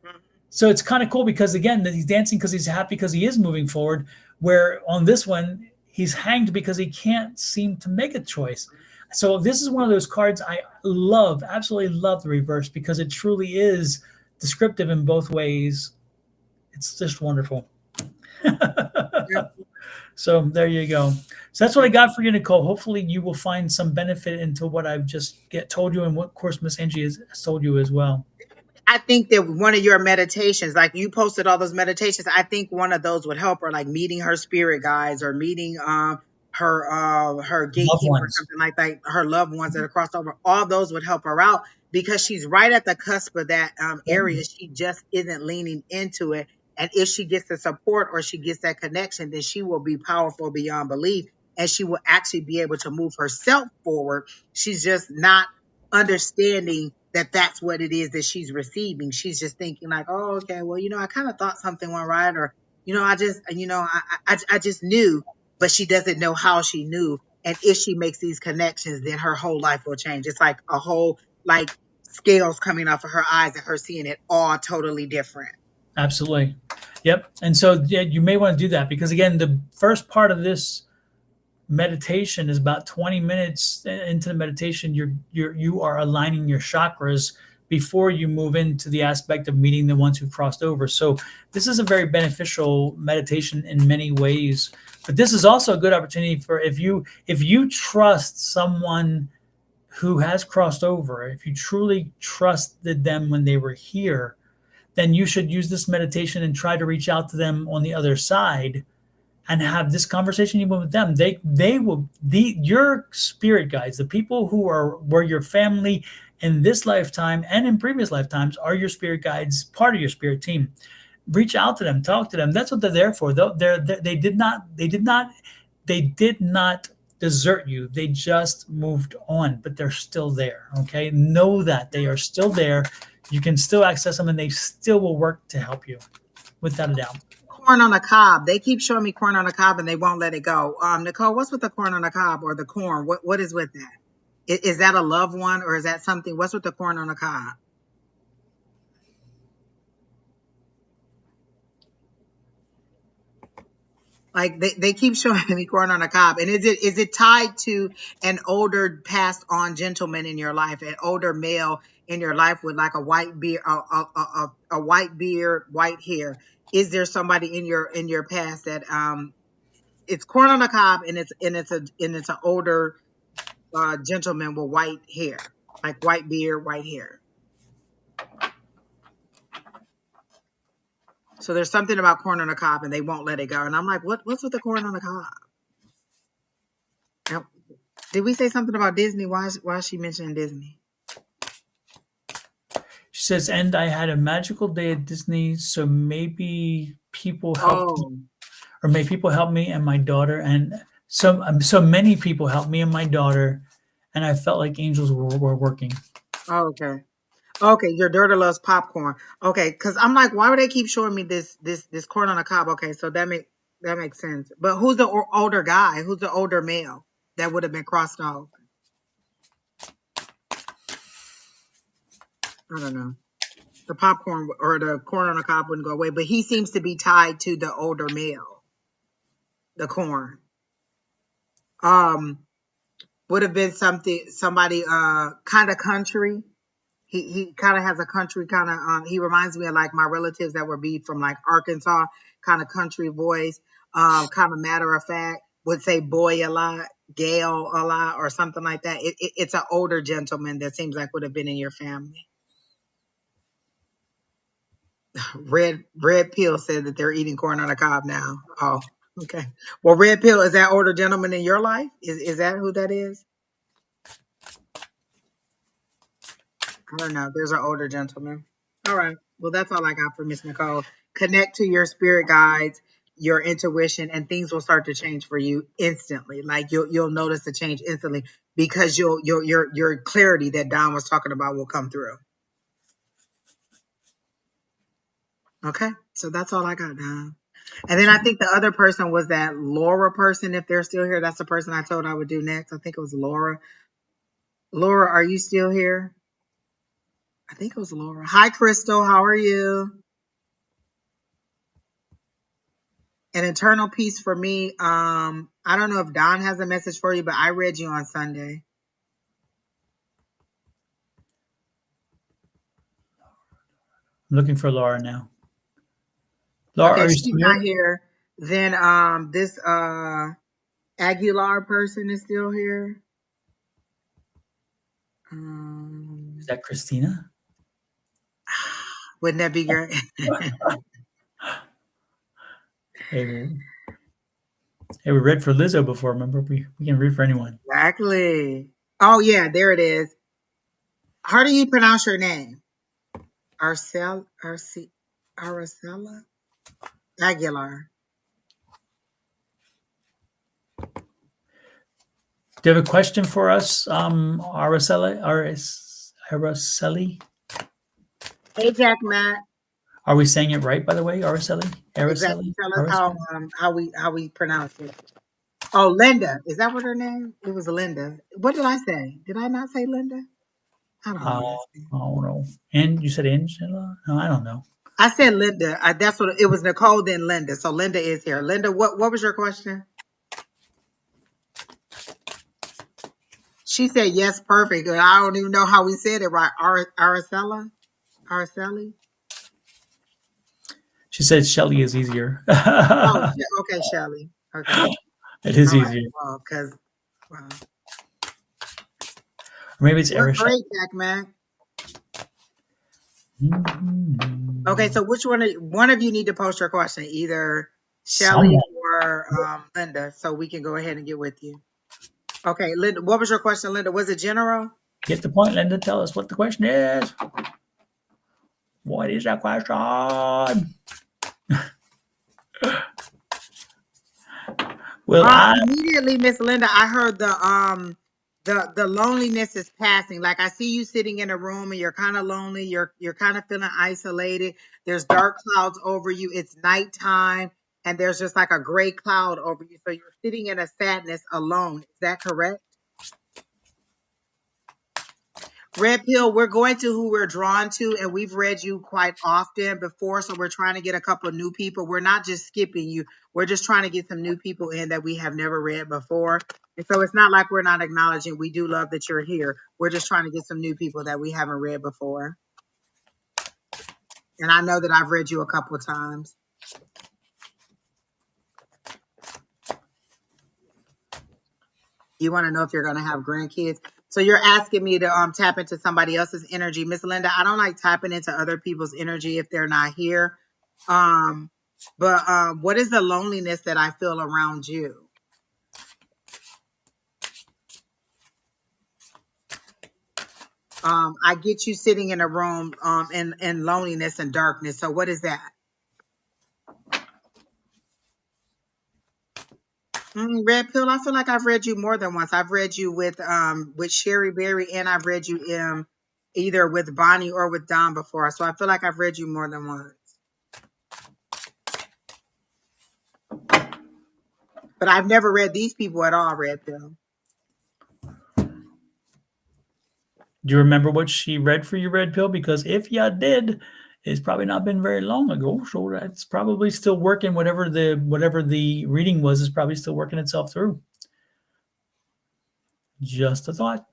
Mm-hmm. So it's kind of cool because, again, that he's dancing because he's happy because he is moving forward. Where on this one, he's hanged because he can't seem to make a choice. So this is one of those cards I love, absolutely love the reverse, because it truly is descriptive in both ways. It's just wonderful. Yep. So there you go. So that's what I got for you, Nicole. Hopefully you will find some benefit into what I've just told you, and what, of course, Miss Angie has told you as well. I think that one of your meditations, like you posted all those meditations, I think one of those would help her, like meeting her spirit guides or meeting her gatekeeper or something like that, her loved ones that are crossed over. All those would help her out because she's right at the cusp of that area. She just isn't leaning into it. And if she gets the support or she gets that connection, then she will be powerful beyond belief. And she will actually be able to move herself forward. She's just not understanding that that's what it is that she's receiving. She's just thinking like, oh, okay, well, I kind of thought something went right. Or, I just knew, but she doesn't know how she knew. And if she makes these connections, then her whole life will change. It's like a whole, like scales coming off of her eyes and her seeing it all totally different. Absolutely. Yep. And so you may want to do that because, again, the first part of this meditation is about 20 minutes into the meditation. You are aligning your chakras before you move into the aspect of meeting the ones who've crossed over. So this is a very beneficial meditation in many ways. But this is also a good opportunity for if you trust someone who has crossed over, if you truly trusted them when they were here, then you should use this meditation and try to reach out to them on the other side and have this conversation even with them. Your spirit guides, the people who were your family in this lifetime and in previous lifetimes are your spirit guides, part of your spirit team. Reach out to them, talk to them. That's what they're there for. They did not desert you. They just moved on, but they're still there. Okay, know that they are still there. You can still access them, and they still will work to help you, without a doubt. Corn on the cob. They keep showing me corn on the cob, and they won't let it go. Nicole, what's with the corn on the cob or the corn? What is with that? Is that a loved one or is that something? What's with the corn on the cob? Like they keep showing me corn on a cob. And is it tied to an older passed on gentleman in your life, an older male in your life with like a white beard, a white beard, white hair? Is there somebody in your past that it's corn on a cob and it's an older gentleman with white hair, like white beard, white hair? So there's something about corn on the cob and they won't let it go. And I'm like, what's with the corn on the cob? Now, did we say something about Disney? Why is she mentioning Disney? She says, and I had a magical day at Disney, so maybe people helped me, Oh, or may people help me and my daughter, and so many people helped me and my daughter, and I felt like angels were working. okay. Okay, your daughter loves popcorn. Okay, because I'm like, why would they keep showing me this corn on a cob? Okay, so that makes sense. But who's the older guy? Who's the older male that would have been crossed off? I don't know. The popcorn or the corn on a cob wouldn't go away, but he seems to be tied to the older male, the corn. Would have been somebody kind of country. He kind of has a country kind of he reminds me of like my relatives that would be from like Arkansas, kind of country voice, kind of matter of fact, would say boy a lot, Gail a lot, or something like that. It's an older gentleman that seems like would have been in your family. Red Pill said that they're eating corn on the cob now. Oh, okay. Well, Red Pill, is that older gentleman in your life? Is that who that is? I don't know. There's an older gentleman. All right. Well, that's all I got for Miss Nicole. Connect to your spirit guides, your intuition, and things will start to change for you instantly. Like you'll notice the change instantly because your clarity that Don was talking about will come through. Okay. So that's all I got, Don. And then I think the other person was that Laura person. If they're still here, that's the person I told I would do next. I think it was Laura. Laura, are you still here? I think it was Laura. Hi, Crystal. How are you? An eternal peace for me. I don't know if Don has a message for you, but I read you on Sunday. I'm looking for Laura now. Laura, Okay, are you she's still not here? here. Then this Aguilar person is still here. Is that Christina? Wouldn't that be great? Hey, we read for Lizzo before. Remember, we can read for anyone. Exactly. Oh yeah, there it is. How do you pronounce your name? Arcella Aguilar. Do you have a question for us, Araceli? Araceli? Hey, Jack Matt. Are we saying it right, by the way? Araceli? Exactly. Araceli? Tell us Araceli? how we pronounce it. Oh, Linda. Is that what her name? It was Linda. What did I say? Did I not say Linda? I don't know. I don't know. And you said Angela? No, I don't know. I said Linda. That's what it was. Nicole, then Linda. So Linda is here. Linda, what was your question? She said yes, perfect. I don't even know how we said it right. Araceli. She said Shelly is easier. Oh, okay, Shelly. Okay, It is all right. easier. Well, because Or maybe it's we're Araceli. great, Jack man. Mm-hmm. Okay, so which one of you need to post your question? Either Shelly Someone. or Linda, so we can go ahead and get with you. Okay, Linda, what was your question, Linda? Was it general? Get the point, Linda. Tell us what the question is. What is that question? Well, Immediately, Miss Linda, I heard the loneliness is passing. Like I see you sitting in a room and you're kind of lonely. You're kind of feeling isolated. There's dark clouds over you. It's nighttime, and there's just like a gray cloud over you. So you're sitting in a sadness alone. Is that correct? Red Pill, we're going to who we're drawn to, and we've read you quite often before, so we're trying to get a couple of new people. We're not just skipping you. We're just trying to get some new people in that we have never read before. And so it's not like we're not acknowledging we do love that you're here. We're just trying to get some new people that we haven't read before. And I know that I've read you a couple of times. You want to know if you're going to have grandkids. So you're asking me to tap into somebody else's energy. Miss Linda, I don't like tapping into other people's energy if they're not here. But what is the loneliness that I feel around you? I get you sitting in a room in loneliness and darkness. So what is that? Red Pill, I feel like I've read you more than once. I've read you with Sherry Berry, and I've read you either with Bonnie or with Don before. So I feel like I've read you more than once. But I've never read these people at all, Red Pill. do you remember what she read for you, Red Pill? Because if you did, it's probably not been very long ago. So that's probably still working. Whatever the reading was is probably still working itself through. Just a thought.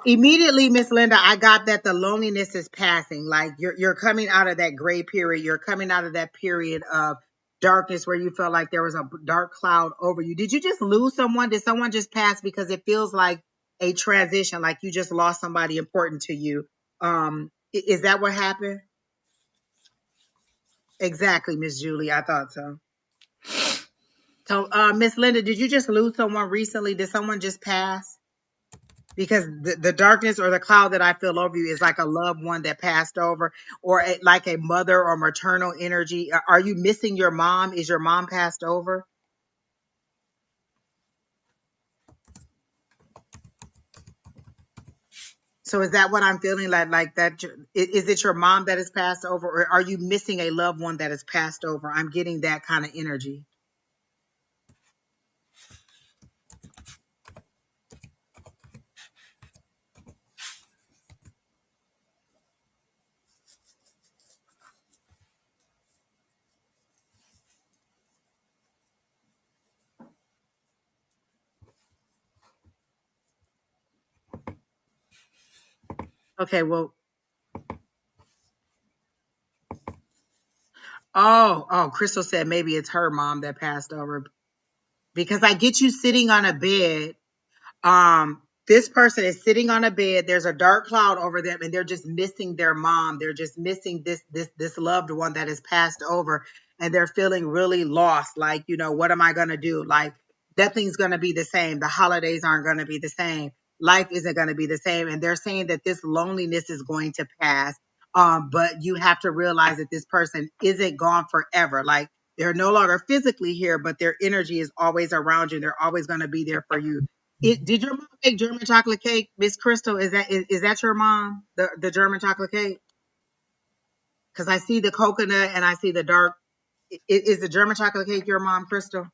Immediately, Miss Linda, I got that the loneliness is passing. Like you're coming out of that gray period. You're coming out of that period of darkness where you felt like there was a dark cloud over you. Did you just lose someone? Did someone just pass? Because it feels like a transition, like you just lost somebody important to you. Is that what happened? Exactly, Miss Julie. I thought so. So, Miss Linda, did you just lose someone recently? Did someone just pass? Because the darkness or the cloud that I feel over you is like a loved one that passed over, or like a mother or maternal energy. Are you missing your mom? Is your mom passed over? So is that what I'm feeling like that? Is it your mom that has passed over, or are you missing a loved one that has passed over? I'm getting that kind of energy. Okay, well, Crystal said maybe it's her mom that passed over, because I get you sitting on a bed. This person is sitting on a bed. There's a dark cloud over them, and they're just missing their mom. They're just missing this loved one that has passed over, and they're feeling really lost. Like, what am I gonna do? Like, nothing's gonna be the same. The holidays aren't gonna be the same. Life isn't gonna be the same. And they're saying that this loneliness is going to pass. But you have to realize that this person isn't gone forever. Like, they're no longer physically here, but their energy is always around you. They're always going to be there for you. Did your mom make German chocolate cake, Miss Crystal? Is that your mom? The German chocolate cake? Because I see the coconut and I see the dark. Is the German chocolate cake your mom, Crystal?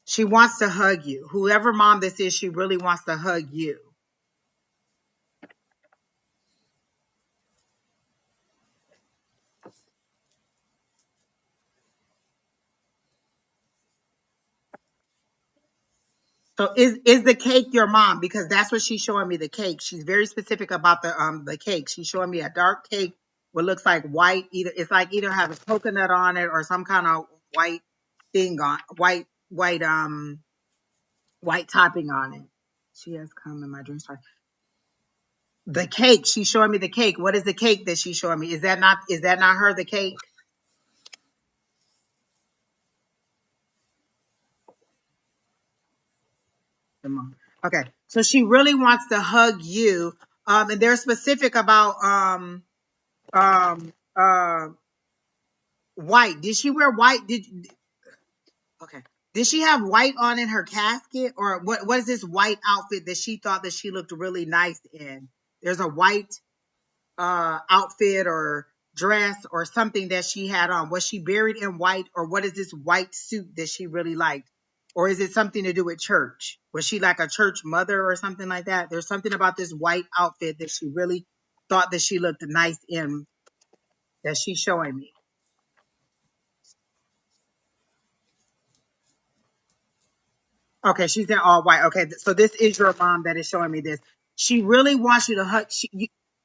She wants to hug you. Whoever mom this is, she really wants to hug you. So is the cake your mom? Because that's what she's showing me, the cake. She's very specific about the cake. She's showing me a dark cake what looks like white. Either have a coconut on it or some kind of white thing on white topping on it. She has come in my dreams. The cake. She's showing me the cake. What is the cake that she's showing me? Is that not her, the cake? Okay. So she really wants to hug you. And they're specific about um uh white. Did she wear white? Okay. Did she have white on in her casket, or what is this white outfit that she thought that she looked really nice in? There's a white outfit or dress or something that she had on. Was she buried in white, or what is this white suit that she really liked? Or is it something to do with church? Was she like a church mother or something like that? There's something about this white outfit that she really thought that she looked nice in that she's showing me. Okay, she's in all white. Okay, so this is your mom that is showing me this. She really wants you to hug.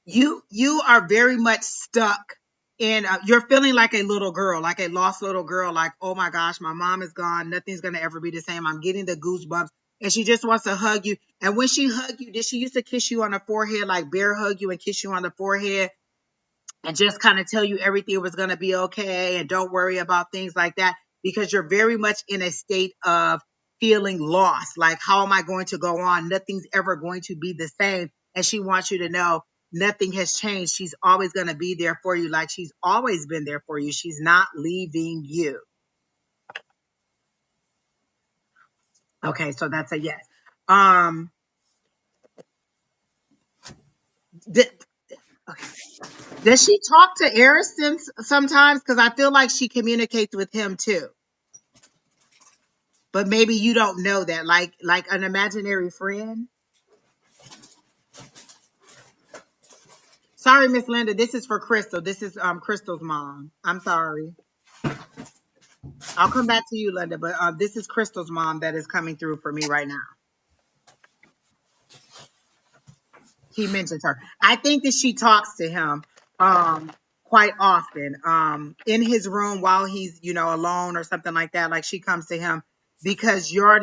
You are very much stuck in. You're feeling like a little girl, like a lost little girl. Like, oh my gosh, my mom is gone. Nothing's gonna ever be the same. I'm getting the goosebumps, and she just wants to hug you. And when she hugged you, did she used to kiss you on the forehead, like bear hug you and kiss you on the forehead? And just kind of tell you everything was going to be okay and don't worry about things like that, because you're very much in a state of feeling lost. Like, how am I going to go on? Nothing's ever going to be the same. And she wants you to know nothing has changed. She's always going to be there for you, like she's always been there for you. She's not leaving you. Okay, so that's a yes. Um, th- okay. Does she talk to Ariston sometimes? Because I feel like she communicates with him too. But maybe you don't know that, like an imaginary friend. Sorry, Miss Linda, this is for Crystal. This is Crystal's mom. I'm sorry. I'll come back to you, Linda, but this is Crystal's mom that is coming through for me right now. He mentions her. I think that she talks to him quite often in his room while he's, alone or something like that. Like, she comes to him because you're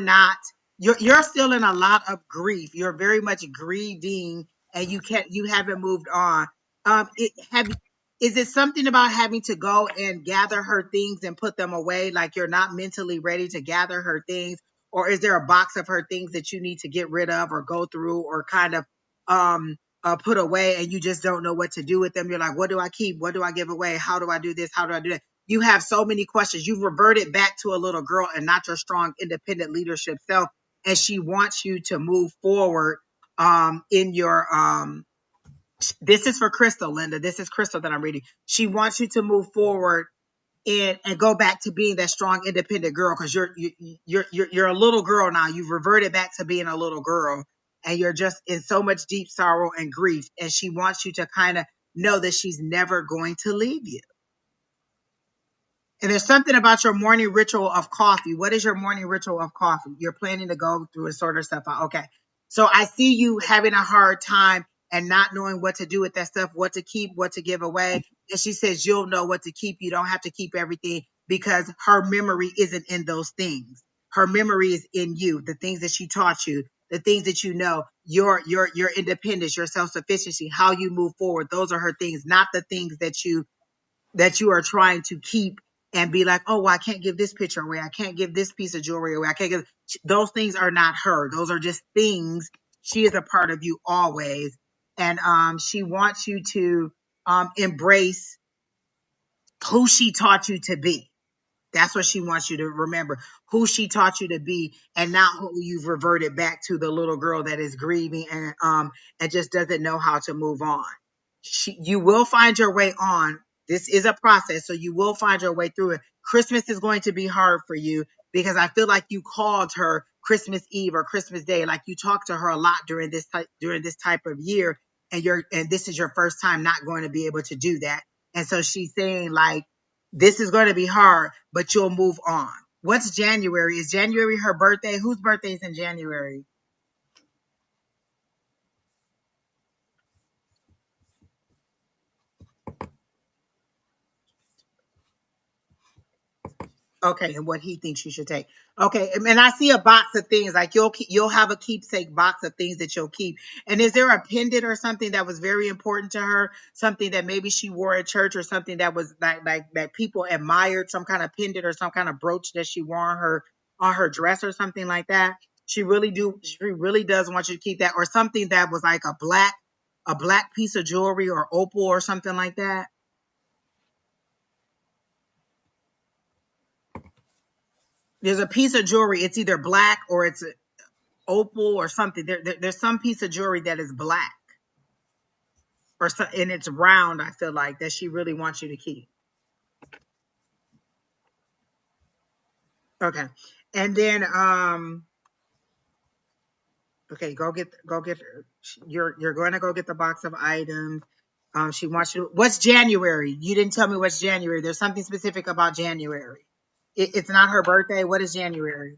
still in a lot of grief. You're very much grieving, and you haven't moved on. Is it something about having to go and gather her things and put them away? Like, you're not mentally ready to gather her things, or is there a box of her things that you need to get rid of or go through or kind of put away, and you just don't know what to do with them? You're like, what do I keep? What do I give away? How do I do this? How do I do that? You have so many questions. You've reverted back to a little girl and not your strong, independent leadership self. And she wants you to move forward in your this is for Crystal, Linda. This is Crystal that I'm reading. She wants you to move forward and go back to being that strong, independent girl, because you're a little girl now. You've reverted back to being a little girl, and you're just in so much deep sorrow and grief. And she wants you to kind of know that she's never going to leave you. And there's something about your morning ritual of coffee. What is your morning ritual of coffee? You're planning to go through and sort of stuff out. Okay. So I see you having a hard time and not knowing what to do with that stuff, what to keep, what to give away. And she says you'll know what to keep. You don't have to keep everything, because her memory isn't in those things. Her memory is in you, the things that she taught you, the things that you know, your independence, your self-sufficiency, how you move forward. Those are her things, not the things that you are trying to keep and be like, oh, well, I can't give this picture away. I can't give this piece of jewelry away. I can't give those things. Are not her. Those are just things. She is a part of you always. And she wants you to embrace who she taught you to be. That's what she wants you to remember, who she taught you to be, and not who you've reverted back to, the little girl that is grieving and just doesn't know how to move on. You will find your way on. This is a process, so you will find your way through it. Christmas is going to be hard for you, because I feel like you called her Christmas Eve or Christmas Day, like you talked to her a lot during this type of year, and this is your first time not going to be able to do that. And so she's saying, like, this is going to be hard, but you'll move on. What's January? Is January her birthday? Whose birthday is in January? Okay, and what he thinks you should take. Okay, and I see a box of things, like you'll have a keepsake box of things that you'll keep. And is there a pendant or something that was very important to her? Something that maybe she wore at church, or something that was like that people admired, some kind of pendant or some kind of brooch that she wore on her dress or something like that? She really does want you to keep that, or something that was like a black piece of jewelry or opal or something like that. There's a piece of jewelry. It's either black or it's opal or something. There's some piece of jewelry that is black or so, and it's round. I feel like that she really wants you to keep. Okay, and then okay, go get you're going to go get the box of items. She wants you. What's January? You didn't tell me what's January. There's something specific about January. It's not her birthday. What is January?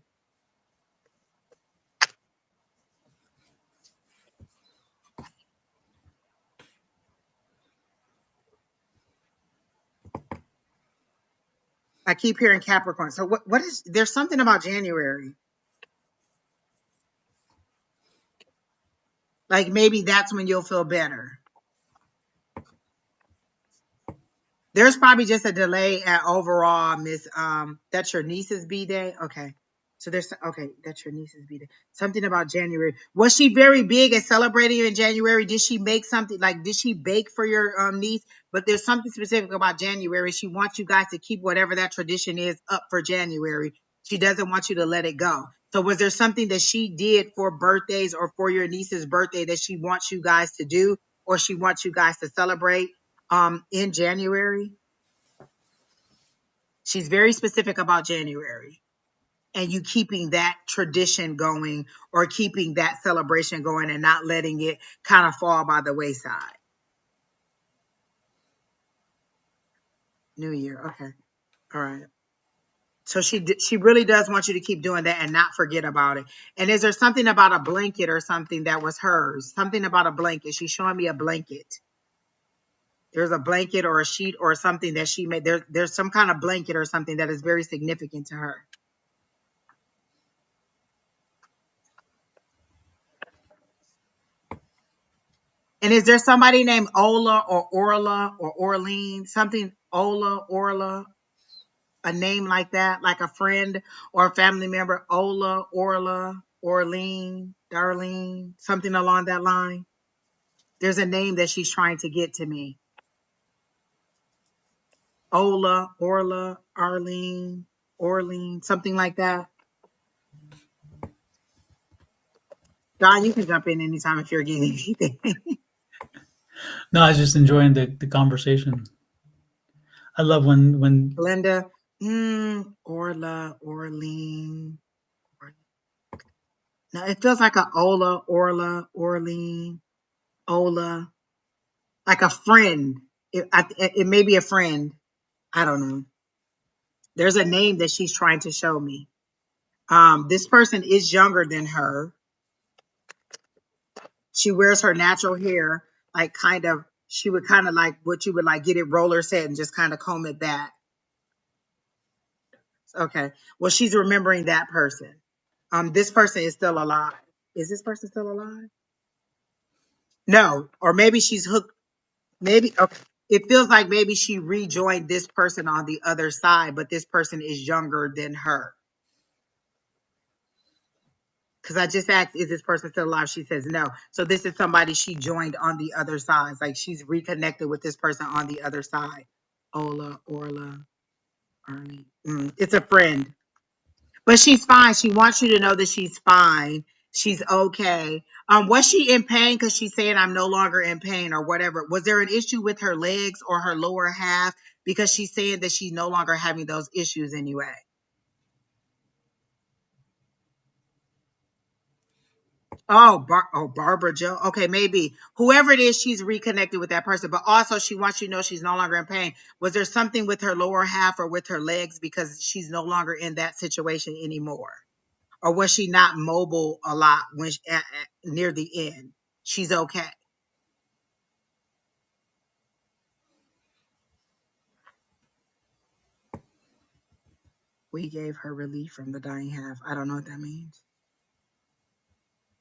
I keep hearing Capricorn. So what is, there's something about January. Like maybe that's when you'll feel better. There's probably just a delay at overall, Miss. That's your niece's B-Day. Okay. So there's, okay, that's your niece's B-Day. Something about January. Was she very big at celebrating in January? Did she make something, like, did she bake for your niece? But there's something specific about January. She wants you guys to keep whatever that tradition is up for January. She doesn't want you to let it go. So was there something that she did for birthdays or for your niece's birthday that she wants you guys to do, or she wants you guys to celebrate in January? She's very specific about January, and you keeping that tradition going or keeping that celebration going and not letting it kind of fall by the wayside. New Year. Okay. All right. So she really does want you to keep doing that and not forget about it. And is there something about a blanket or something that was hers? Something about a blanket. She's showing me a blanket. There's a blanket or a sheet or something that she made. There's some kind of blanket or something that is very significant to her. And is there somebody named Ola or Orla or Orlean? Something Ola, Orla, a name like that, like a friend or a family member? Ola, Orla, Orlean, Darlene, something along that line. There's a name that she's trying to get to me. Ola, Orla, Arlene, Orlean, something like that. Don, you can jump in anytime if you're getting anything. No, I was just enjoying the conversation. I love when Linda, Orla, Orlean. No, it feels like a Ola, Orla, Orlean, Ola, like a friend. It may be a friend. I don't know. There's a name that she's trying to show me. This person is younger than her. She wears her natural hair, like kind of, she would kind of like what you would like get it roller set and just kind of comb it back. Okay. Well, she's remembering that person. This person is still alive. Is this person still alive? No. Or maybe she's hooked. Maybe, okay. It feels like maybe she rejoined this person on the other side, but this person is younger than her. Because I just asked, is this person still alive? She says no. So this is somebody she joined on the other side. Like she's reconnected with this person on the other side. Ola, Orla, Arnie. It's a friend. But she's fine. She wants you to know that she's fine. She's okay. Was she in pain? Because she's saying I'm no longer in pain or whatever. Was there an issue with her legs or her lower half? Because she's saying that she's no longer having those issues anyway. Oh, Barbara Joe. Okay, maybe whoever it is, she's reconnected with that person. But also, she wants you to know she's no longer in pain. Was there something with her lower half or with her legs because she's no longer in that situation anymore? Or was she not mobile a lot when near the end? She's okay. We gave her relief from the dying half. I don't know what that means.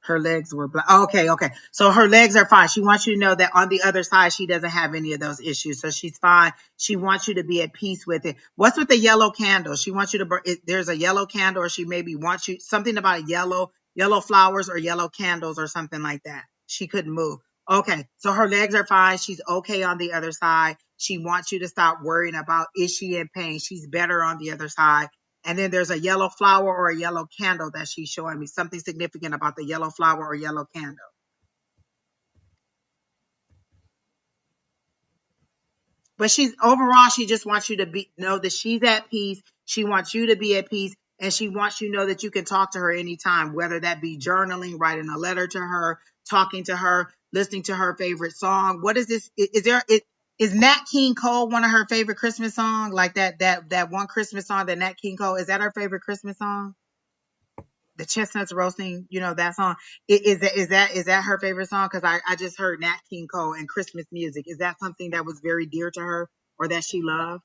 Her legs were black. Okay. So her legs are fine. She wants you to know that on the other side, she doesn't have any of those issues. So she's fine. She wants you to be at peace with it. What's with the yellow candle? She wants you to, there's a yellow candle, or she maybe wants you, something about a yellow. yellow flowers or yellow candles or something like that. She couldn't move. Okay, so her legs are fine. She's okay on the other side. She wants you to stop worrying about, is she in pain? She's better on the other side. And then there's a yellow flower or a yellow candle that she's showing me. Something significant about the yellow flower or yellow candle. But she's overall, she just wants you to know that she's at peace. She wants you to be at peace. And she wants you to know that you can talk to her anytime, whether that be journaling, writing a letter to her, talking to her, listening to her favorite song. What is this? Is Nat King Cole one of her favorite Christmas songs? Like that one Christmas song that Nat King Cole, is that her favorite Christmas song? The chestnuts roasting, that song. Is that her favorite song? Because I just heard Nat King Cole and Christmas music. Is that something that was very dear to her or that she loved?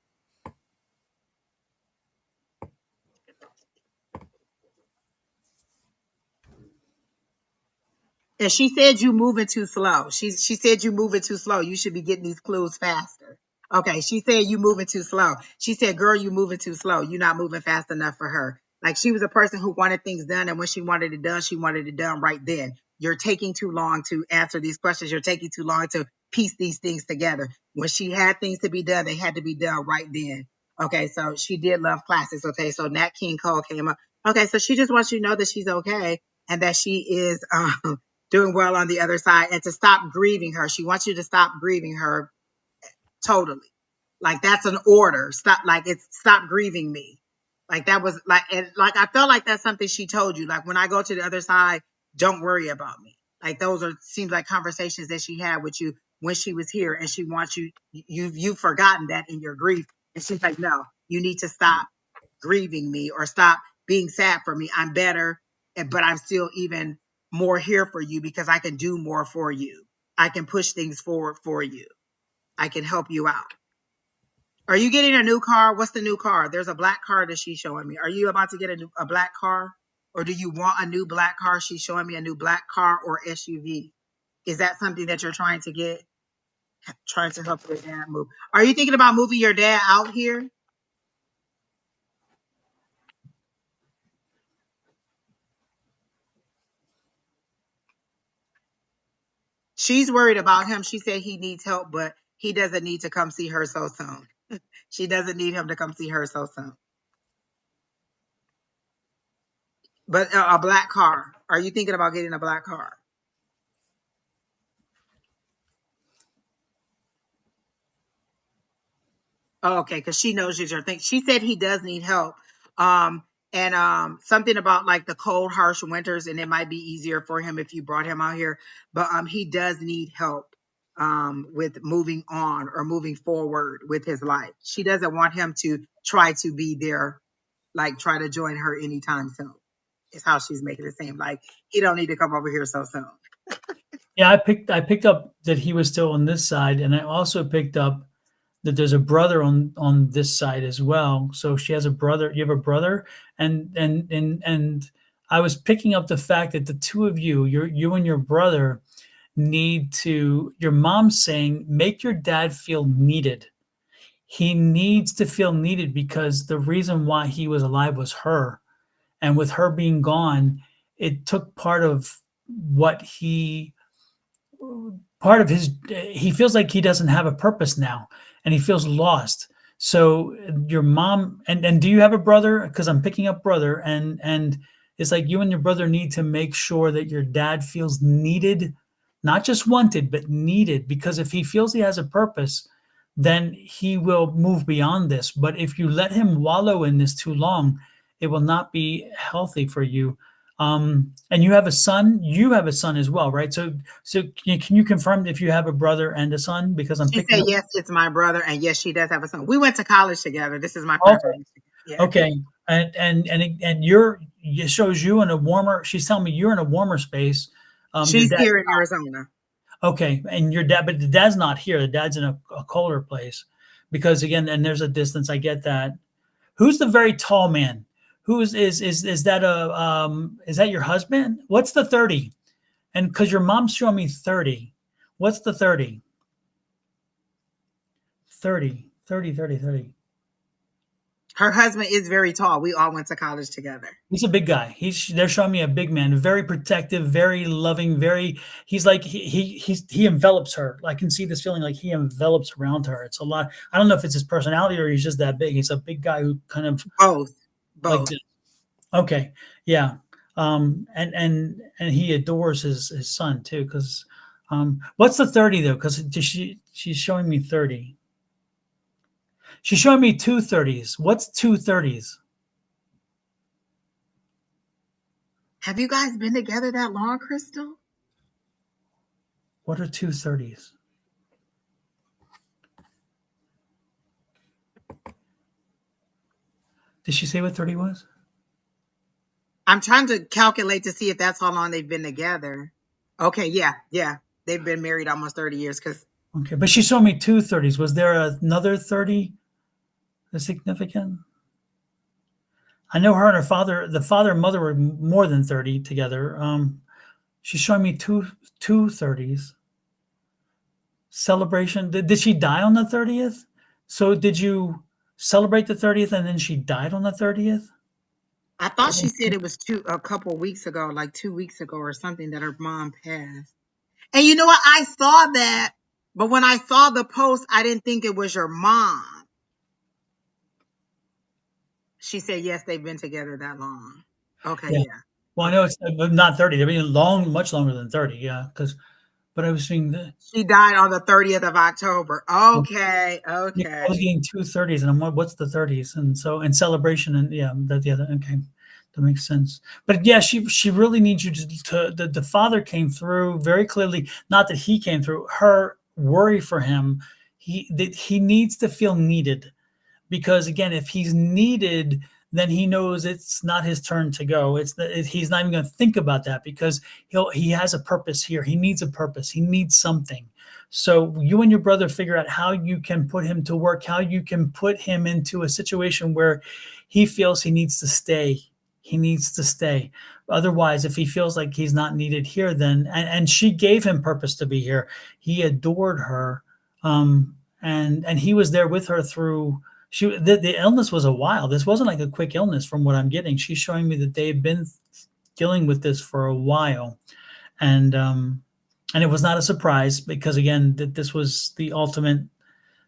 And she said you moving too slow. She said you moving too slow. You should be getting these clues faster. Okay, she said you moving too slow. She said, girl, you moving too slow. You're not moving fast enough for her. Like, she was a person who wanted things done, and when she wanted it done right then. You're taking too long to answer these questions. You're taking too long to piece these things together. When she had things to be done, they had to be done right then. Okay, so she did love classics. Okay, so Nat King Cole came up. Okay, so she just wants you to know that she's okay and that she is doing well on the other side, and to stop grieving her. She wants you to stop grieving her totally. Like, that's an order. Stop grieving me. Like, that was like, and like, I felt like that's something she told you. Like, when I go to the other side, don't worry about me. Like, seems like conversations that she had with you when she was here, and she wants you've forgotten that in your grief. And she's like, no, you need to stop grieving me or stop being sad for me. I'm better, but I'm still even more here for you because I can do more for you. I can push things forward for you. I can help you out. Are you getting a new car? What's the new car? There's a black car that she's showing me. Are you about to get a black car? Or do you want a new black car? She's showing me a new black car or SUV. Is that something that you're trying to get? Trying to help your dad move. Are you thinking about moving your dad out here? She's worried about him. She said he needs help, but he doesn't need to come see her so soon. She doesn't need him to come see her so soon. But a black car. Are you thinking about getting a black car? Oh, okay, because she knows you're thinking. She said he does need help. And something about like the cold, harsh winters, and it might be easier for him if you brought him out here. But he does need help with moving on or moving forward with his life. She doesn't want him to try to be there, like try to join her anytime soon. Is how she's making it seem. Like, he don't need to come over here so soon. Yeah, I picked up that he was still on this side, and I also picked up that there's a brother on this side as well. So she has a brother. You have a brother, and I was picking up the fact that the two of you and your brother need to. Your mom's saying, make your dad feel needed. He needs to feel needed because the reason why he was alive was her, and with her being gone, it took what he part of his he feels like he doesn't have a purpose now, and he feels lost. So your mom, and do you have a brother? Because I'm picking up brother, and it's like you and your brother need to make sure that your dad feels needed, not just wanted but needed, because if he feels he has a purpose, then he will move beyond this. But if you let him wallow in this too long, it will not be healthy for you. And you have a son. You have a son as well, right? So can you confirm if you have a brother and a son? Because I'm She picking said, up. yes, it's my brother. And yes, she does have a son. We went to college together. This is my friend from Okay, Michigan. Yeah. okay, and it shows you in a warmer. She's telling me you're in a warmer space. Your She's dad. here in Arizona. Okay, and your dad, but the dad's not here. The dad's in a colder place, because again, and there's a distance. I get that. Who's the very tall man? Who is that is that your husband? What's the 30? And because your mom's showing me 30. What's the 30? 30, 30, 30, 30. Her husband is very tall. We all went to college together. He's a big guy. They're showing me a big man, very protective, very loving, very. He's like he envelops her. I can see this feeling like he envelops around her. It's a lot. I don't know if it's his personality or he's just that big. He's a big guy who kind of Both. like Both. this. Okay, yeah, and he adores his son too. Because what's the 30 though? Because she's showing me 30. She's showing me two 30s. What's two 30s? Have you guys been together that long, Crystal? What are two 30s? Did she say what 30 was? I'm trying to calculate to see if that's how long they've been together. Okay, yeah. They've been married almost 30 years because Okay, but she showed me two 30s. Was there another 30 that's significant? I know her and her father, the father and mother were more than 30 together. She's showing me two 30s. Celebration. Did she die on the 30th? So did you celebrate the 30th and then she died on the 30th? I thought she said it was a couple weeks ago, like 2 weeks ago or something, that her mom passed. And you know what? I saw that, but when I saw the post, I didn't think it was your mom. She said, yes, they've been together that long. Okay, yeah. Well, I know it's not 30. They've been much longer than 30. Yeah, but I was seeing the. She died on the 30th of October. Okay. I was getting two 30s, and I'm like, what's the 30s? And so, and celebration, and yeah, the other. Okay, that makes sense. But yeah, she really needs you to the father came through very clearly. Not that he came through. Her worry for him, he needs to feel needed, because again, if he's needed, then he knows it's not his turn to go. He's not even going to think about that, because he has a purpose here. He needs a purpose. He needs something. So you and your brother figure out how you can put him to work, how you can put him into a situation where he feels he needs to stay. He needs to stay. Otherwise, if he feels like he's not needed here, then and she gave him purpose to be here. He adored her, and he was there with her through. The illness was a while. This wasn't like a quick illness from what I'm getting. She's showing me that they had been dealing with this for a while, and it was not a surprise, because again, that this was the ultimate.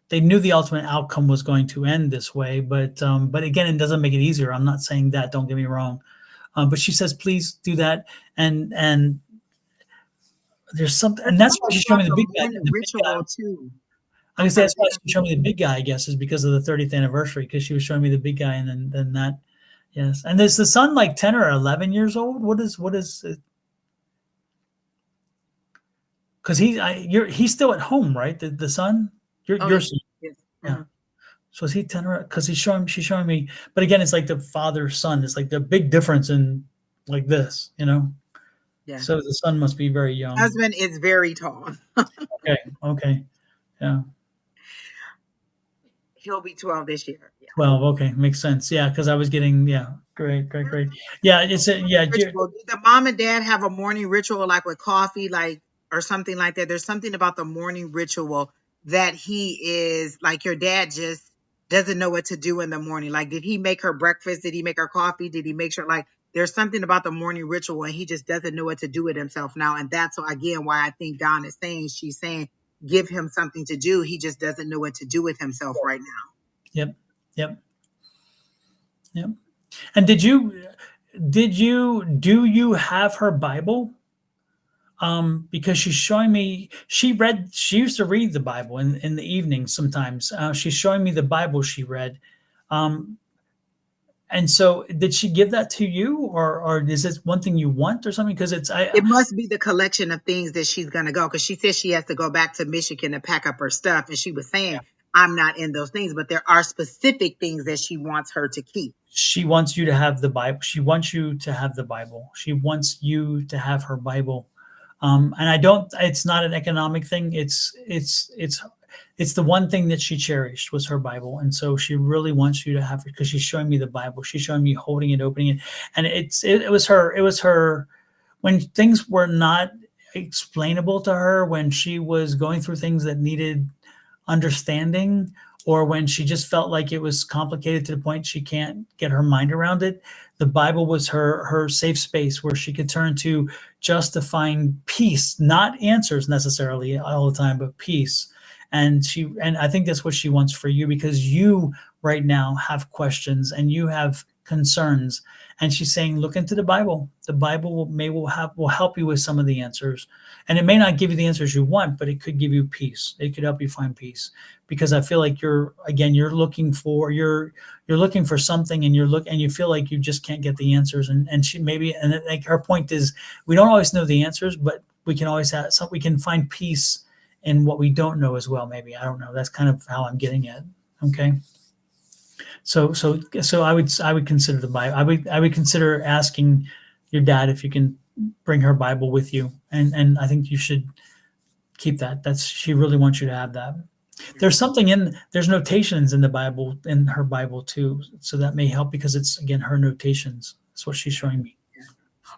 They knew the ultimate outcome was going to end this way, but again, it doesn't make it easier. I'm not saying that. Don't get me wrong, but she says, please do that, and there's something, and that's why she's showing me the big guy. The big guy. Ritual too. I guess that's why she showed me the big guy, I guess, is because of the 30th anniversary, because she was showing me the big guy, and then that, yes. And is the son like 10 or 11 years old? What is it? Because he's still at home, right? The son? Your son. Yes. Yeah. So is he 10 or, because she's showing me, but again, it's like the father son. It's like the big difference in like this, Yeah. So the son must be very young. Husband is very tall. Okay. Yeah. He'll be 12 this year. Yeah. 12. Okay. Makes sense. Yeah. Because I was getting, yeah. Great. Yeah. Ritual. Did the mom and dad have a morning ritual, like with coffee, like, or something like that? There's something about the morning ritual that he is like, your dad just doesn't know what to do in the morning. Like, did he make her breakfast? Did he make her coffee? Did he make sure, like, there's something about the morning ritual and he just doesn't know what to do with himself now. And that's again why I think Dawn is saying, she's saying, give him something to do. He just doesn't know what to do with himself right now. Yep. And do you have her Bible? Because she's showing me, she used to read the Bible in the evening sometimes. She's showing me the Bible she read. And so did she give that to you, or is it one thing you want or something? Because it must be the collection of things that she's going to go. Because she says she has to go back to Michigan to pack up her stuff. And she was saying, I'm not in those things, but there are specific things that she wants her to keep. She wants you to have the Bible. She wants you to have the Bible. She wants you to have her Bible. And it's not an economic thing. It's the one thing that she cherished was her Bible. And so she really wants you to have it, because she's showing me the Bible. She's showing me holding it, opening it. And it was her when things were not explainable to her, when she was going through things that needed understanding, or when she just felt like it was complicated to the point she can't get her mind around it, the Bible was her safe space where she could turn to just to find peace, not answers necessarily all the time, but peace. And I think that's what she wants for you, because you right now have questions and you have concerns. And she's saying, look into the Bible. The Bible will help you with some of the answers. And it may not give you the answers you want, but it could give you peace. It could help you find peace, because I feel like you're looking for something, and you feel like you just can't get the answers. And she maybe, and like her point is, we don't always know the answers, but we can always have some, we can find peace in what we don't know as well. Maybe, I don't know. That's kind of how I'm getting at. Okay. So I would consider the Bible. I would consider asking your dad if you can bring her Bible with you, and I think you should keep that. She really wants you to have that. There's notations in the Bible, in her Bible too, so that may help, because it's, again, her notations. That's what she's showing me.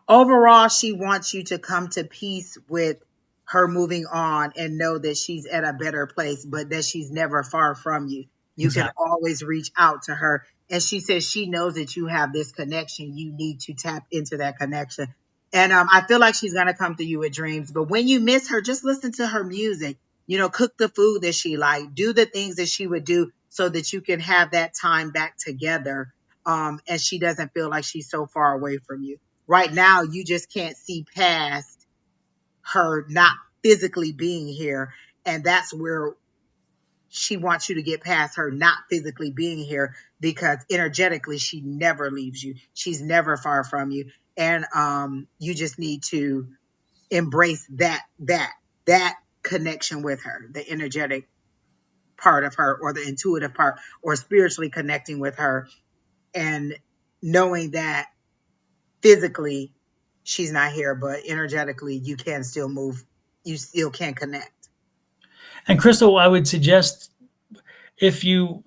Overall, she wants you to come to peace with her moving on and know that she's at a better place, but that she's never far from you. You can Exactly. always reach out to her. And she says she knows that you have this connection. You need to tap into that connection. And I feel like she's going to come to you with dreams. But when you miss her, just listen to her music. Cook the food that she liked, do the things that she would do so that you can have that time back together. And she doesn't feel like she's so far away from you. Right now, you just can't see past her not physically being here. And that's where she wants you to get past her not physically being here, because energetically, she never leaves you. She's never far from you. And you just need to embrace that connection with her, the energetic part of her, or the intuitive part, or spiritually connecting with her, and knowing that physically she's not here, but energetically you can still move. You still can connect. And Crystal, I would suggest, if you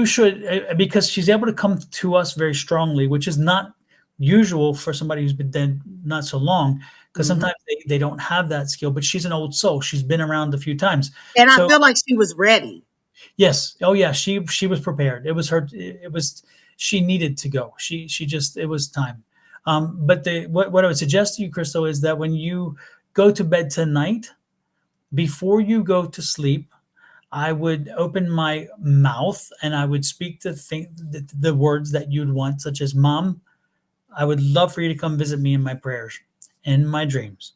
should, because she's able to come to us very strongly, which is not usual for somebody who's been dead not so long, because Mhm. sometimes they don't have that skill. But she's an old soul. She's been around a few times. And I So feel like she was ready. yes, oh yeah, she was prepared. It was her. It was, she needed to go. She just, it was time. But what I would suggest to you, Crystal, is that when you go to bed tonight, before you go to sleep, I would open my mouth and I would speak the words that you'd want, such as, Mom, I would love for you to come visit me in my prayers, in my dreams.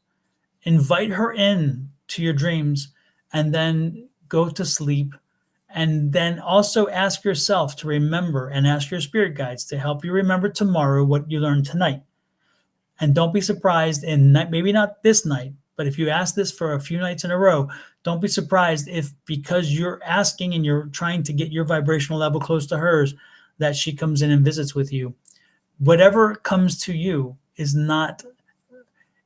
Invite her in to your dreams, and then go to sleep. And then also ask yourself to remember, and ask your spirit guides to help you remember tomorrow what you learned tonight. And don't be surprised, in maybe not this night, but if you ask this for a few nights in a row, don't be surprised if, because you're asking and you're trying to get your vibrational level close to hers, that she comes in and visits with you. Whatever comes to you is not,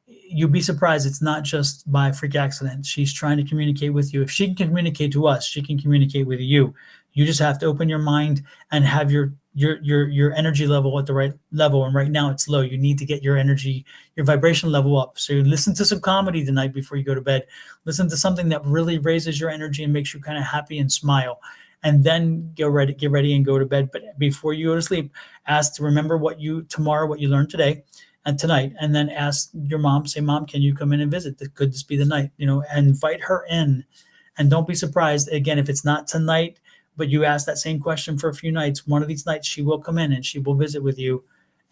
you'll be surprised, it's not just by freak accident. She's trying to communicate with you. If she can communicate to us, she can communicate with you. You just have to open your mind and have your energy level at the right level. And right now it's low. You need to get your energy, your vibration level up. So you listen to some comedy tonight before you go to bed. Listen to something that really raises your energy and makes you kind of happy and smile. And then get ready and go to bed. But before you go to sleep, ask to remember what you learned today and tonight, and then ask your mom, say, Mom, can you come in and visit? Could this be the night? Invite her in. And don't be surprised, again, if it's not tonight, but you ask that same question for a few nights, one of these nights she will come in and she will visit with you,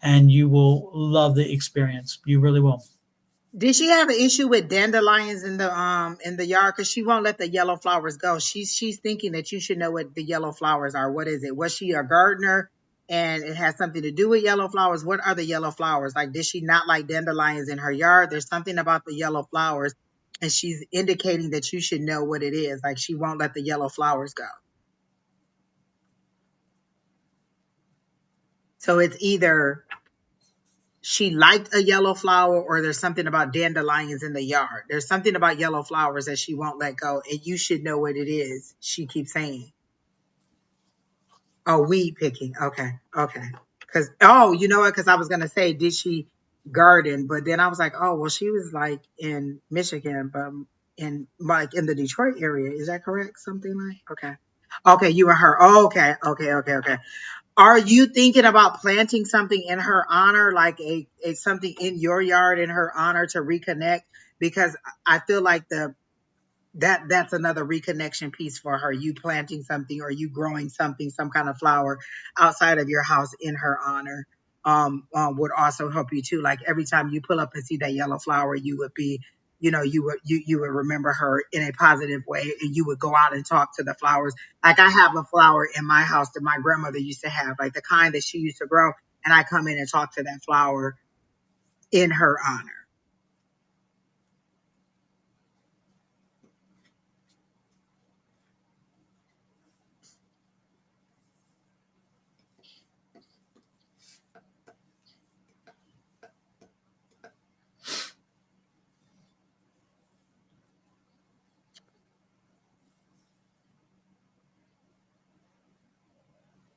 and you will love the experience. You really will. Did she have an issue with dandelions in the yard? Because she won't let the yellow flowers go. She's thinking that you should know what the yellow flowers are. What is it? Was she a gardener and it has something to do with yellow flowers? What are the yellow flowers? Like, did she not like dandelions in her yard? There's something about the yellow flowers, and she's indicating that you should know what it is. Like, she won't let the yellow flowers go. So it's either she liked a yellow flower, or there's something about dandelions in the yard. There's something about yellow flowers that she won't let go, and you should know what it is. She keeps saying, "Oh, weed picking." Okay, okay. Because you know what? Because I was gonna say, did she garden? But then I was like, oh, well, she was like in Michigan, but in the Detroit area. Is that correct? Something like, okay. Okay, you and her. Oh, okay. Are you thinking about planting something in her honor, like a something in your yard in her honor to reconnect? Because I feel like that's another reconnection piece for her. You planting something or you growing something, some kind of flower outside of your house in her honor, would also help you too. Like every time you pull up and see that yellow flower, you would be, you would remember her in a positive way, and you would go out and talk to the flowers. Like I have a flower in my house that my grandmother used to have, like the kind that she used to grow, and I come in and talk to that flower in her honor.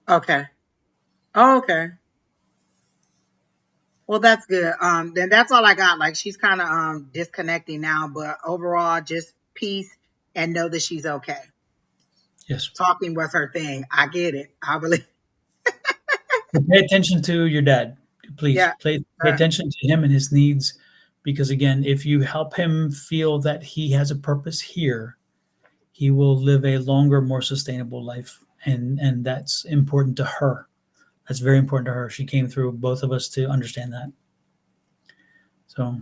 Okay. Oh, okay. Well, that's good. Then that's all I got. Like she's kind of disconnecting now, but overall, just peace and know that she's okay. Yes. Talking was her thing. I get it. I believe. Pay attention to your dad. Please Yeah. pay attention to him and his needs, because again, if you help him feel that he has a purpose here, he will live a longer, more sustainable life, and that's important to her. That's very important to her. She came through both of us to understand that. So,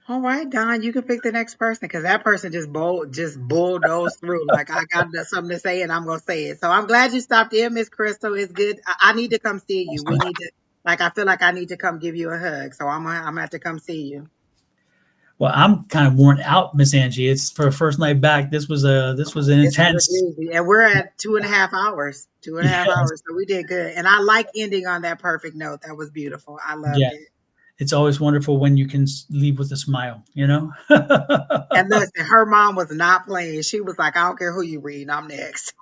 All right, Don, you can pick the next person because that person just bulldozed through. Like I got something to say and I'm gonna say it. So I'm glad you stopped in, Miss Crystal. It's good. I need to come see you. We need to, like, I feel like I need to come give you a hug. So I'm gonna have to come see you. well, I'm kind of worn out, Miss Angie. It's for a first night back. This was an This was a intense. doozy. And we're at 2.5 hours. Two and a half Yes, hours. So we did good. And I like ending on that perfect note. That was beautiful. I loved yes. it. It's always wonderful when you can leave with a smile. And listen, her mom was not playing. She was like, I don't care who you read, I'm next.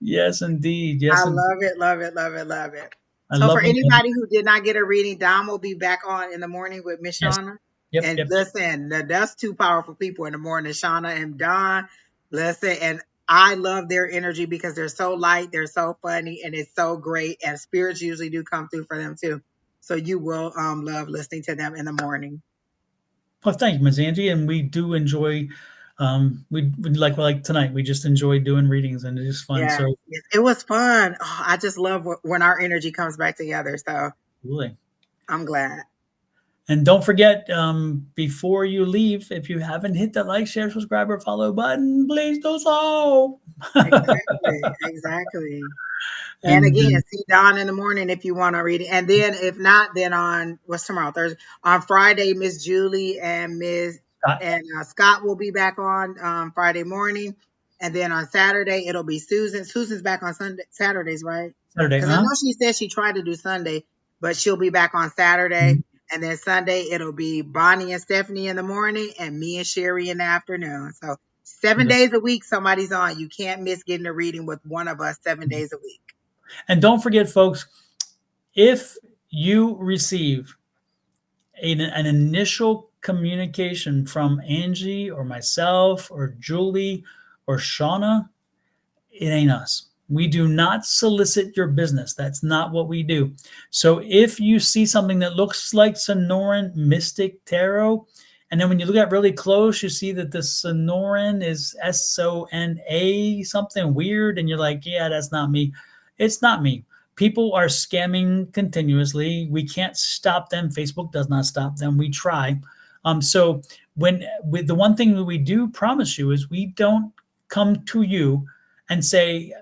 Yes, indeed. I Yes, indeed. love it, love it, love it, love it. I So for love when anybody who did not get a reading, Dom will be back on in the morning with Miss yes. Shauna. Yep, And yep. listen, that's two powerful people in the morning, Shauna and Don. Listen, and I love their energy because they're so light, they're so funny, and it's so great. And spirits usually do come through for them too. So you will love listening to them in the morning. Well, thank you, Ms. Angie, and we do enjoy. We like tonight. We just enjoy doing readings, and it's just fun. Yeah, So, it was fun. Oh, I just love when our energy comes back together. So really. I'm glad. And don't forget, before you leave, if you haven't hit that like, share, subscribe, or follow button, please do so. Exactly, exactly. And And again, see Dawn in the morning if you want to read it. And then if not, then on what's tomorrow? Thursday. On Friday, Miss Julie and Miss Scott, and Scott will be back on Friday morning. And then on Saturday, it'll be Susan. Susan's back on Sunday, Saturdays, right? Saturday, Because I huh? know she said she tried to do Sunday, but she'll be back on Saturday. Mhm. And then Sunday, it'll be Bonnie and Stephanie in the morning and me and Sherry in the afternoon. So 7 days a week, somebody's on. You can't miss getting a reading with one of us 7 days a week. And don't forget, folks, if you receive an initial communication from Angie or myself or Julie or Shauna, it ain't us. We do not solicit your business. That's not what we do. So if you see something that looks like Sonoran Mystic Tarot, and then when you look at really close, you see that the Sonoran is Sona something weird, and you're like, yeah, that's not me. It's not me. People are scamming continuously. We can't stop them. Facebook does not stop them. We try. So when with the one thing that we do promise you is we don't come to you and say,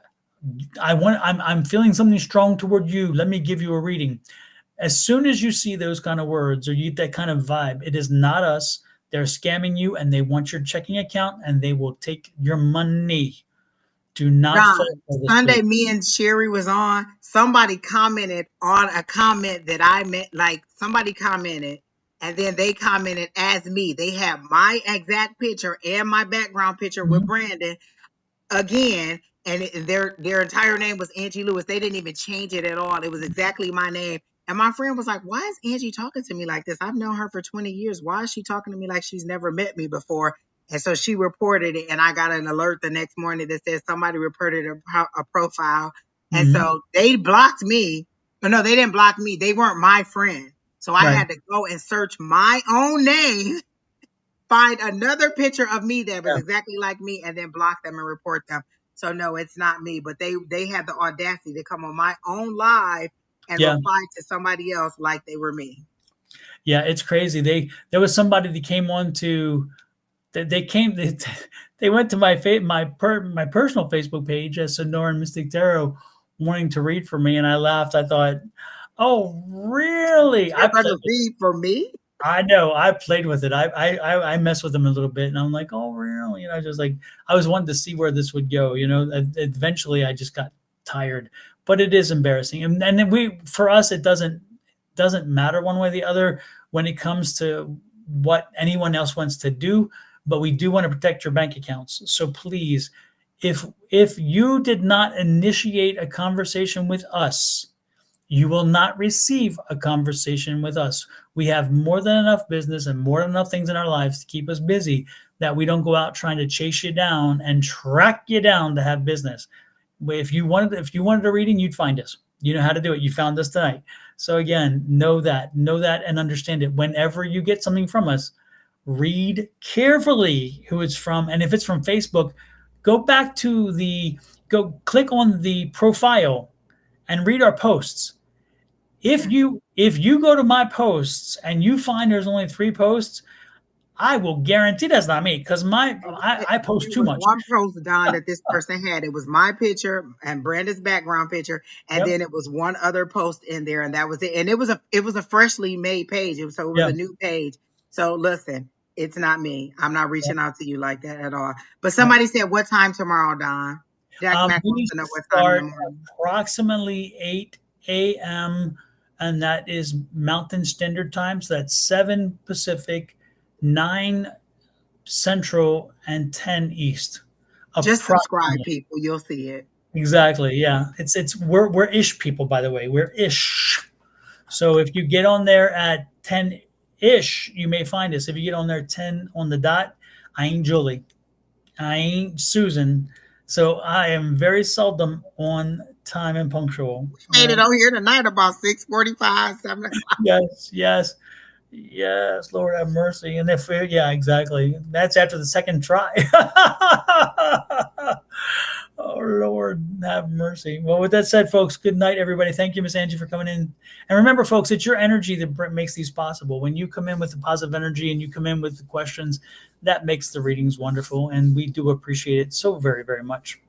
I'm feeling something strong toward you, let me give you a reading. As soon as you see those kind of words or you get that kind of vibe, it is not us. They're scamming you and they want your checking account and they will take your money. Do not Don, fall for this, Sunday, please. me and Sherry was on. Somebody commented on a comment that I meant, like somebody commented, and then they commented as me. They have my exact picture and my background picture with Mhm. Brandon again, and their entire name was Angie Lewis. They didn't even change it at all. It was exactly my name. And my friend was like, "Why is Angie talking to me like this? I've known her for 20 years. Why is she talking to me like she's never met me before?" And so she reported it, and I got an alert the next morning that said somebody reported a profile. And Hmm. so they blocked me. But no, they didn't block me. They weren't my friend. So I Right. had to go and search my own name, find another picture of me that was Yeah. exactly like me, and then block them and report them. So no, it's not me. But they had the audacity to come on my own live and Yeah. reply to somebody else like they were me. Yeah. It's crazy. There was somebody that came on to, they came, they went to my personal Facebook page as Sonoran Mystic Tarot, wanting to read for me. And I laughed. I thought, oh, really? You're gonna read for me? I know. I played with it. I mess with them a little bit, and I'm like, oh, really? Just like I was wanting to see where this would go. Eventually, I just got tired. But it is embarrassing, and then for us, it doesn't matter one way or the other when it comes to what anyone else wants to do. But we do want to protect your bank accounts. So please, if you did not initiate a conversation with us, you will not receive a conversation with us. We have more than enough business and more than enough things in our lives to keep us busy, that we don't go out trying to chase you down and track you down to have business. If you wanted a reading, you'd find us. You know how to do it. You found us tonight. So again, know that, and understand it. Whenever you get something from us, read carefully who it's from. And if it's from Facebook, go click on the profile and read our posts. If you go to my posts and you find there's only 3 posts, I will guarantee that's not me, because I post It too was much. one post, Don, that this person had. It was my picture and Branda's background picture, and Yep. then it was one other post in there, and that was it. And it was a freshly made page. So it was Yeah. a new page. So listen, it's not me. I'm not reaching out to you like that at all. But somebody said, "What time tomorrow, Don?" Jack Mack wants We to know what time in the start morning. approximately 8 a.m., and that is Mountain Standard Time. So that's 7 Pacific, 9 Central, and 10 East. Just subscribe, Approximately. people. You'll see it. Exactly. Yeah. We're ish people, by the way. We're ish. So if you get on there at 10 ish, you may find us. If you get on there 10 on the dot, I ain't Julie. I ain't Susan. So I am very seldom on time and punctual. Made it over here tonight about 6:45, 7 o'clock. Yes, yes, yes, Lord have mercy. And yeah, exactly. That's after the second try. Oh, Lord, have mercy. Well, with that said, folks, good night, everybody. Thank you, Miss Angie, for coming in. And remember, folks, it's your energy that makes these possible. When you come in with the positive energy and you come in with the questions, that makes the readings wonderful. And we do appreciate it so very, very much.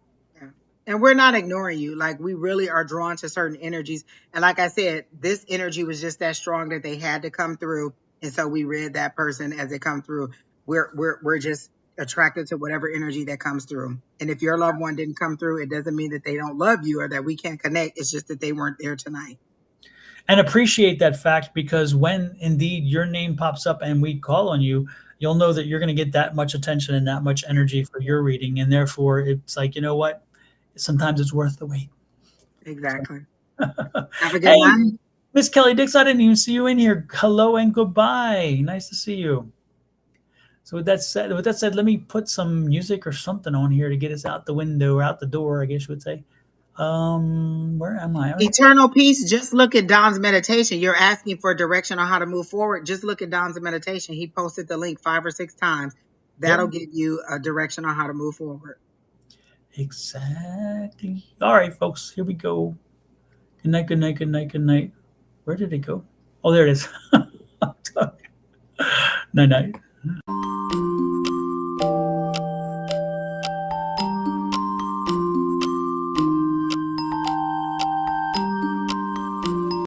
Yeah. And we're not ignoring you. Like, we really are drawn to certain energies. And like I said, this energy was just that strong that they had to come through. And so we read that person as they come through. We're just attracted to whatever energy that comes through. And if your loved one didn't come through, it doesn't mean that they don't love you or that we can't connect. It's just that they weren't there tonight. And appreciate that fact, because when indeed your name pops up and we call on you, you'll know that you're going to get that much attention and that much energy for your reading. And therefore, it's like, you know what? Sometimes it's worth the wait. Exactly. So. Have a good Hey, night. Miss Kelly Dix, I didn't even see you in here. Hello and goodbye. Nice to see you. So with that said, let me put some music or something on here to get us out the window or out the door, I guess you would say. Where am I? Eternal peace. Just look at Don's meditation. You're asking for direction on how to move forward. Just look at Don's meditation. He posted the link 5 or 6 times. Yep, That'll give you a direction on how to move forward. exactly. All right, folks, here we go. Good night, good night, good night, good night. Where did it go? Oh, there it is. Night, night.